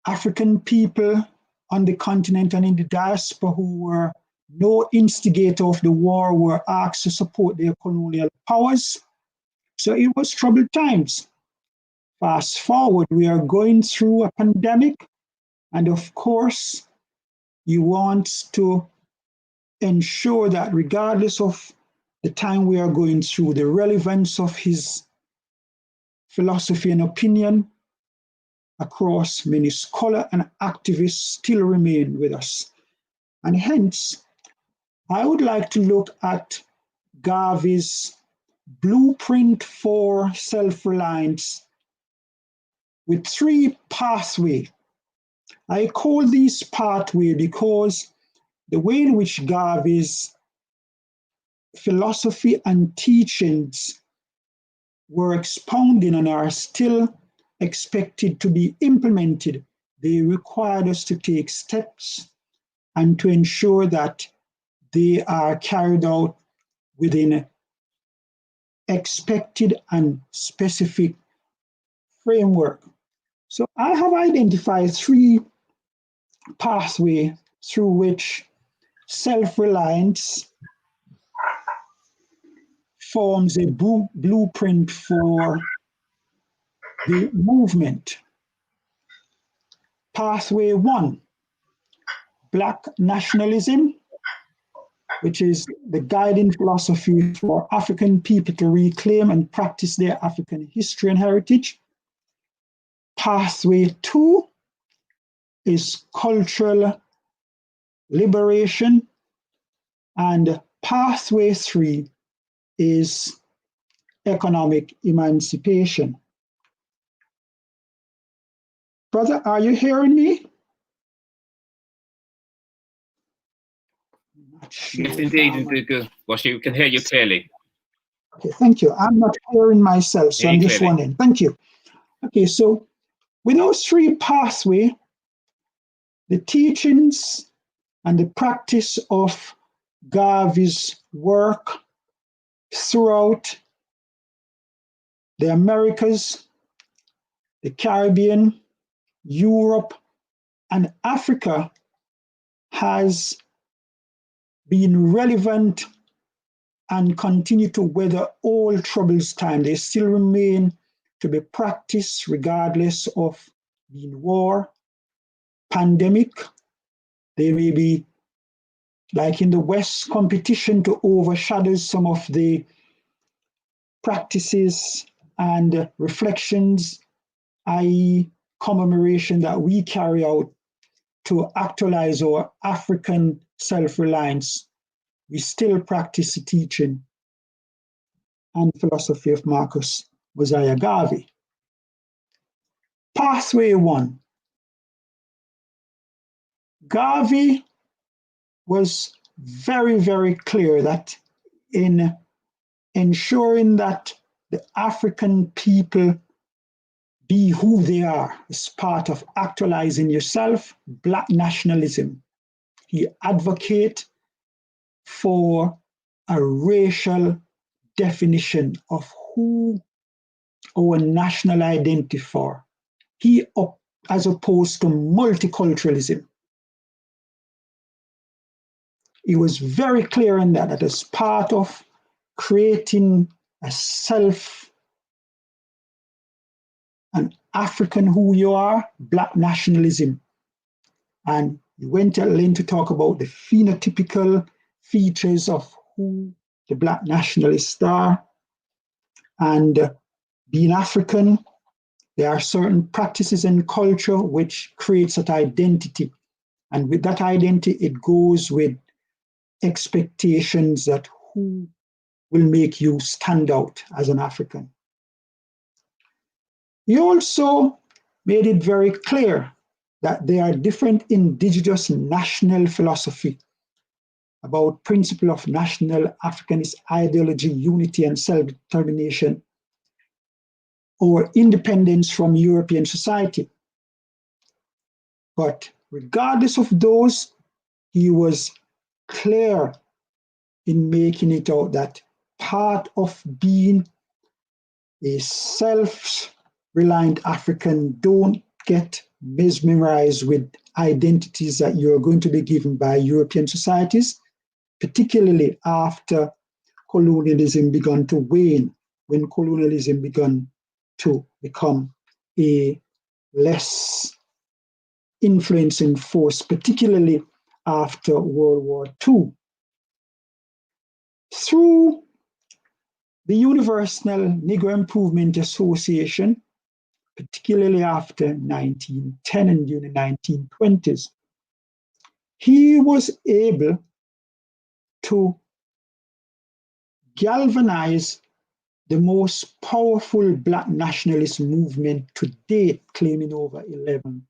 African people on the continent and in the diaspora who were no instigator of the war were asked to support their colonial powers. So it was troubled times. Fast forward, we are going through a pandemic, and of course, you want to ensure that regardless of the time we are going through, the relevance of his philosophy and opinion across many scholars and activists still remain with us. And hence, I would like to look at Garvey's blueprint for self-reliance with three pathways. I call these pathways because the way in which Garvey's philosophy and teachings were expounding and are still expected to be implemented, they required us to take steps and to ensure that they are carried out within expected and specific framework. So I have identified 3 pathways through which self-reliance forms a blueprint for the movement. Pathway 1, Black nationalism, which is the guiding philosophy for African people to reclaim and practice their African history and heritage. Pathway 2 is cultural liberation, and pathway 3 is economic emancipation. Brother, are you hearing me? Yes, indeed, Nzingha. Well, she can hear you clearly. Okay, thank you. I'm not hearing myself, so I'm just wondering. Thank you. Okay, so with those 3 pathways, the teachings and the practice of Garvey's work throughout the Americas, the Caribbean, Europe, and Africa has been relevant and continue to weather all troubles time. They still remain to be practiced regardless of being war, pandemic. They may be, like in the West, competition to overshadow some of the practices and reflections, i.e. commemoration that we carry out to actualize our African self-reliance. We still practice the teaching and philosophy of Marcus Garvey. Pathway 1. Garvey was very, very clear that in ensuring that the African people be who they are as part of actualizing yourself, Black nationalism. He advocated for a racial definition of who our national identity for. He, as opposed to multiculturalism. He was very clear in that as part of creating a self, an African who you are, Black nationalism. And he went in to talk about the phenotypical features of who the Black nationalists are. And being African, there are certain practices and culture which creates that identity. And with that identity, it goes with expectations that who will make you stand out as an African. He also made it very clear that there are different indigenous national philosophy about principle of national Africanist ideology, unity and self-determination, or independence from European society. But regardless of those, he was clear in making it out that part of being a self-reliant African, don't get mesmerized with identities that you're going to be given by European societies, particularly after colonialism began to wane, when colonialism began to become a less influencing force, particularly after World War II. Through the Universal Negro Improvement Association, particularly after 1910 and during the 1920s, he was able to galvanize the most powerful Black nationalist movement to date, claiming over 11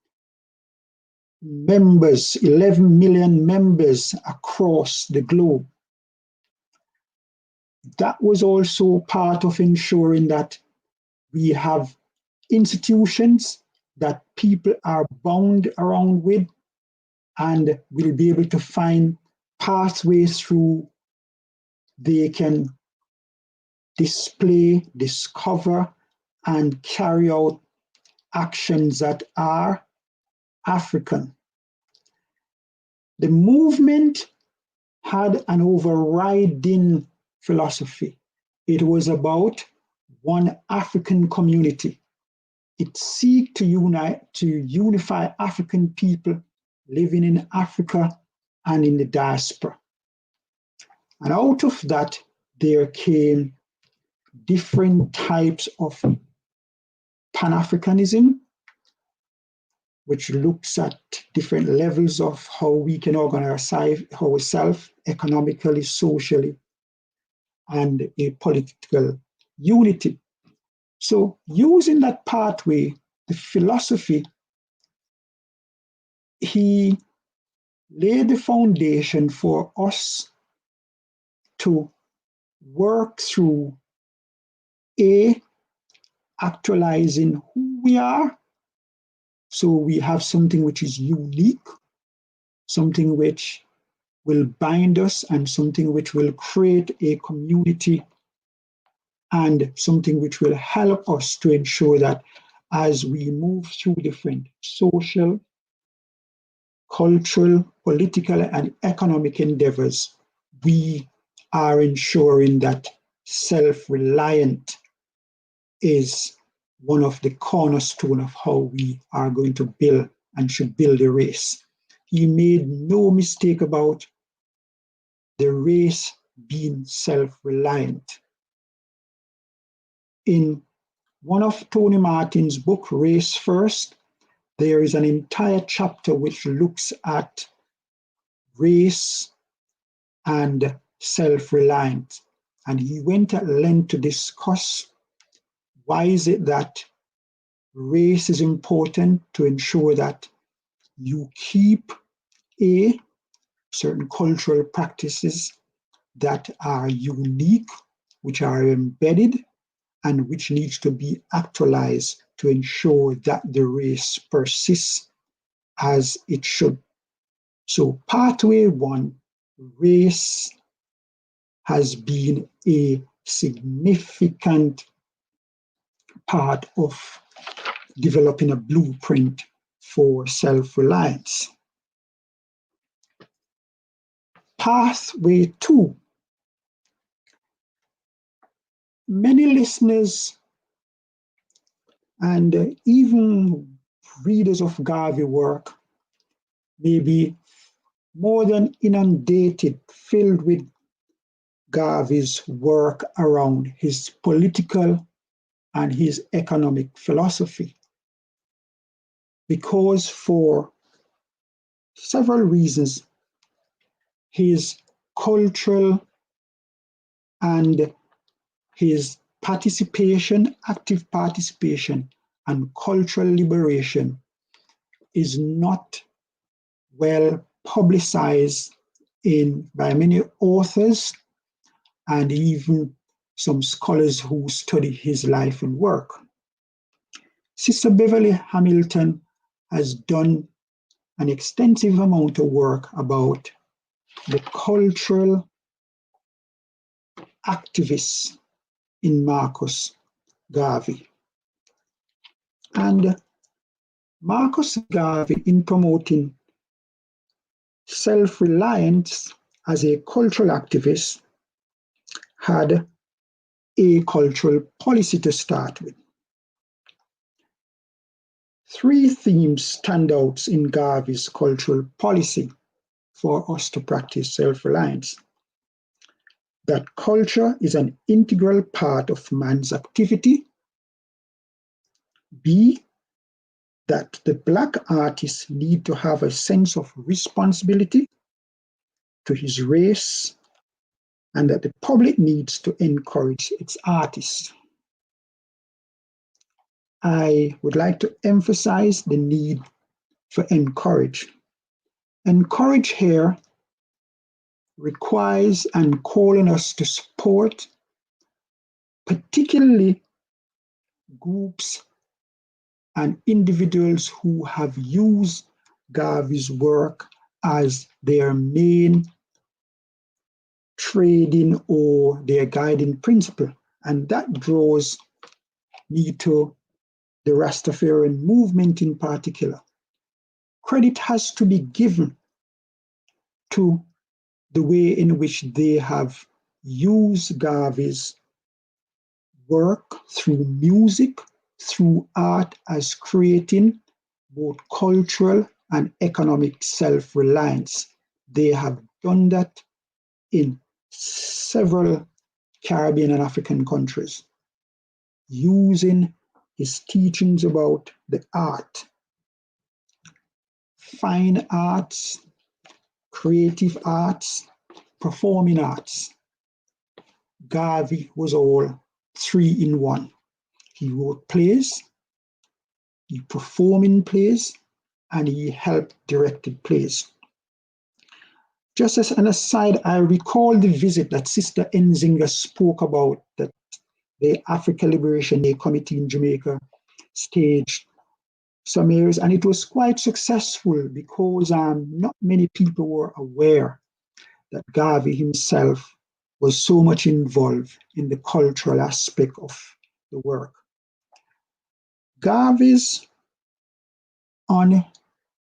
million members across the globe. That was also part of ensuring that we have institutions that people are bound around with and will be able to find pathways through they can display, discover, and carry out actions that are African. The movement had an overriding philosophy. It was about one African community. It sought to unify African people living in Africa and in the diaspora. And out of that, there came different types of Pan-Africanism, which looks at different levels of how we can organize ourselves economically, socially, and a political unity. So using that pathway, the philosophy, he laid the foundation for us to work through actualizing who we are. So we have something which is unique, something which will bind us, and something which will create a community, and something which will help us to ensure that as we move through different social, cultural, political, and economic endeavors, we are ensuring that self-reliant is one of the cornerstones of how we are going to build and should build a race. He made no mistake about the race being self-reliant. In one of Tony Martin's book, Race First, there is an entire chapter which looks at race and self-reliance. And he went at length to discuss why is it that race is important to ensure that you keep certain cultural practices that are unique, which are embedded, and which needs to be actualized to ensure that the race persists as it should. So pathway one, race has been a significant part of developing a blueprint for self-reliance. Pathway two. Many listeners and even readers of Garvey work may be more than inundated, filled with Garvey's work around his political and his economic philosophy. Because for several reasons, his cultural and his participation, active participation, and cultural liberation is not well publicized by many authors and even some scholars who study his life and work. Sister Beverly Hamilton has done an extensive amount of work about the cultural activists in Marcus Garvey. And Marcus Garvey, in promoting self-reliance as a cultural activist, had a cultural policy to start with. Three themes stand out in Garvey's cultural policy for us to practice self-reliance. That culture is an integral part of man's activity. B, that the Black artist need to have a sense of responsibility to his race, and that the public needs to encourage its artists. I would like to emphasize the need for encourage. Encourage here requires and calling us to support particularly groups and individuals who have used Garvey's work as their main trading or their guiding principle. And that draws me to the Rastafarian movement in particular. Credit has to be given to the way in which they have used Garvey's work through music, through art, as creating both cultural and economic self-reliance. They have done that in several Caribbean and African countries, using his teachings about the art, fine arts, creative arts, performing arts. Garvey was all three in one. He wrote plays, he performed in plays, and he helped directed plays. Just as an aside, I recall the visit that Sister Nzingha spoke about that the Africa Liberation Day Committee in Jamaica staged some areas, and it was quite successful because not many people were aware that Garvey himself was so much involved in the cultural aspect of the work. Garvey's on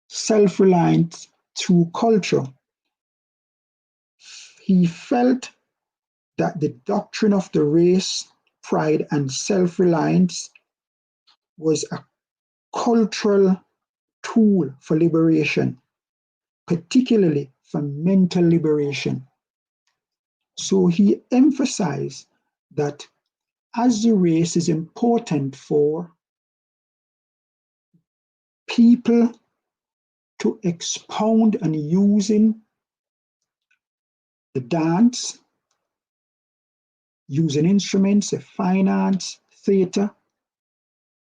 self-reliance through culture. He felt that the doctrine of the race, pride, and self-reliance was a cultural tool for liberation, particularly for mental liberation. So he emphasized that as the race is important for people to expound and using the dance, using instruments, the fine arts, theater,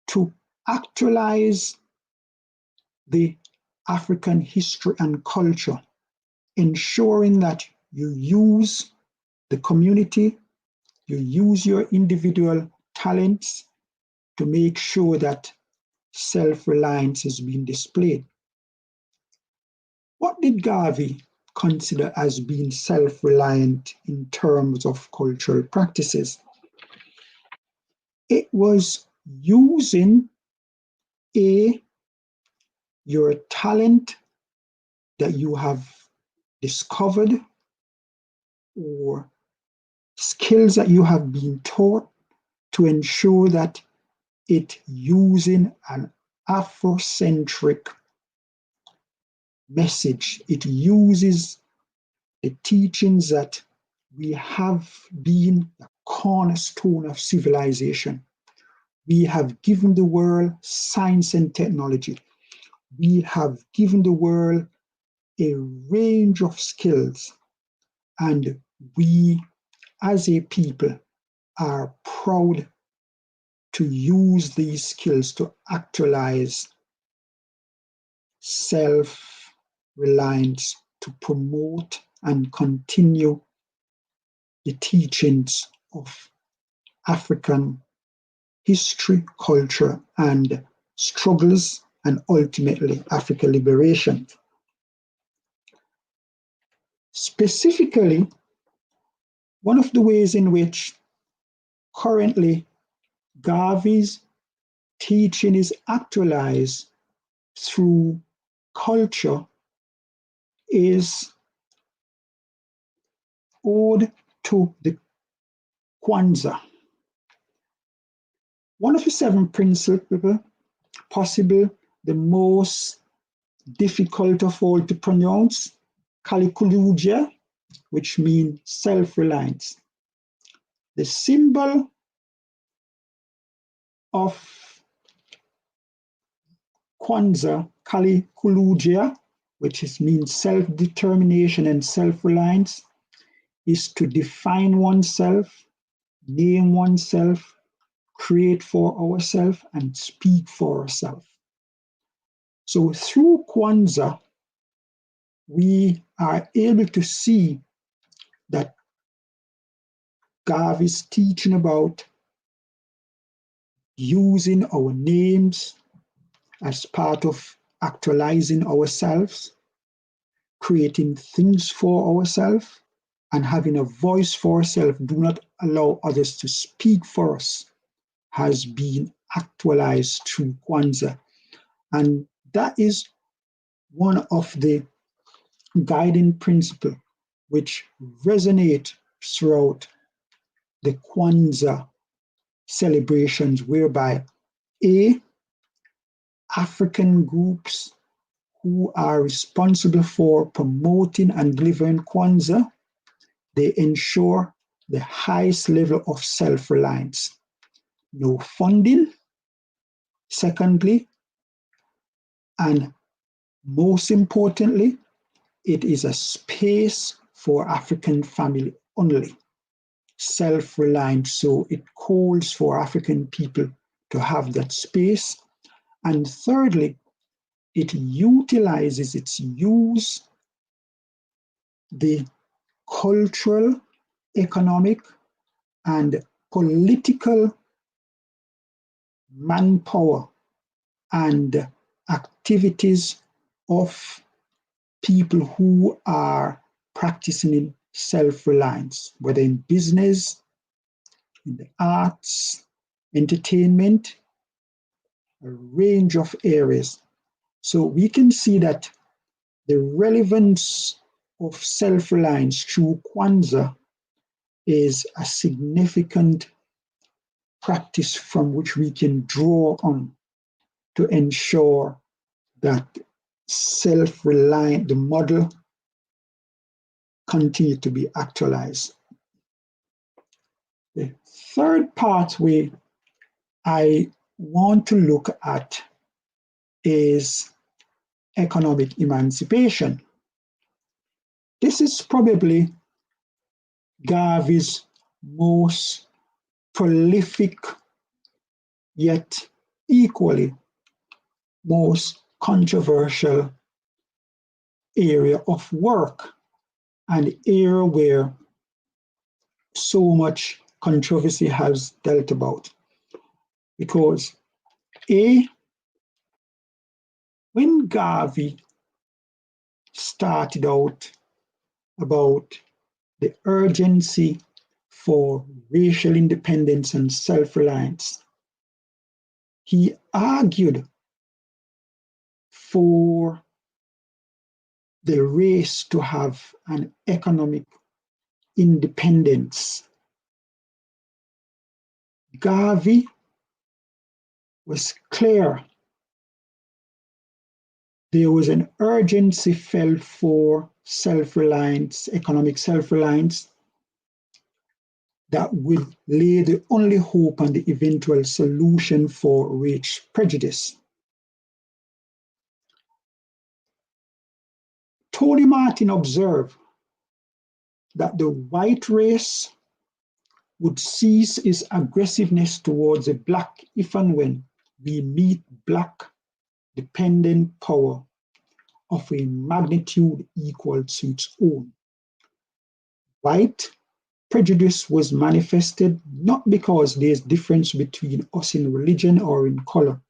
to actualize the African history and culture, ensuring that you use the community, you use your individual talents to make sure that self-reliance is being displayed. What did Garvey consider as being self-reliant in terms of cultural practices? It was using your talent that you have discovered or skills that you have been taught to ensure that it using an Afrocentric message. It uses the teachings that we have been the cornerstone of civilization. We have given the world science and technology. We have given the world a range of skills, and we as a people are proud to use these skills to actualize self-reliance, to promote and continue the teachings of African history, culture, and struggles, and ultimately African liberation. Specifically, one of the ways in which currently Garvey's teaching is actualized through culture is ode to the Kwanzaa. One of the 7 principles, possible the most difficult of all to pronounce, Kalikuluja, which means self-reliance. The symbol of Kwanzaa, Kalikuluja, which means self-determination and self-reliance, is to define oneself, name oneself, create for ourselves, and speak for ourselves. So through Kwanzaa, we are able to see that Garvey's teaching about using our names, as part of actualizing ourselves, creating things for ourselves, and having a voice for ourselves, do not allow others to speak for us, has been actualized through Kwanzaa. And that is one of the guiding principles which resonate throughout the Kwanzaa celebrations, whereby African groups who are responsible for promoting and delivering Kwanzaa, they ensure the highest level of self-reliance. No funding, secondly, and most importantly, it is a space for African family only, self-reliant. So it calls for African people to have that space. And thirdly, it utilizes the cultural, economic, and political manpower and activities of people who are practicing in self-reliance, whether in business, in the arts, entertainment, a range of areas. So we can see that the relevance of self-reliance through Kwanzaa is a significant practice from which we can draw on to ensure that self-reliant, the model, continue to be actualized. The third pathway I want to look at is economic emancipation. This is probably Garvey's most prolific, yet equally most controversial area of work, an area where so much controversy has dealt about. Because when Garvey started out about the urgency for racial independence and self-reliance, he argued for the race to have an economic independence. Garvey was clear there was an urgency felt for self-reliance, economic self-reliance, that will lay the only hope on the eventual solution for race prejudice. Tony Martin observed that the white race would cease its aggressiveness towards the black if and when we meet black dependent power of a magnitude equal to its own. White prejudice was manifested not because there's difference between us in religion or in color,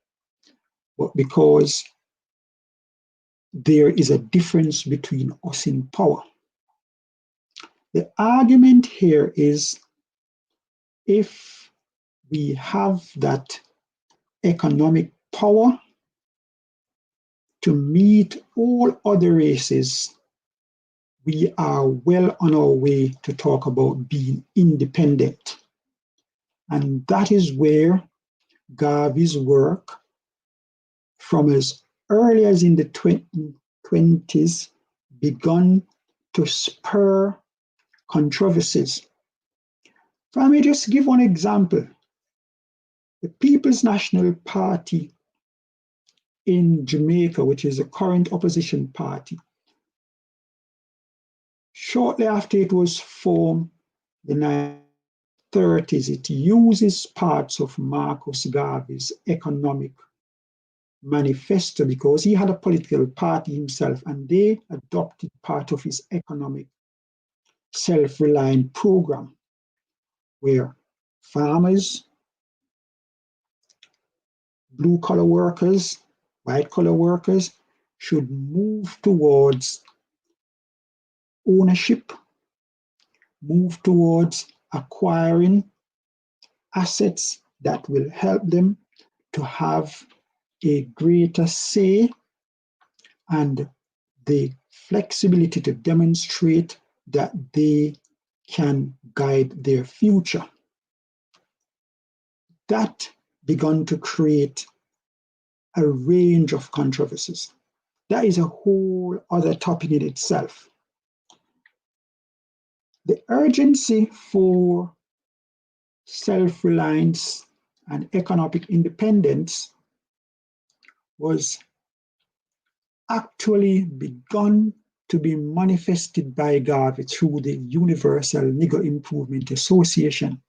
but because there is a difference between us in power. The argument here is, if we have that economic power to meet all other races, we are well on our way to talk about being independent. And that is where Garvey's work, from as early as in the 20s, begun to spur controversies. If I may just give one example, the People's National Party in Jamaica, which is the current opposition party, shortly after it was formed, the 1930s, it uses parts of Marcus Garvey's economic manifesto, because he had a political party himself, and they adopted part of his economic self-reliant program, where farmers, blue-collar workers, white-collar workers, should move towards ownership, move towards acquiring assets that will help them to have a greater say and the flexibility to demonstrate that they can guide their future. That began to create a range of controversies. That is a whole other topic in itself. The urgency for self-reliance and economic independence was actually begun to be manifested by Garvey through the Universal Nigger Improvement Association.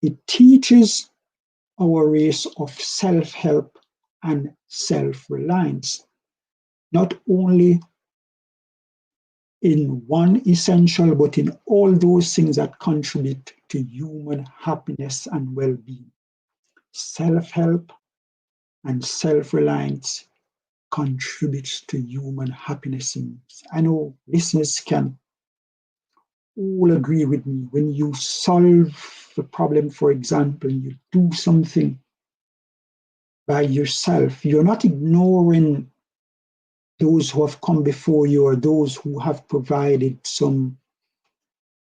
It teaches our race of self-help and self-reliance, not only in one essential, but in all those things that contribute to human happiness and well-being. Self-help and self-reliance contributes to human happiness. I know listeners can all agree with me. When you solve a problem, for example, you do something by yourself, you're not ignoring those who have come before you or those who have provided some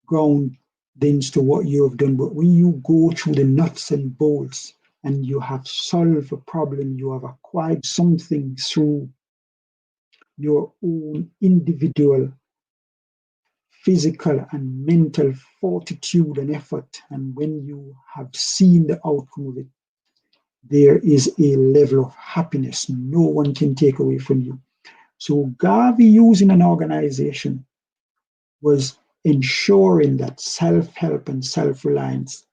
groundings to what you have done. But when you go through the nuts and bolts and you have solved a problem, you have acquired something through your own individual physical and mental fortitude and effort, and when you have seen the outcome of it, there is a level of happiness no one can take away from you. So Garvey, using an organization, was ensuring that self-help and self-reliance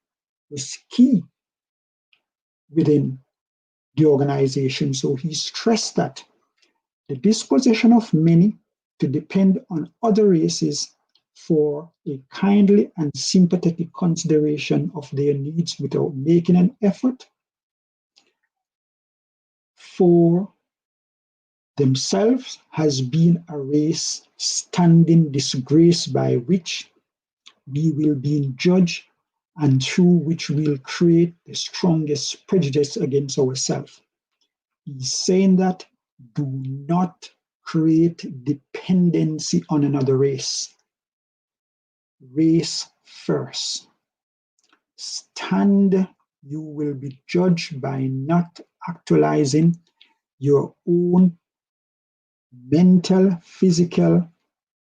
was key within the organization. So he stressed that the disposition of many to depend on other races for a kindly and sympathetic consideration of their needs without making an effort for themselves has been a race standing disgrace by which we will be judged and through which we'll create the strongest prejudice against ourselves. He's saying that do not create dependency on another race. Race first. Stand, you will be judged by not actualizing your own mental, physical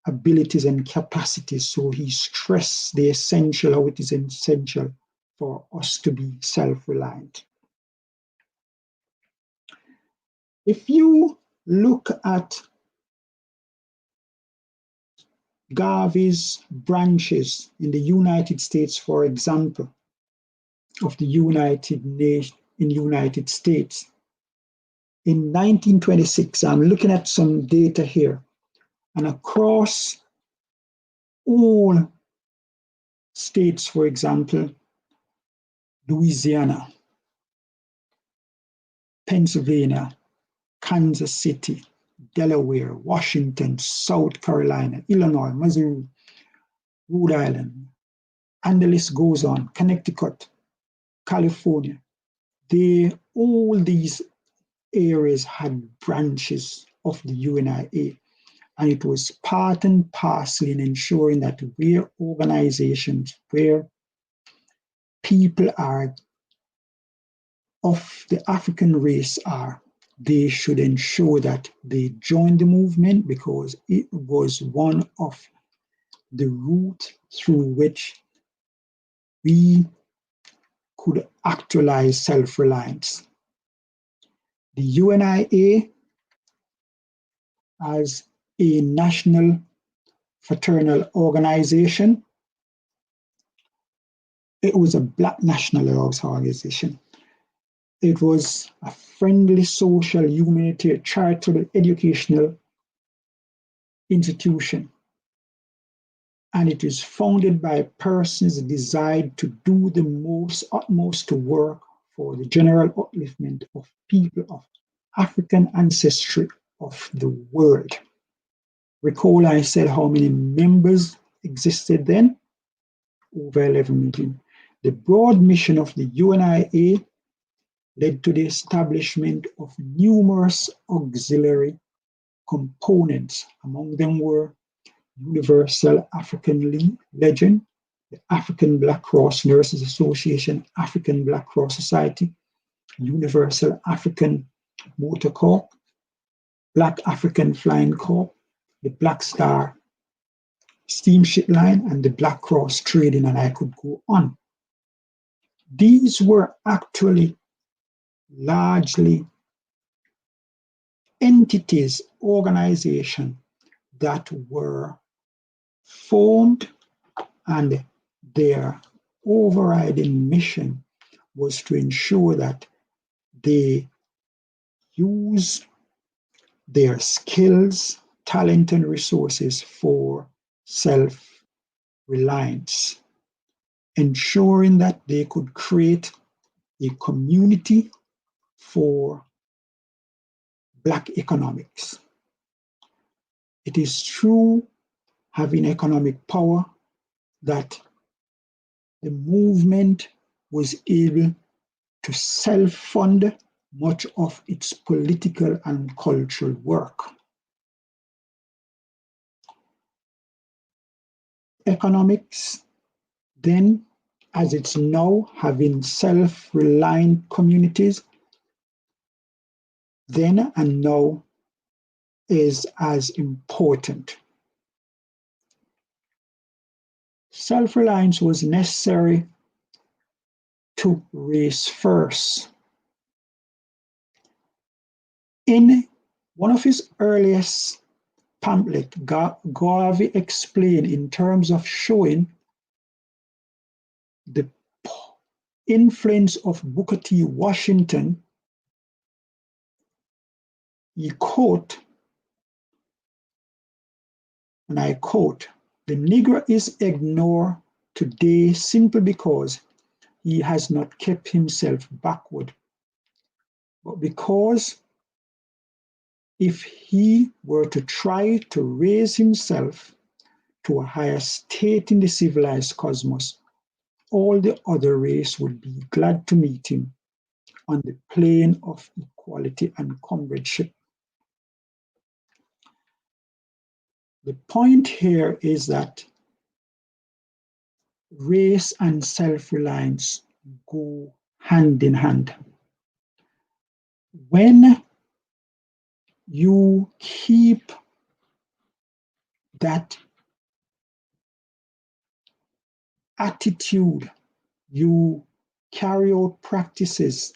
abilities and capacities. So he stressed the essential, how it is essential for us to be self-reliant. If you look at Garvey's branches in the United States, for example, of the United States, in 1926, I'm looking at some data here, and across all states, for example, Louisiana, Pennsylvania, Kansas City, Delaware, Washington, South Carolina, Illinois, Missouri, Rhode Island, and the list goes on, Connecticut, California. All these areas had branches of the UNIA, and it was part and parcel in ensuring that where organizations, where people are of the African race are, they should ensure that they join the movement, because it was one of the routes through which we could actualize self-reliance. The UNIA, as a national fraternal organization, it was a Black national organization. It was a friendly, social, humanitarian, charitable, educational institution. And it is founded by persons desired to do the utmost to work for the general upliftment of people of African ancestry of the world. Recall I said how many members existed then? Over 11 million. The broad mission of the UNIA led to the establishment of numerous auxiliary components. Among them were Universal African Legion, the African Black Cross Nurses Association, African Black Cross Society, Universal African Motor Corps, Black African Flying Corps, the Black Star Steamship Line, and the Black Cross Trading, and I could go on. These were actually largely entities, organizations that were formed, and their overriding mission was to ensure that they use their skills, talent, and resources for self-reliance, ensuring that they could create a community for Black economics. It is through having economic power that the movement was able to self-fund much of its political and cultural work. Economics, then, as it's now, having self-reliant communities, then and now is as important. Self-reliance was necessary to race first. In one of his earliest pamphlets, Garvey explained in terms of showing the influence of Booker T. Washington. He quote, and I quote, "The Negro is ignored today simply because he has not kept himself backward, but because if he were to try to raise himself to a higher state in the civilized cosmos, all the other race would be glad to meet him on the plane of equality and comradeship." The point here is that race and self-reliance go hand in hand. When you keep that attitude, you carry out practices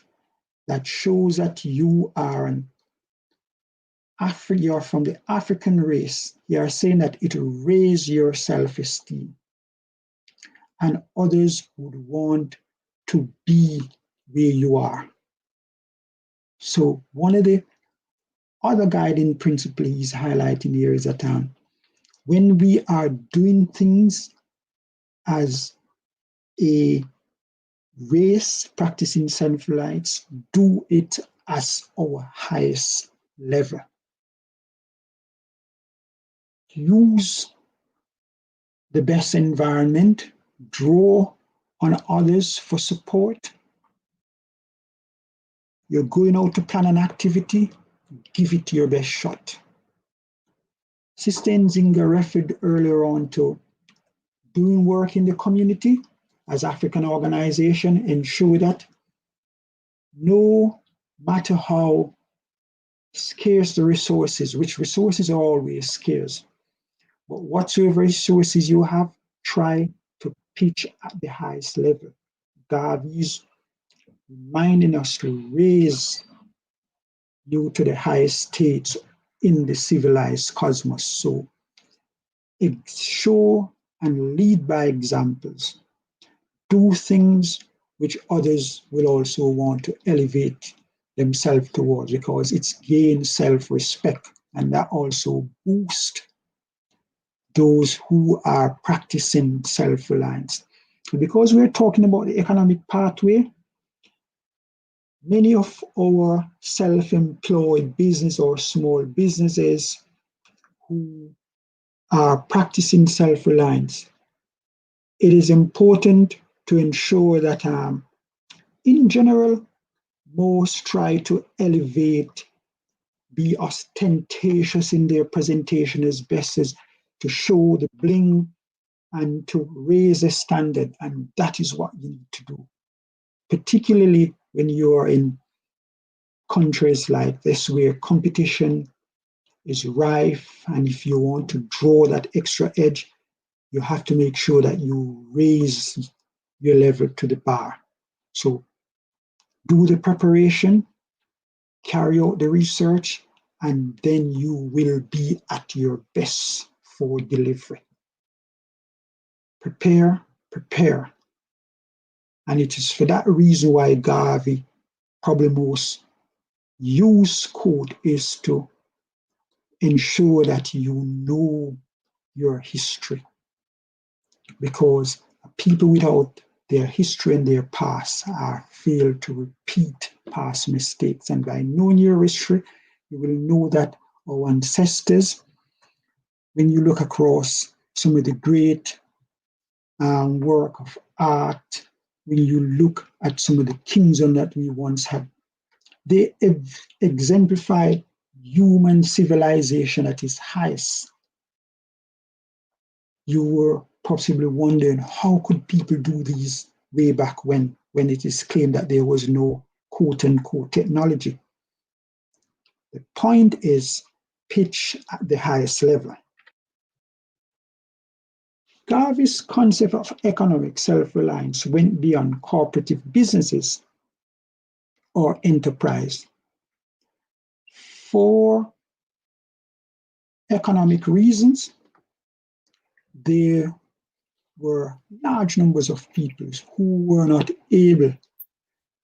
that shows that you are you're from the African race, you are saying that it will raise your self-esteem, and others would want to be where you are. So one of the other guiding principles he's highlighting here is that when we are doing things as a race, practicing self-reliance, do it as our highest level. Use the best environment, draw on others for support. You're going out to plan an activity, give it your best shot. Sister Nzingha referred earlier on to doing work in the community as African organization, ensure that no matter how scarce the resources, which resources are always scarce, but whatsoever resources you have, try to pitch at the highest level. Garvey's reminding us to raise you to the highest states in the civilized cosmos. So show and lead by examples. Do things which others will also want to elevate themselves towards, because it's gain self-respect, and that also boosts those who are practicing self-reliance. Because we're talking about the economic pathway, many of our self-employed business or small businesses who are practicing self-reliance, it is important to ensure that in general, most try to elevate, be ostentatious in their presentation as best as to show the bling and to raise the standard. And that is what you need to do, particularly when you are in countries like this where competition is rife. And if you want to draw that extra edge, you have to make sure that you raise your level to the bar. So do the preparation, carry out the research, and then you will be at your best for delivery. Prepare, prepare. And it is for that reason why Garvey probably most used quote is to ensure that you know your history. Because people without their history and their past are failed to repeat past mistakes. And by knowing your history, you will know that our ancestors, when you look across some of the great work of art, when you look at some of the kingdoms that we once had, they exemplified human civilization at its highest. You were possibly wondering, how could people do these way back when it is claimed that there was no quote-unquote technology? The point is pitch at the highest level. Garvey's concept of economic self-reliance went beyond cooperative businesses or enterprise. For economic reasons, there were large numbers of people who were not able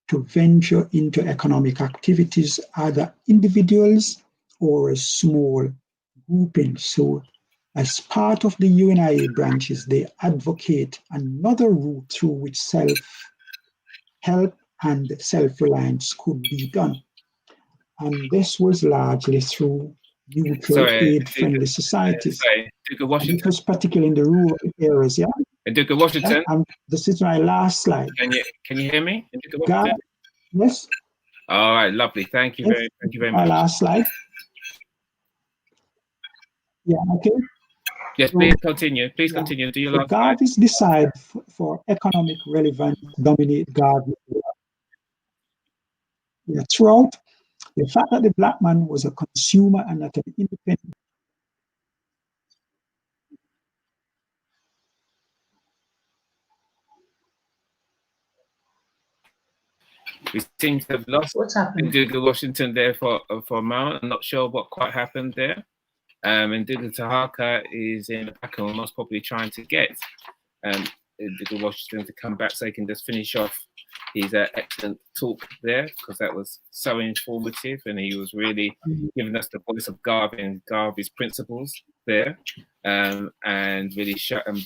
to venture into economic activities, either individuals or as small groupings. So as part of the UNIA branches, they advocate another route through which self-help and self-reliance could be done. And this was largely through neutral aid-friendly societies. It was particularly in the rural areas, yeah? Duke of Washington. This is my last slide. Can you hear me? Yes. All right, lovely. Thank you very much. My last slide. Yeah, okay. Yes, please continue. Please continue. Do your last slide. Garvey's decide for economic relevance dominate Garvey. Yeah, throughout, the fact that the black man was a consumer and not an independent. We seem to have lost Ndugu Washington there for a moment. I'm not sure what quite happened there. Ndugu Tahaka is in the back and most probably trying to get Ndugu Washington to come back so he can just finish off his excellent talk there, because that was so informative and he was really giving us the voice of Garvey and Garvey's principles there, and really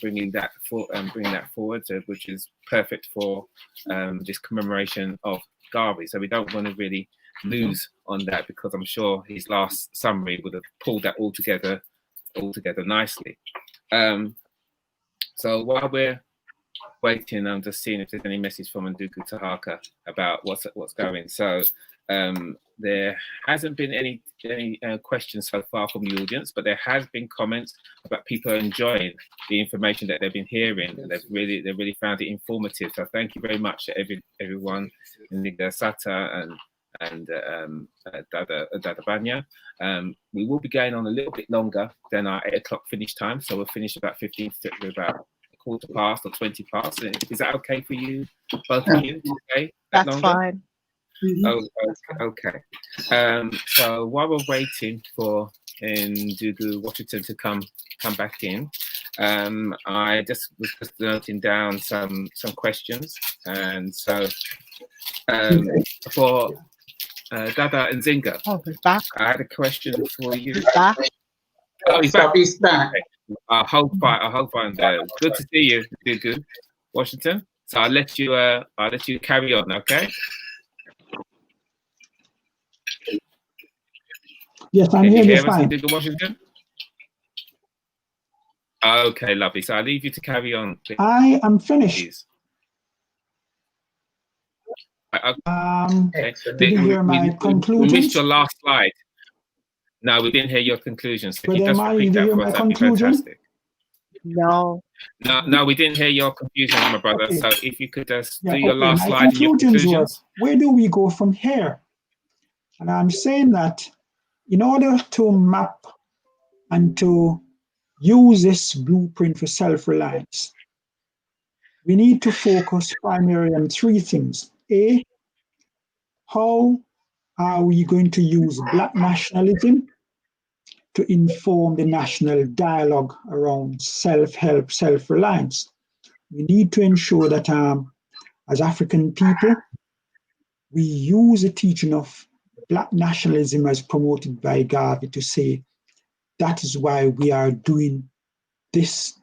bringing that forward, which is perfect for this commemoration of Garvey. So we don't want to really lose on that, because I'm sure his last summary would have pulled that all together nicely. So while we're waiting, I'm just seeing if there's any message from Ndugu Tahaka about what's going. So there hasn't been any questions so far from the audience, but there has been comments about people enjoying the information that they've been hearing, and they really found it informative. So thank you very much to everyone, Nzingha Assata and Dada Banya. We will be going on a little bit longer than our 8 o'clock finish time, so we'll finish about quarter past or 20 past. Is that okay for you, both of you? Okay, that's fine. Oh, okay. So while we're waiting for Ndugu Washington to come back in, I was just noting down some questions, and so for Dada Nzingha, I had a question for you. Oh, he's back. I hope I'm there. Good to see you, Ndugu Washington. So I'll let you carry on, okay? Yes, I'm Can you hearing you hear us, fine. Nzingha Washington? Okay, lovely. So I'll leave you to carry on, please. I am finished. Okay. Did you hear my conclusions? We missed your last slide. No, we didn't hear your conclusions. So if you just Mari, repeat did you that hear for my us, that'd be conclusion? fantastic. No. No, we didn't hear your conclusions, my brother. Okay. So if you could just Yeah, do your last my slide and your conclusions were, conclusions. where do we go from here? And I'm saying that in order to map and to use this blueprint for self-reliance, we need to focus primarily on three things. A, how are we going to use Black nationalism to inform the national dialogue around self-help, self-reliance? We need to ensure that as African people, we use the teaching of Black nationalism as promoted by Garvey to say, that is why we are doing this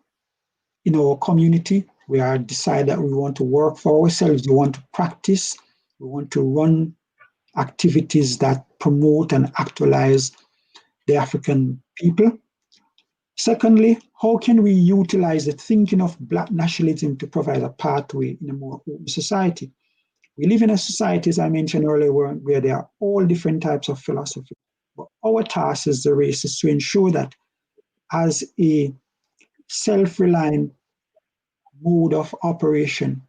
in our community. We are decided that we want to work for ourselves, we want to practice, we want to run activities that promote and actualize the African people. Secondly, how can we utilize the thinking of Black nationalism to provide a pathway in a more open society? We live in a society, as I mentioned earlier, where there are all different types of philosophy. But our task as the race is to ensure that as a self-reliant mode of operation,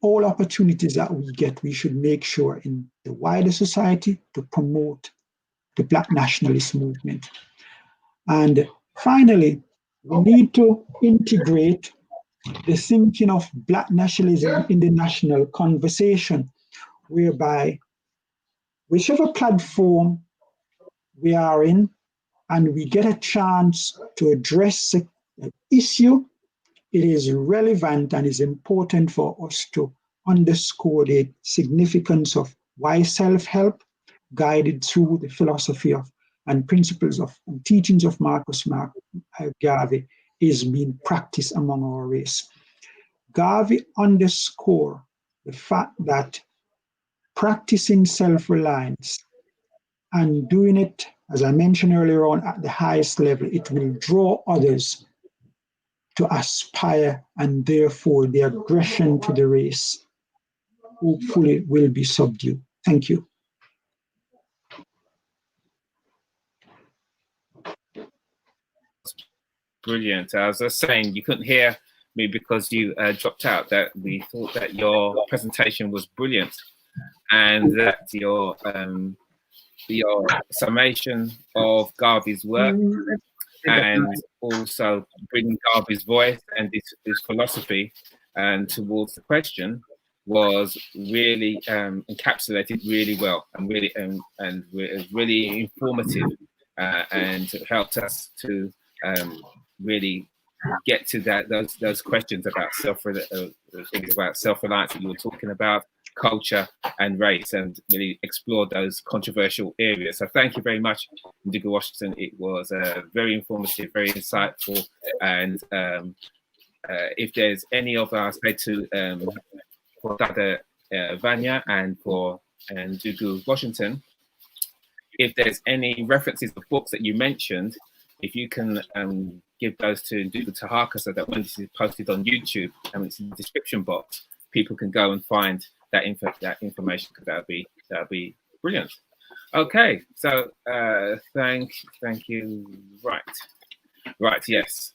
all opportunities that we get, we should make sure in the wider society to promote the Black nationalist movement. And finally, we need to integrate the thinking of Black nationalism in the national conversation, whereby whichever platform we are in and we get a chance to address an issue, it is relevant and is important for us to underscore the significance of why self-help, guided through the philosophy of and principles of and teachings of Marcus Garvey, is being practiced among our race. Garvey underscored the fact that practicing self-reliance and doing it, as I mentioned earlier on, at the highest level, it will draw others to aspire, and therefore the aggression to the race hopefully will be subdued. Thank you. Brilliant. I was just saying, you couldn't hear me because you dropped out, that we thought that your presentation was brilliant and that your summation of Garvey's work and also bringing Garvey's voice and his philosophy and towards the question was really encapsulated really well and really informative and helped us to really get to those questions about self-reliance that you were talking about, culture and race, and really explore those controversial areas. So thank you very much, Nzingha Washington. It was very informative, very insightful, and if there's any of us, say to for Dada Vanya and for Nzingha Washington, if there's any references of books that you mentioned, if you can give those to Nzingha Tahaka, so that when this is posted on YouTube and it's in the description box, people can go and find that information, because that would be brilliant. Okay, so thank you. Right, yes.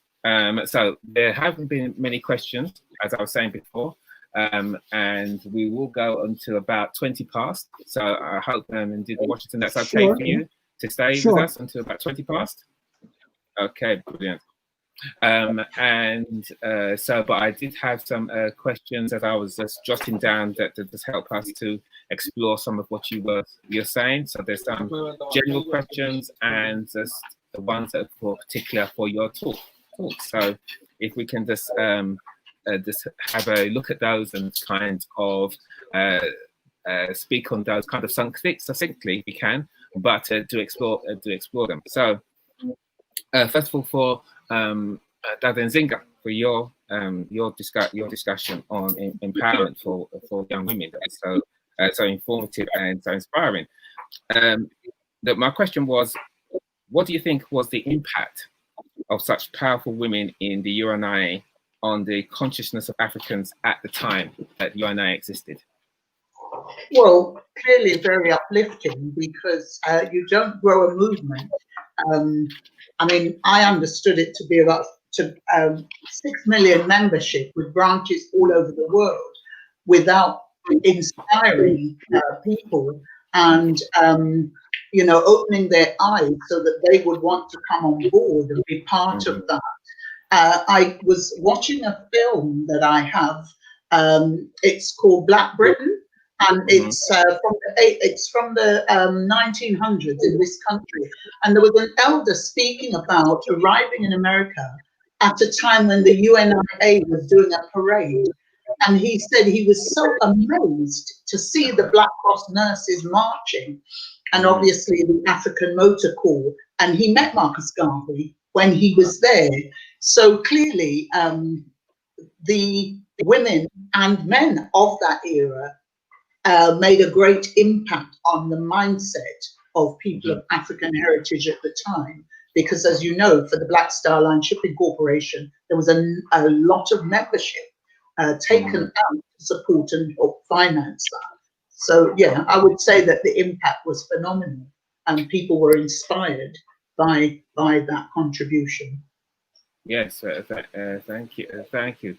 So there haven't been many questions, as I was saying before, and we will go until about 20 past. So I hope Nzingha Washington, that's okay for you to stay with us until about 20 past. Okay, brilliant. But I did have some questions that I was just jotting down that just help us to explore some of what you're saying. So there's some general questions and just the ones that are particular for your talk. So if we can just have a look at those and kind of speak on those kind of succinctly, we can, but to explore them. So first of all, for Dada Nzingha, for your discussion on empowerment for young women, that is so informative and so inspiring. My question was, what do you think was the impact of such powerful women in the UNI on the consciousness of Africans at the time that UNI existed? Well, clearly very uplifting, because you don't grow a movement. I mean, I understood it to be about 6 million membership with branches all over the world without inspiring people and, you know, opening their eyes so that they would want to come on board and be part of that. I was watching a film that I have. It's called Black Britain, and it's from the 1900s in this country. And there was an elder speaking about arriving in America at a time when the UNIA was doing a parade. And he said he was so amazed to see the Black Cross nurses marching, and obviously the African Motor Corps. And he met Marcus Garvey when he was there. So clearly, the women and men of that era made a great impact on the mindset of people of African heritage at the time. Because, as you know, for the Black Star Line Shipping Corporation, there was a lot of membership taken out to support and help finance that. So, yeah, I would say that the impact was phenomenal, and people were inspired by that contribution. Yes, thank you, thank you.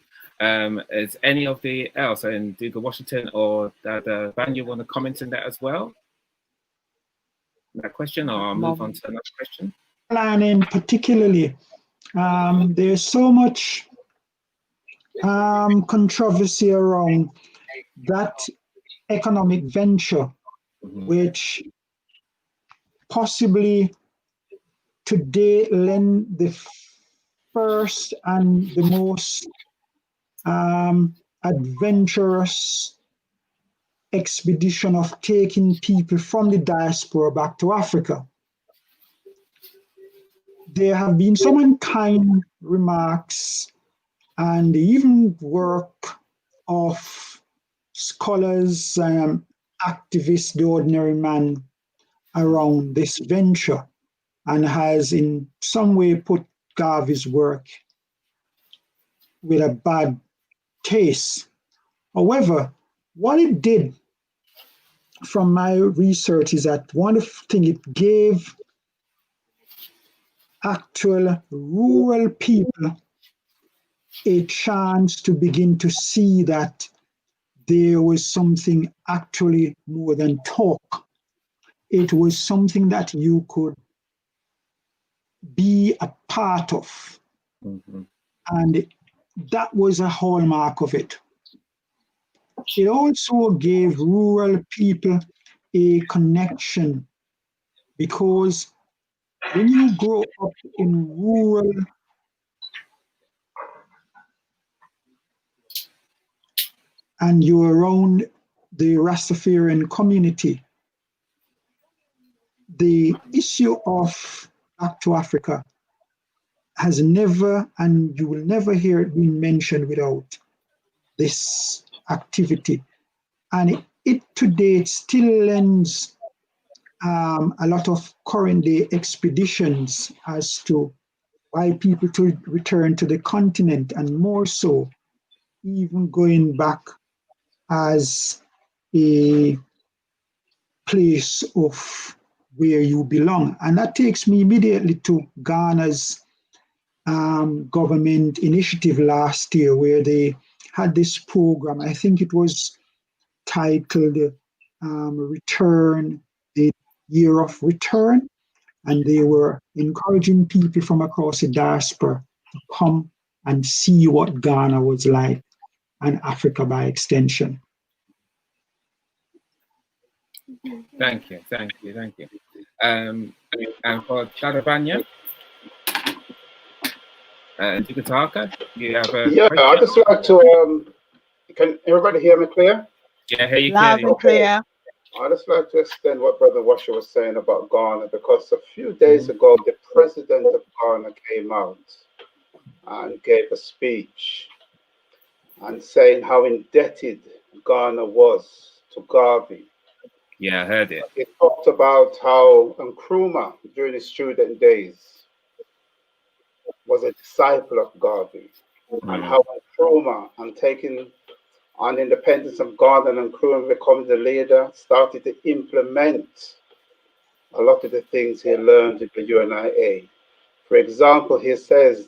Is any of the else, and Nduga Washington or Vanya, want to comment on that as well? That question, or I'll move on to another question. Planning particularly, there's so much controversy around that economic venture, which possibly today lend the first and the most adventurous expedition of taking people from the diaspora back to Africa. There have been some unkind remarks and even work of scholars and activists, the ordinary man, around this venture, and has in some way put Garvey's work with a bad taste. However, what it did from my research is that one thing it gave actual rural people a chance to begin to see that there was something actually more than talk. It was something that you could be a part of. And that was a hallmark of it. It also gave rural people a connection, because when you grow up in rural and you're around the Rastafarian community, the issue of Back to Africa has never, and you will never hear it being mentioned without this activity. And it today still lends a lot of current day expeditions as to why people to return to the continent, and more so, even going back as a place of where you belong. And that takes me immediately to Ghana's government initiative last year, where they had this program. I think it was titled Return, the Year of Return. And they were encouraging people from across the diaspora to come and see what Ghana was like, and Africa by extension. Thank you. And for Chadavanya, Dukataka, you have a question? I'd just like to, can everybody hear me clear? Yeah, hear you loud and clear. I'd just like to extend what Brother Washer was saying about Ghana, because a few days ago, the president of Ghana came out and gave a speech and saying how indebted Ghana was to Garvey Yeah, I heard it. He talked about how Nkrumah, during his student days, was a disciple of Garvey, and how Nkrumah, and taking on independence of Ghana and Nkrumah becoming the leader, started to implement a lot of the things he learned in the UNIA. For example, he says,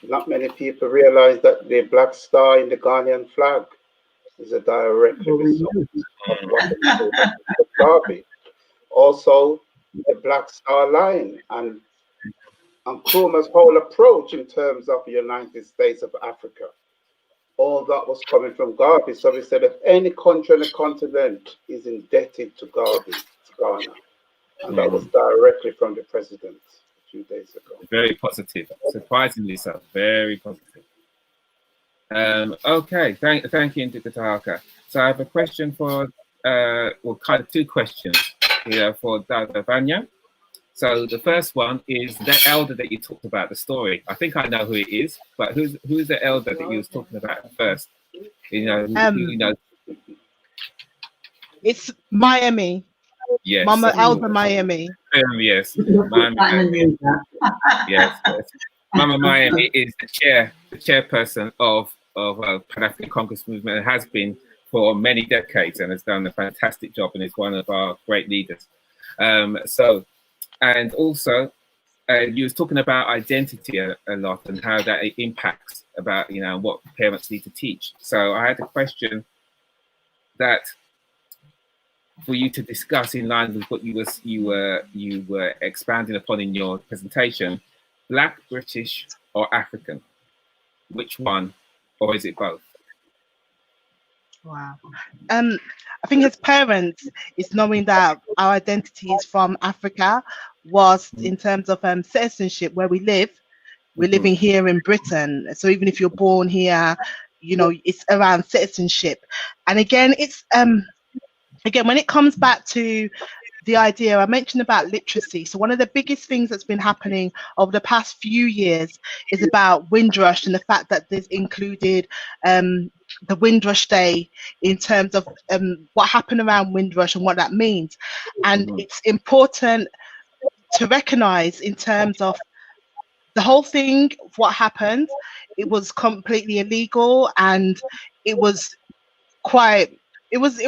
not many people realize that the black star in the Ghanaian flag is a direct result of what Garvey. Also, the Black Star Line and Nkrumah's whole approach in terms of the United States of Africa. All that was coming from Garvey. So we said if any country on the continent is indebted to Garvey, it's Ghana. And that was directly from the president a few days ago. Very positive, surprisingly so. Very positive. Okay, thank you, Nzingha Assata. So I have a question for, well, kind of two questions here for Dada Vanya. So the first one is that elder that you talked about, the story. I think I know who it is, but who's the elder that you was talking about first? You know, It's Miami. Yes. Mama Elder Miami. Yes. Miami. Yes. Mama Miami is the chairperson of Pan-African Congress Movement, and has been for many decades, and has done a fantastic job, and is one of our great leaders. And also, you was talking about identity a lot, and how that it impacts about, you know, what parents need to teach. So I had a question that for you to discuss in line with what you were expanding upon in your presentation. Black, British, or African? Which one, or is it both? Wow. I think as parents, it's knowing that our identity is from Africa, whilst in terms of citizenship, where we live, we're living here in Britain. So even if you're born here, you know, it's around citizenship. And again, it's again, when it comes back to the idea I mentioned about literacy, so one of the biggest things that's been happening over the past few years is about Windrush, and the fact that this included the Windrush Day in terms of what happened around Windrush and what that means. And it's important to recognize in terms of the whole thing, what happened. It was completely illegal, and it was quite, it was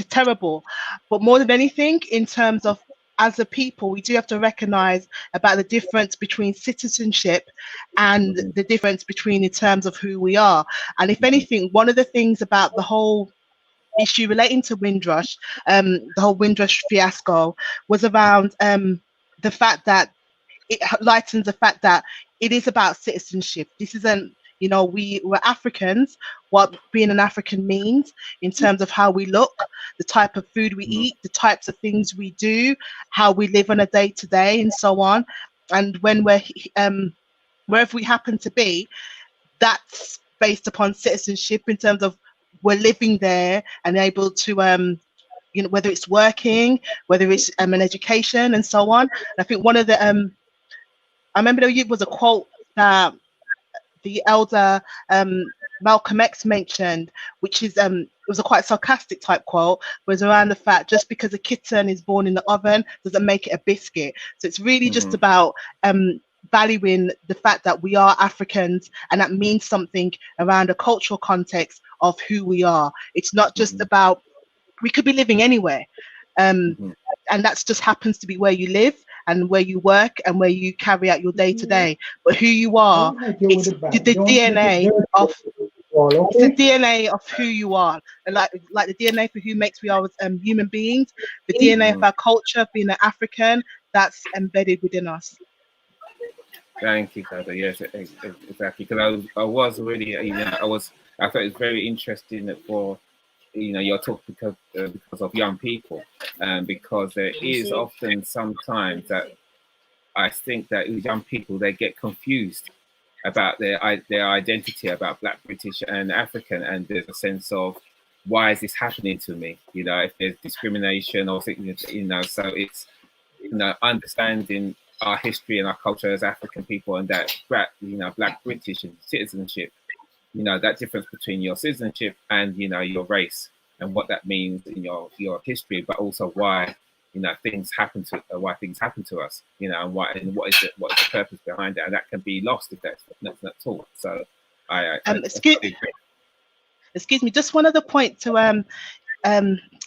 terrible. But more than anything, in terms of as a people, we do have to recognize about the difference between citizenship and the difference between in terms of who we are. And if anything, one of the things about the whole issue relating to Windrush, the whole Windrush fiasco, was around the fact that it lightens the fact that it is about citizenship. This isn't, you know, we're Africans, what being an African means in terms of how we look, the type of food we eat, the types of things we do, how we live on a day-to-day, and so on. And when we're, wherever we happen to be, that's based upon citizenship in terms of we're living there and able to, you know, whether it's working, whether it's an education, and so on. And I think one of the, I remember there was a quote that the elder Malcolm X mentioned, which is it was a quite sarcastic type quote, was around the fact just because a kitten is born in the oven doesn't make it a biscuit. So it's really just about valuing the fact that we are Africans, and that means something around a cultural context of who we are. It's not just about, we could be living anywhere, and that's just happens to be where you live and where you work and where you carry out your day-to-day. But who you are, it's the DNA of, it's the DNA of who you are. And like the DNA for who makes we are as human beings, the DNA of our culture, being an African, that's embedded within us. Thank you, Dada. Yes, exactly. Because I was really, you know, I thought it was very interesting that for, you know, your talk because of young people, because there is often sometimes that I think that young people, they get confused about their identity, about Black, British, and African, and there's a sense of, why is this happening to me? You know, if there's discrimination or something, you know, so it's, you know, understanding our history and our culture as African people, and that, you know, Black, British, and citizenship, you know, that difference between your citizenship and, you know, your race, and what that means in your history, but also why things happen to us, and what is the purpose behind it, and that can be lost if that's not taught. So excuse me, just one other point to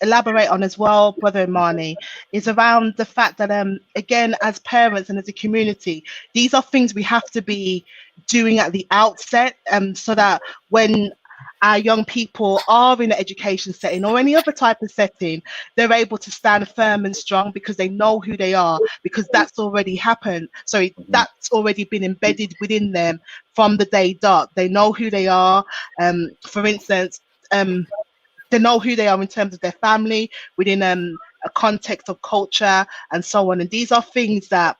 elaborate on as well, Brother Imani, is around the fact that again, as parents and as a community, these are things we have to be doing at the outset, so that when our young people are in an education setting or any other type of setting, they're able to stand firm and strong because they know who they are, because that's already happened. So that's already been embedded within them from the day dot. They know who they are. For instance, they know who they are in terms of their family, within a context of culture and so on. And these are things that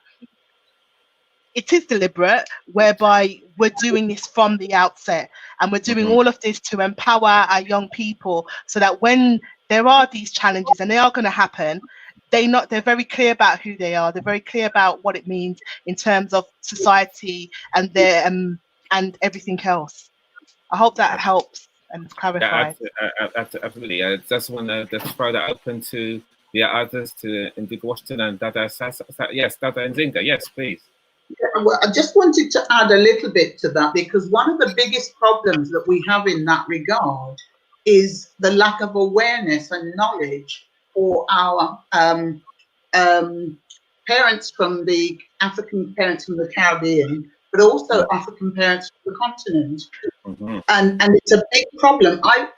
it is deliberate, whereby we're doing this from the outset, and we're doing all of this to empower our young people so that when there are these challenges, and they are going to happen, they're very clear about who they are. They're very clear about what it means in terms of society and their and everything else. I hope that helps and clarifies. Yeah, absolutely. I just want to throw that open to the others, to Nzingha Washington and Dada Assata. Yes, Dada Nzingha. Yes, please. Yeah, well, I just wanted to add a little bit to that, because one of the biggest problems that we have in that regard is the lack of awareness and knowledge for our parents from the African parents from the Caribbean, but also African parents from the continent. And it's a big problem. I'm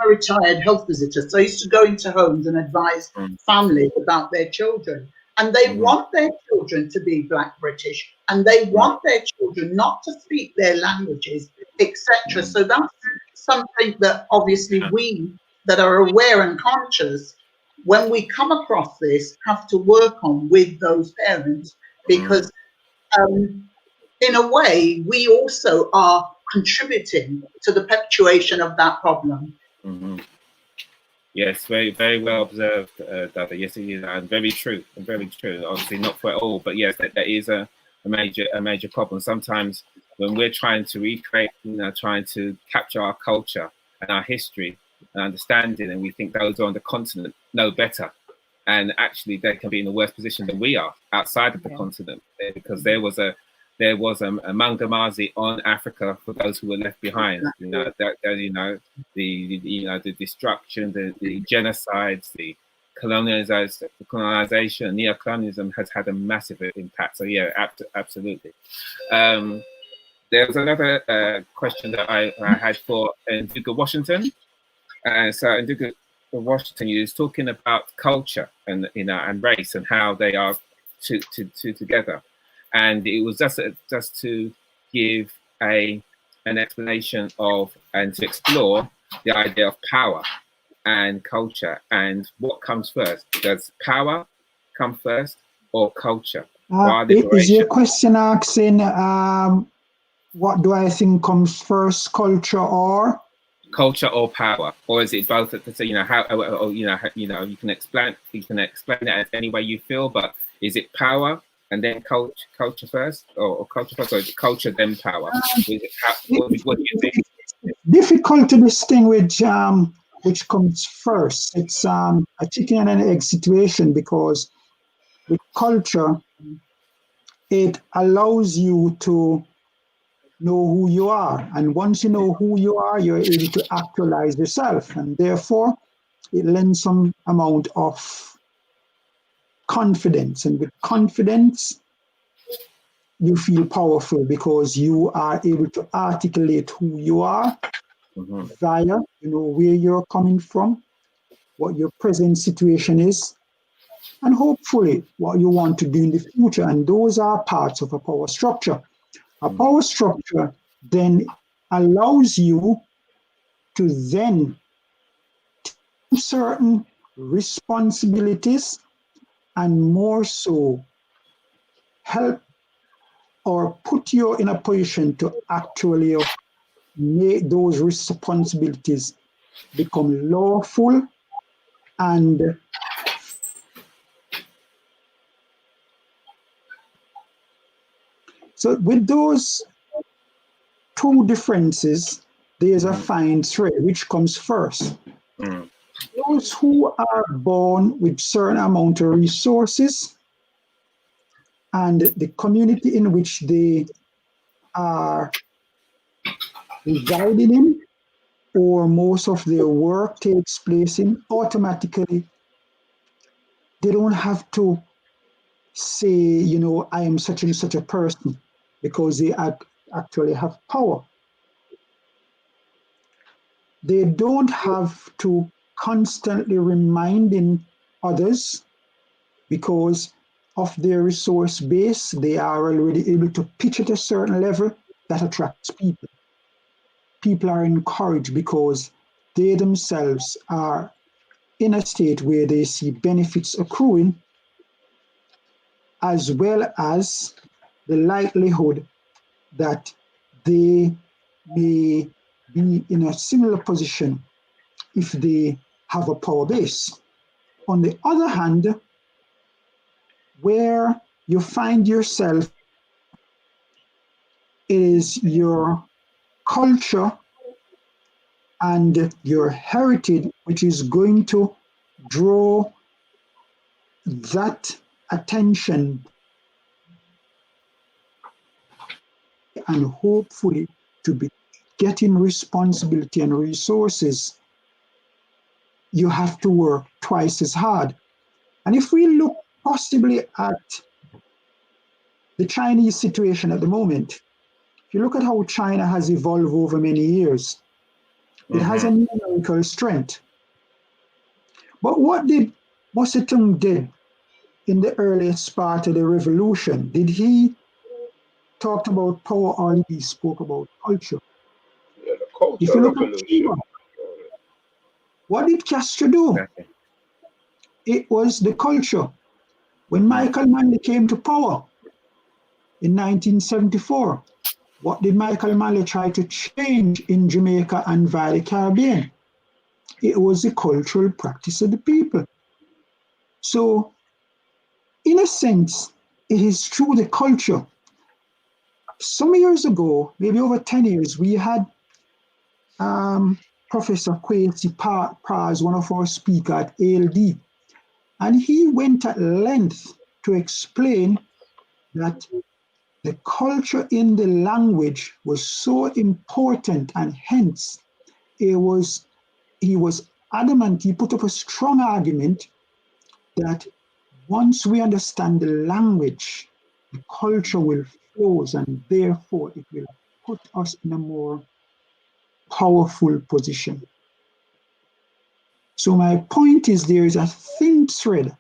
a retired health visitor, so I used to go into homes and advise families about their children. And they want their children to be Black British, and they want their children not to speak their languages, etc. So that's something that obviously we that are aware and conscious, when we come across this, have to work on with those parents, because in a way, we also are contributing to the perpetuation of that problem. Yes, very, very well observed, Dada. Yes, and very true, and very true. Obviously, not for all, but yes, that is a major problem. Sometimes when we're trying to recreate, trying to capture our culture and our history and understanding, and we think those on the continent know better, and actually they can be in a worse position than we are outside of the continent, because there was a Mangamazi on Africa for those who were left behind. The destruction, the genocides, the colonization, neo-colonialism has had a massive impact. So yeah, absolutely. There was another question that I had for Nzingha Washington. So Nzingha Washington is talking about culture and and race and how they are two together. And it was just to give an explanation of and to explore the idea of power and culture and what comes first. Does power come first or culture? Is your question asking what do I think comes first, culture or power, or is it both? So you can explain it as any way you feel, but is it power and then culture first, or culture first, or culture then power? What do you think? It's difficult to distinguish which comes first. It's a chicken and egg situation, because with culture, it allows you to know who you are, and once you know who you are, you're able to actualize yourself, and therefore it lends some amount of confidence, and with confidence you feel powerful because you are able to articulate who you are via where you're coming from, what your present situation is, and hopefully what you want to do in the future. And those are parts of a power structure. A power structure then allows you to then take certain responsibilities, and more so help or put you in a position to actually make those responsibilities become lawful. And so with those two differences, there's a fine thread. Which comes first? those who are born with certain amount of resources and the community in which they are residing in, or most of their work takes place in, automatically they don't have to say, you know, I am such and such a person, because they actually have power. They don't have to constantly reminding others, because of their resource base, they are already able to pitch at a certain level that attracts people. People are encouraged because they themselves are in a state where they see benefits accruing, as well as the likelihood that they may be in a similar position if they have a power base. On the other hand, where you find yourself is your culture and your heritage, which is going to draw that attention and hopefully to be getting responsibility and resources, you have to work twice as hard. And if we look possibly at the Chinese situation at the moment, if you look at how China has evolved over many years, it has a numerical strength. But what did Mao Zedong did in the earliest part of the revolution? Did he talk about power, or he spoke about culture? Yeah, the culture If you look revolution. at Cuba, what did Castro do? Exactly. It was the culture. When Michael Manley came to power in 1974, what did Michael Manley try to change in Jamaica and via the Caribbean? It was the cultural practice of the people. So, in a sense, it is through the culture. Some years ago, maybe over 10 years, we had Professor Kwesi Paz, one of our speakers at ALD, and he went at length to explain that the culture in the language was so important, and hence he was adamant, he put up a strong argument that once we understand the language, the culture will flow, and therefore it will put us in a more powerful position. So my point is, there is a thin thread,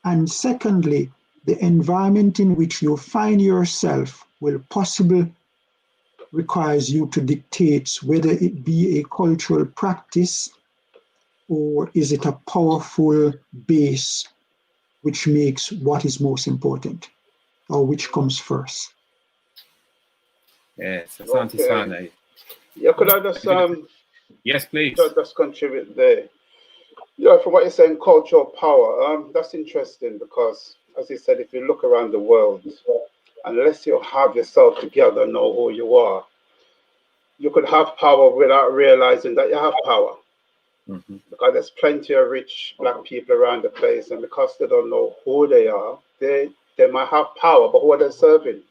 and secondly, the environment in which you find yourself will possibly requires you to dictate whether it be a cultural practice or is it a powerful base which makes what is most important, or which comes first. Yes, Asante Sane. Yeah, could I just yes, please. just contribute there? Yeah, from what you're saying, cultural power, that's interesting, because as you said, if you look around the world, unless you have yourself together, know who you are, you could have power without realizing that you have power. Because there's plenty of rich black people around the place, and because they don't know who they are, they might have power, but who are they serving?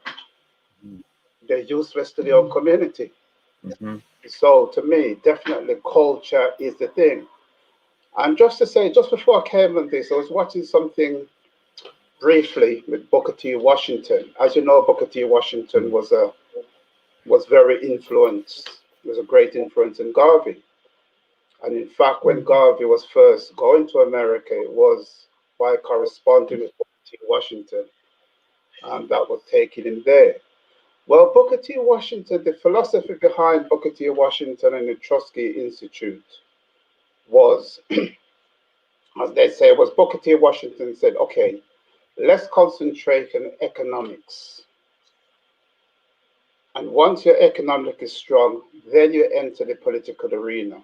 They're useless to their own community. So to me, definitely culture is the thing. And just to say, just before I came on this, I was watching something briefly with Booker T. Washington. As you know, Booker T. Washington was very influenced. He was a great influence in Garvey. And in fact, when Garvey was first going to America, it was by corresponding with Booker T. Washington, and that was taking him there. Well, Booker T. Washington, the philosophy behind Booker T. Washington and the Trotsky Institute was, as they say, was Booker T. Washington said, okay, let's concentrate on economics. And once your economic is strong, then you enter the political arena.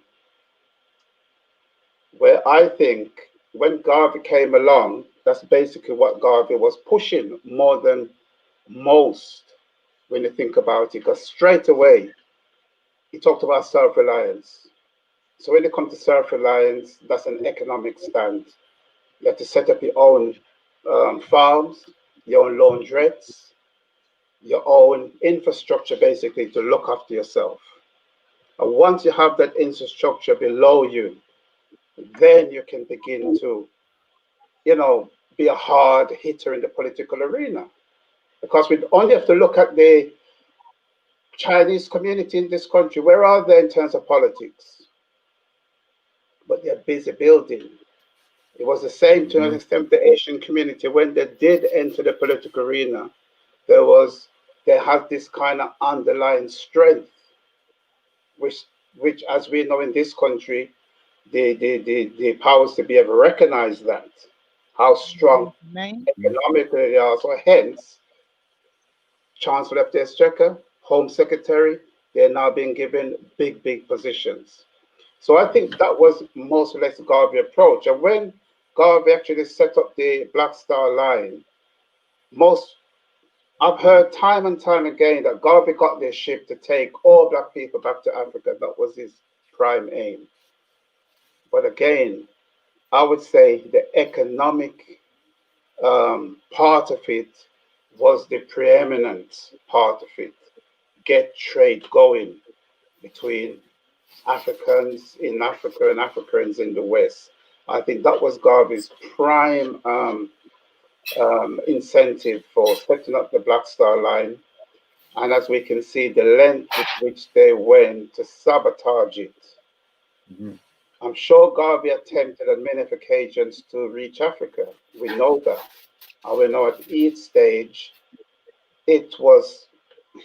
Where I think when Garvey came along, that's basically what Garvey was pushing more than most when you think about it, because straight away he talked about self-reliance. So when it comes to self-reliance, that's an economic stand. You have to set up your own farms, your own laundrettes, your own infrastructure, basically, to look after yourself. And once you have that infrastructure below you, then you can begin to, you know, be a hard hitter in the political arena. Because we only have to look at the Chinese community in this country. Where are they in terms of politics? But they're busy building. It was the same to an extent the Asian community. When they did enter the political arena, they had this kind of underlying strength, which as we know in this country, the powers to be have recognized that, how strong economically they are. So hence, Chancellor of the Exchequer, Home Secretary, they're now being given big positions. So I think that was most or less Garvey approach. And when Garvey actually set up the Black Star Line, I've heard time and time again that Garvey got this ship to take all Black people back to Africa. That was his prime aim. But again, I would say the economic part of it was the preeminent part of it. Get trade going between Africans in Africa and Africans in the West. I think that was Garvey's prime incentive for setting up the Black Star Line. And as we can see, the length with which they went to sabotage it. I'm sure Garvey attempted on many occasions to reach Africa. We know that. And we know at each stage, he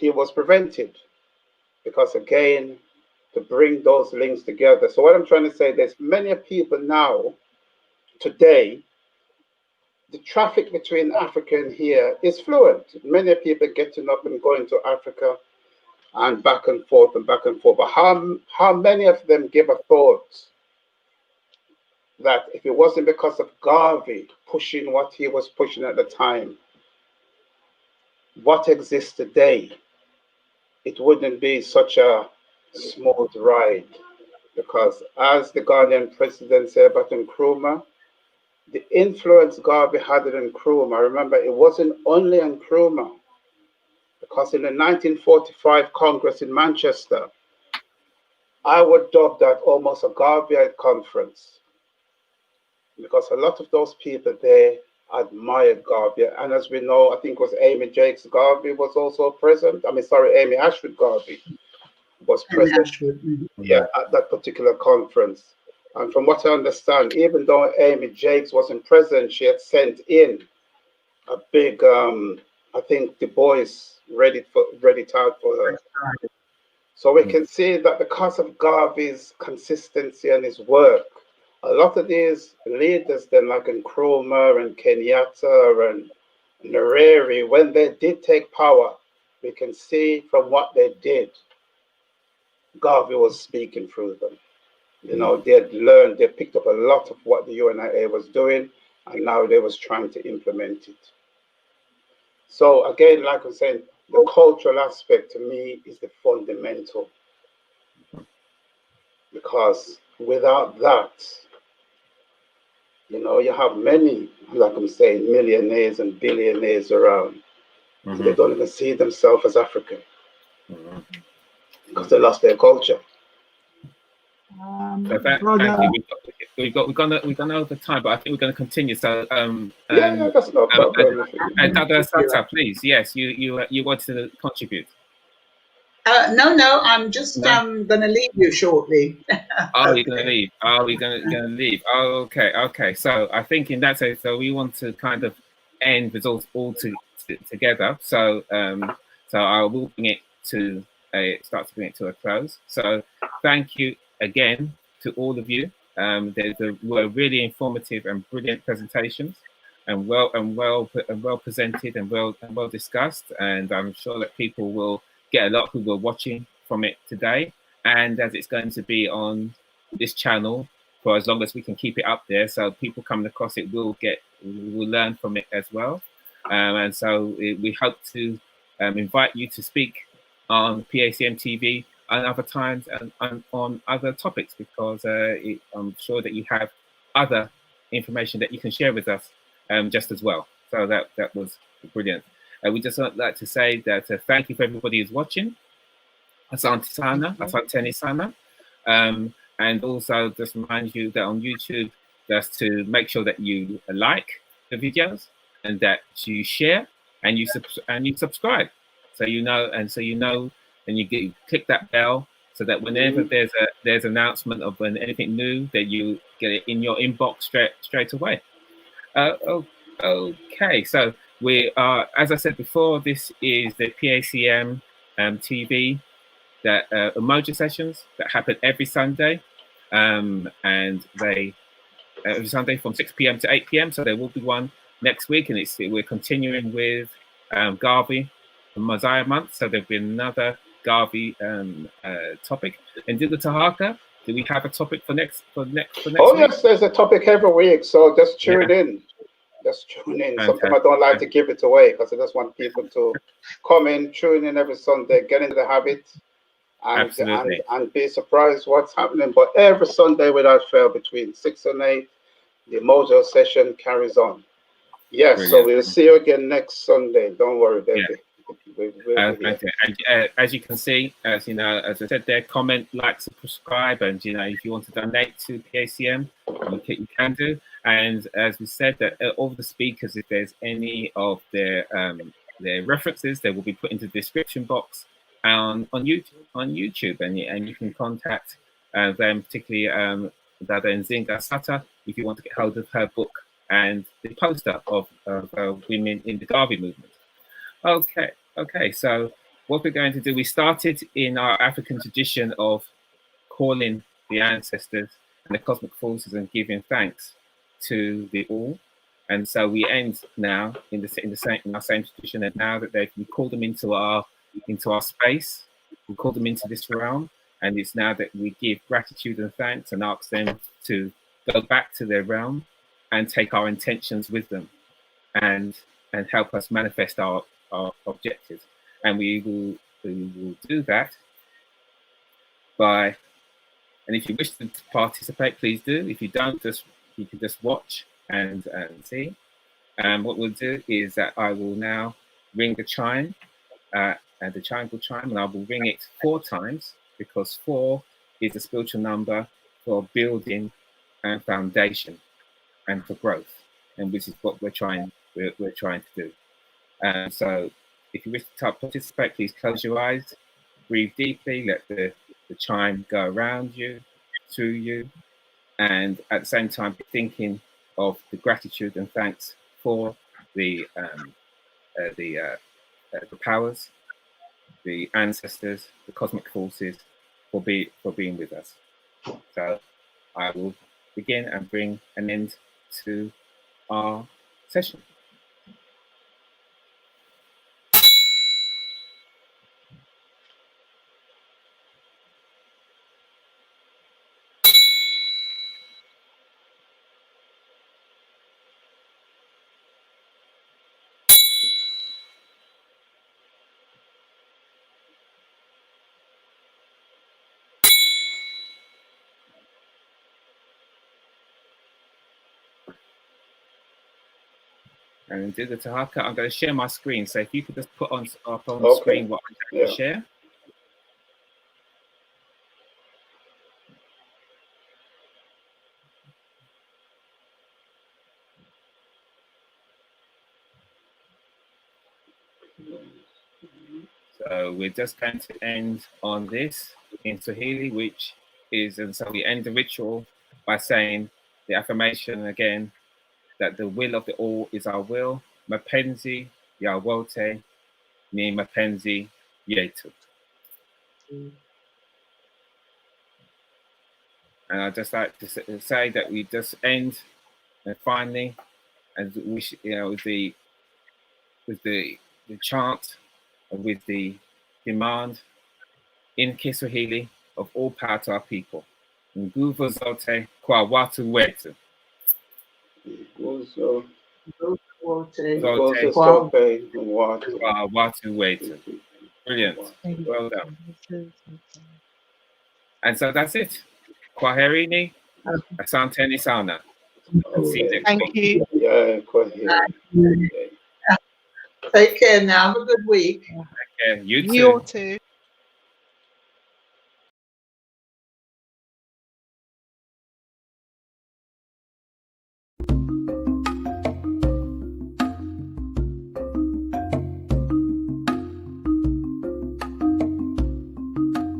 was prevented. Because again, to bring those links together. So what I'm trying to say, there's many people now, today, the traffic between Africa and here is fluent. Many people getting up and going to Africa and back and forth and back and forth. But how many of them give a thought that if it wasn't because of Garvey pushing what he was pushing at the time, what exists today, it wouldn't be such a smooth ride. Because as the Ghanaian president said about Nkrumah, the influence Garvey had on Nkrumah, remember, it wasn't only Nkrumah, because in the 1945 Congress in Manchester, I would dub that almost a Garveyite conference, because a lot of those people there admired Garvey. And as we know, I think it was Amy Jacques Garvey was also present. Amy Ashwood Garvey was present at that particular conference. And from what I understand, even though Amy Jacques wasn't present, she had sent in a big, I think Du Bois read it out for her. So we can see that because of Garvey's consistency and his work, a lot of these leaders then like Nkrumah and Kenyatta and Nyerere, when they did take power, we can see from what they did, Garvey was speaking through them. You know, they had learned, they picked up a lot of what the UNIA was doing, and now they was trying to implement it. So again, like I'm saying, the cultural aspect to me is the fundamental. Because without that, you know, you have many, like I'm saying, millionaires and billionaires around. And they don't even see themselves as African. Because they lost their culture. So thank you. We've gone over time, but I think we're going to continue. So that's no problem. Dada Assata, please. Yes, you want to contribute. No, I'm just going to leave you shortly. Oh, you're going to leave. Oh, we're going to leave. Oh, okay. So I think in that sense, so we want to kind of end results all together. So I will bring it to start to bring it to a close. So thank you again to all of you. They were really informative and brilliant presentations, and well presented and well discussed. And I'm sure that people will get a lot who were watching from it today. And as it's going to be on this channel for as long as we can keep it up there, so people coming across it will learn from it as well. And so we hope to invite you to speak on PACMTV and other times and on other topics, because I'm sure that you have other information that you can share with us just as well. So that was brilliant. We just like to say that thank you for everybody who's watching. Asante sana. And also just remind you that on YouTube, just to make sure that you like the videos and that you share and you subscribe, so you know, and you click that bell so that whenever there's announcement of anything new, that you get it in your inbox straight away. Okay, so we are, as I said before, this is the PACM TV, that Umoja sessions that happen every Sunday, and they every Sunday from 6 p.m. to 8 p.m. So there will be one next week, and we're continuing with Garvey Messiah month. So there'll be another Garvey topic. And Nzingha Assata, do we have a topic for next week? Yes, there's a topic every week. So just tune in. Just tune in. Fantastic. Sometimes I don't like to give it away because I just want people to come in, tune in every Sunday, get into the habit, and be surprised what's happening. But every Sunday without fail, between 6 and 8, the Umoja session carries on. Yes, brilliant. So we'll see you again next Sunday. Don't worry, David. Yeah. And as you can see, as you know, as I said there, comment, like, subscribe, and you know, if you want to donate to PACM, you can do. And as we said, that all the speakers, if there's any of their references, they will be put into the description box on YouTube, and you can contact them, particularly Dada Nzingha Assata, if you want to get hold of her book and the poster of women in the Garvey movement. Okay, so what we're going to do, we started in our African tradition of calling the ancestors and the cosmic forces and giving thanks to the all, and so we end now in our same tradition, and now that we call them into our space, we call them into this realm, and it's now that we give gratitude and thanks and ask them to go back to their realm and take our intentions with them, and help us manifest our objectives. And we will do that by, and if you wish to participate, please do. If you don't, you can just watch and see. And what we'll do is that I will now ring the chime, and the chime will chime, and I will ring it 4 times, because 4 is a spiritual number for building and foundation and for growth, and which is what we're trying to do. So if you wish to participate, please close your eyes, breathe deeply, let the chime go around you, through you, and at the same time be thinking of the gratitude and thanks for the powers, the ancestors, the cosmic forces, for being with us. So I will begin and bring an end to our session. And Nzingha Assata, I'm going to share my screen. So if you could just put on the screen what I'm going to share. So we're just going to end on this in Swahili, which is, and so we end the ritual by saying the affirmation again, that the will of the all is our will. Mapenzi ya wote ni mapenzi yetu. And I'd just like to say that we just end, and finally, and we, with the chant, and with the demand in Kiswahili of all power to our people. Nguvu zote kwa watu wetu. Zote kwa watu wetu. Brilliant. Well done. And so that's it. Kwaherini, asanteni sana. And see you next Thank week. you. Yeah, quite here. Take care now. Have a good week. Okay, you You too. all too.